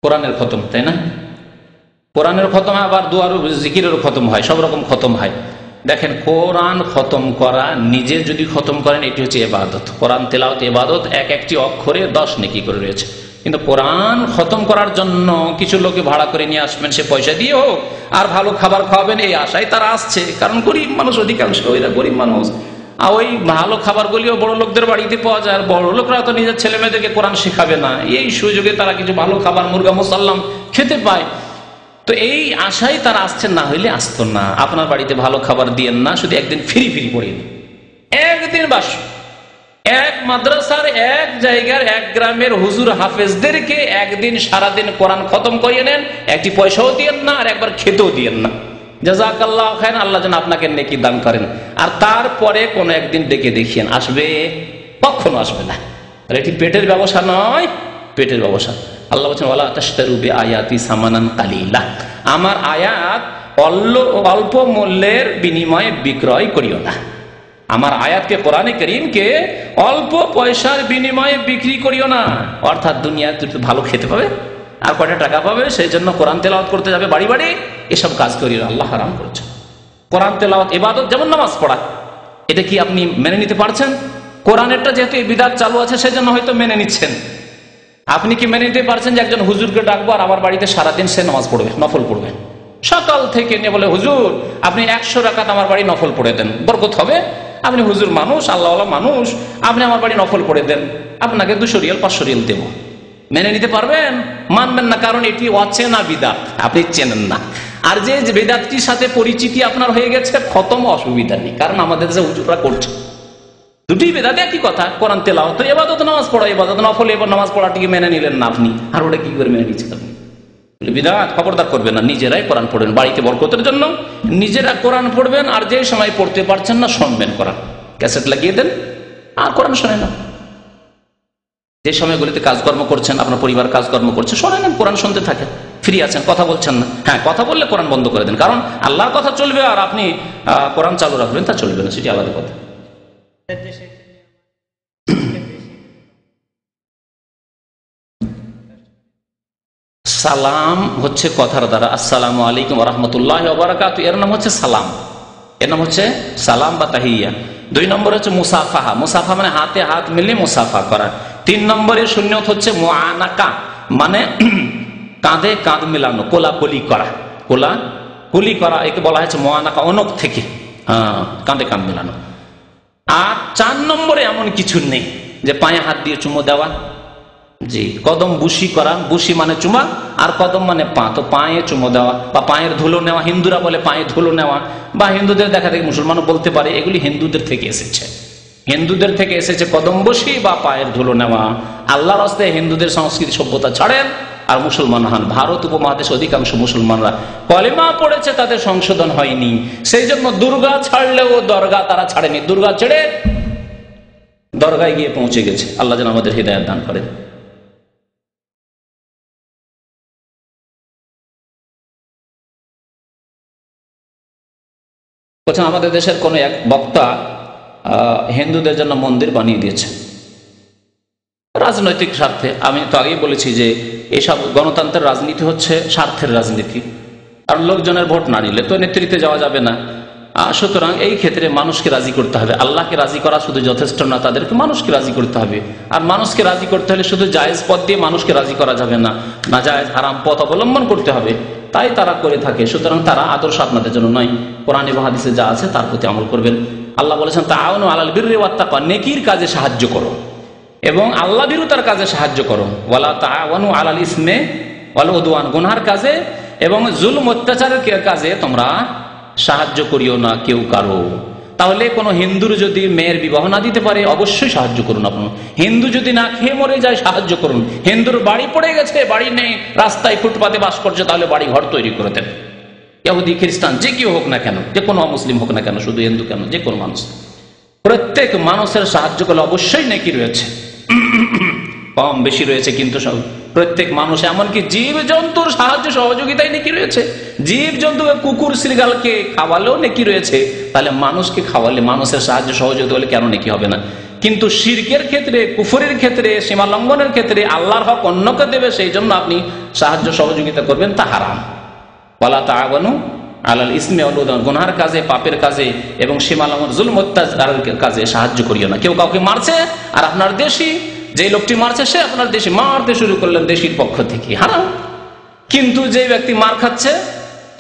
কোরআনের খতম, তাই না? কোরআনের খতম হয়, আবার দুয়ার জিকিরের খতম হয়, সব রকম খতম হয়। দেখেন, কোরআন খতম করা, নিজে যদি খতম করেন, এটি হচ্ছে ইবাদত। কোরআন তেলাওয়াত ইবাদত, এক একটি অক্ষরে 10 নেকি করে রয়েছে। কিন্তু কোরআন খতম করার জন্য কিছু লোকে ভাড়া করে নিয়ে আসবেন, সে পয়সা দিয়ে হোক, আর ভালো খাবার খাওয়াবেন এই আশায় তারা আসছে। কারণ গরিব মানুষ, অধিকাংশ ওইরা গরিব মানুষ, আর ওই ভালো খাবারগুলিও বড় লোকদের বাড়িতে পাওয়া যায়। আর বড় লোকরা তো নিজের ছেলে মেয়েদেরকে কোরআন শেখাবে না, এই সুযোগে তারা কিছু ভালো খাবার মুরগা মুসাল্লাম খেতে পায়। তো এই আশায় তারা আসছেন, না হইলে আসতো না। আপনার বাড়িতে ভালো খাবার দিয়েন না, শুধু একদিন ফ্রি ফ্রি পড়িয়ে দিন, একদিন বাস। এক মাদ্রাসার এক জায়গার এক গ্রামের হুজুর হাফেজদেরকে একদিন সারাদিন কোরআন খতম করিয়ে নেন, একটি পয়সাও দিয়েন না, আর একবার খেতেও দিয়েন না। জাযাকাল্লাহ খায়রান, আল্লাহ যেন আপনাকে নেকি দান করেন। আর তারপরে কোন একদিন ডেকে দেখিয়েন, আসবে? কখনো আসবে না। আর এটি পেটের ব্যবসা নয়, পেটের ব্যবসা। আল্লাহ বলছেন ওয়ালা তাশতারু বিআয়াতি সামানান কালিলা, আমার আয়াত অল্প মূল্যের বিনিময়ে বিক্রয় করিও না। আমার আয়াতকে, কোরআনে কারীমকে অল্প পয়সার বিনিময়ে বিক্রি করিও না। অর্থাৎ দুনিয়ায় তুই ভালো খেতে পাবে আর কয়টা টাকা পাবে, সেই জন্য কোরআন তেলাওয়াত করতে যাবে বাড়ি বাড়ি, এসব কাজ করিও না, আল্লাহ হারাম করেছে। কোরআন তেলাওয়াত ইবাদত, যেমন নামাজ পড়া, এটা কি আপনি মেনে নিতে পারছেন? কোরআনেরটা যেহেতু এই বিদআত চালু আছে সেজন্য হয়তো মেনে নিচ্ছেন। আপনি কি মেনে নিতে পারছেন যে একজন হুজুরকে ডাকবো আর আমার বাড়িতে সারাদিন সে নামাজ পড়বে, নফল পড়বে, সকাল থেকে নিয়ে বলে হুজুর আপনি 100 রাকাত আমার বাড়ি নফল পড়ে দেন, বরকত হবে। আপনি হুজুর মানুষ, আল্লাহওয়ালা মানুষ, আপনি আমার বাড়ি নফল পড়ে দেন, আপনাকে 200 রিয়াল 500 রিয়াল দেবো। মেনে নিতে পারবেন? মানবেন না, কারণ এটি অচেনা বিদআত, আপনি চেনেন না। আর যে বিদআতটির সাথে পরিচিতি আপনার হয়ে গেছে, খতম, অসুবিধা নেই, কারণ আমাদের যে হুজুররা করছে দুটি বেদাত একই কথা। কোরআন তেলাওয়াত তো ইবাদত, নামাজ পড়া ইবাদত, নফল এবার নামাজ পড়াটিকে মেনে নিলেন না আপনি, আর ওটা কি করে মেনে নিচ্ছেন আপনি? বিদআত খবরদার করবেন না। নিজেরাই কোরআন পড়বেন, বাড়িতে বরকতের জন্য নিজেরা কোরআন পড়বেন, আর যে সময় পড়তে পারছেন না শুনবেন কোরআন, ক্যাসেট লাগিয়ে দেন আর কোরআন শোনেন না। যে সময়গুলিতে কাজকর্ম করছেন, আপনার পরিবার কাজকর্ম করছে, শোনেন, কোরআন শুনতে থাকেন। ফ্রি আছেন, কথা বলছেন না, হ্যাঁ কথা বললে কোরআন বন্ধ করে দেন, কারণ আল্লাহর কথা চলবে আর আপনি কোরআন চালু রাখবেন, তা চলবে না, সেটি আলাদা কথা। সালাম হচ্ছে কথার দ্বারা, আসসালামু আলাইকুম ওয়া রাহমাতুল্লাহি ওয়া বারাকাতুহু, এর নাম হচ্ছে সালাম, এর নাম হচ্ছে সালাম বা তাহিয়া। 2 নম্বর হচ্ছে মুসাফাহা, মুসাফা মানে হাতে হাত মিলিয়ে মুসাফা করা। 3 নম্বরের সুন্নত হচ্ছে মুআনাকা, মানে কাঁধে কাঁধ মিলানো, কোলাকুলি করা, কোলাকুলি করা, একে বলা হচ্ছে মুআনাকা, অনক থেকে কাঁধে কাঁধ মিলানো। আর 4 নম্বরে এমন কিছু নেই যে পায়ে হাত দিয়ে চুমো দেওয়া, জি, কদম বুশি করা, বুশি মানে চুমা আর কদম মানে পা, তো পায়ে চুমো দেওয়া বা পায়ের ধুলো নেওয়া, হিন্দুরা বলে পায়ে ধুলো নেওয়া, বা হিন্দুদের দেখা দেখি মুসলমানও বলতে পারে, এগুলি হিন্দুদের থেকে এসেছে, হিন্দুদের থেকে এসেছে কদম বসি বা পায়ের ধুলো নেওয়া। আল্লাহর রাস্তায় হিন্দুদের সংস্কৃতি সভ্যতা ছাড়েন আর মুসলমান হন। ভারত উপমহাদেশ অধিকাংশ মুসলমানরা কলেমা পড়েছে, তাদের সংশোধন হয়নি, সেই জন্য দুর্গা ছাড়লেও দরগা তারা ছাড়েনি, দুর্গা ছেড়ে দরগায় গিয়ে পৌঁছে গেছে। আল্লাহ যেন আমাদের হিদায়াত দান করেন। বলছেন আমাদের দেশের কোন এক বক্তা হিন্দুদের জন্য মন্দির বানিয়ে দিয়েছে রাজনৈতিক স্বার্থে। আমি তো আগেই বলেছি যে এসব গণতন্ত্রের রাজনীতি হচ্ছে স্বার্থের রাজনীতি, আর লোকজনের ভোট না নিলে তো নেতৃত্বে যাওয়া যাবে না। সুতরাং এই ক্ষেত্রে মানুষকে রাজি করতে হবে। আল্লাহকে রাজি করা শুধু যথেষ্ট না, তাদেরকে মানুষকে রাজি করতে হবে। আর মানুষকে রাজি করতে হলে শুধু জায়েজ পথ দিয়ে মানুষকে রাজি করা যাবে না, না জায়েজ হারাম পথ অবলম্বন করতে হবে। তাই তারা করে থাকে। সুতরাং তারা আদর্শ আপনাদের জন্য নয়, কোরআন এবং হাদিসে যা আছে তার প্রতি আমল করবেন। আল্লাহ বলেছেন তাআওয়ানু আলাল বিররি ওয়াত তাকওয়া, নেকির কাজে সাহায্য করো এবং আল্লাহ ভীরুতার কাজে সাহায্য করো। ওয়ালা তাআওয়ানু আলাল ইসমে ওয়াল উদওয়ান, গুনার কাজে এবং জুলম অত্যাচারের কাজে তোমরা সাহায্য করিও না কেউ কারো। তাহলে কোনো হিন্দুর যদি মেয়ের বিবাহ না দিতে পারে অবশ্যই সাহায্য করুন। আপনার হিন্দু যদি না খেয়ে মরে যায় সাহায্য করুন। হিন্দুর বাড়ি পড়ে গেছে, বাড়ি নেই, রাস্তায় ফুটপাতে বাস করছে, তাহলে বাড়ি ঘর তৈরি করে দেন। ইহুদি খ্রিস্টান যে কেউ হোক না কেন, যে কোনো মুসলিম হোক না কেন, শুধু হিন্দু কেন, যে কোনো মানুষ, প্রত্যেক মানুষের সাহায্য করলে অবশ্যই নেকি রয়েছে, কম বেশি রয়েছে, কিন্তু প্রত্যেক মানুষ, এমনকি জীব জন্তুর সাহায্য সহযোগিতায় নেকি রয়েছে। জীব জন্তু কুকুর শ্রীগালকে খাওয়ালেও নেকি রয়েছে, তাহলে মানুষকে খাওয়ালে, মানুষের সাহায্য সহযোগিতা হলে কেন নেকি হবে না? কিন্তু শিরকের ক্ষেত্রে, কুফরের ক্ষেত্রে, সীমা লঙ্ঘনের ক্ষেত্রে আল্লাহর হক অন্যকে দেবে, সেই জন্য আপনি সাহায্য সহযোগিতা করবেন, তা হারাম। ওয়ালা তাআওয়ানু আলাল ইসমি ওয়াল উদওয়ান, গুনাহের কাজে, পাপের কাজে এবং সীমা লঙ্ঘন, জুলম অত্যাচারের কাজে সাহায্য করিও না। কেউ কাউকে মারছে আর আপনার দেশি যে লোকটি মারছে সে আপনার দেশে মারতে শুরু করলেন দেশির পক্ষ থেকে, হারাম। কিন্তু যে ব্যক্তি মার খাচ্ছে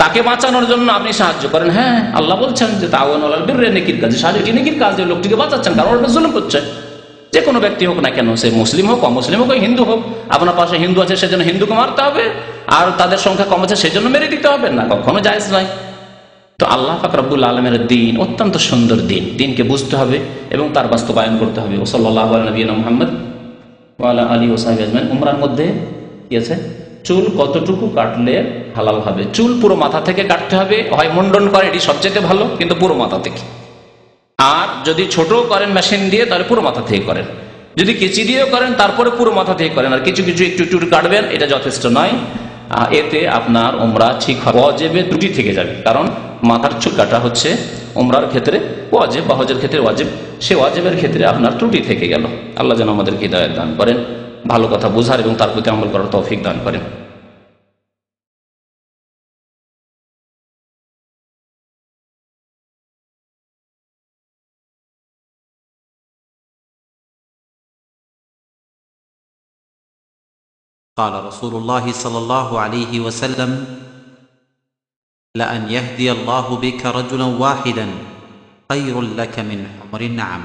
তাকে বাঁচানোর জন্য আপনি সাহায্য করেন, হ্যাঁ আল্লাহ বলছেন যে তাআওয়ানু আলাল বিররি ওয়ান নেকির কাজে, সাহায্য নেকির কাজে লোকটিকে বাঁচাচ্ছেন, কারণ ওটা জুলুম করছে। যে কোনো ব্যক্তি হোক না কেন, সে মুসলিম হোক অমুসলিম হোক হিন্দু হোক, আপনার পাশে হিন্দু আছে সেজন্য হিন্দুকে মারতে হবে, আর তাদের সংখ্যা কম আছে সেজন্য মেরে দিতে হবে না, কখনো জায়েজ নয়। তো আল্লাহ পাক রব্বুল আলামিনের দিন অত্যন্ত সুন্দর দিন, দিনকে বুঝতে হবে এবং তার বাস্তবায়ন করতে হবে। ও সাল্লাল্লাহু আলা নবিয়িনা মুহাম্মদ ওয়া আলা আলিহি ওয়া সাহবিহি আজমাইন। উমরার মধ্যে কি আছে? চুল কতটুকু কাটলে হালাল হবে? চুল পুরো মাথা থেকে কাটতে হবে, হয় মুন্ডন করে, এটি সবচেয়ে ভালো, কিন্তু পুরো মাথা থেকে। আর যদি ছোট করেন মেশিন দিয়ে তাহলে পুরো মাথা থেকে করেন, যদি কেচি দিয়েও করেন তারপরে পুরো মাথা থেকে করেন, আর কিছু কিছু একটু একটু কাটবেন, এটা যথেষ্ট নয়। এতে আপনার উমরা ঠিক হবে, ওয়াজিবে ত্রুটি থেকে যাবে। কারণ মাথার চুল কাটা হচ্ছে উমরার ক্ষেত্রে ওয়াজিব বা হজের ক্ষেত্রে ওয়াজিব, সে ওয়াজিবের ক্ষেত্রে আপনার ত্রুটি থেকে গেল। আল্লাহ যেন আমাদেরকে হিদায়াত দান করেন, ভালো কথা বোঝার এবং তার প্রতি আমল করার তৌফিক দান করেন। قال رسول الله صلى الله عليه وسلم: لأن يهدي الله بك رجلا واحدا خير لك من حمر النعم.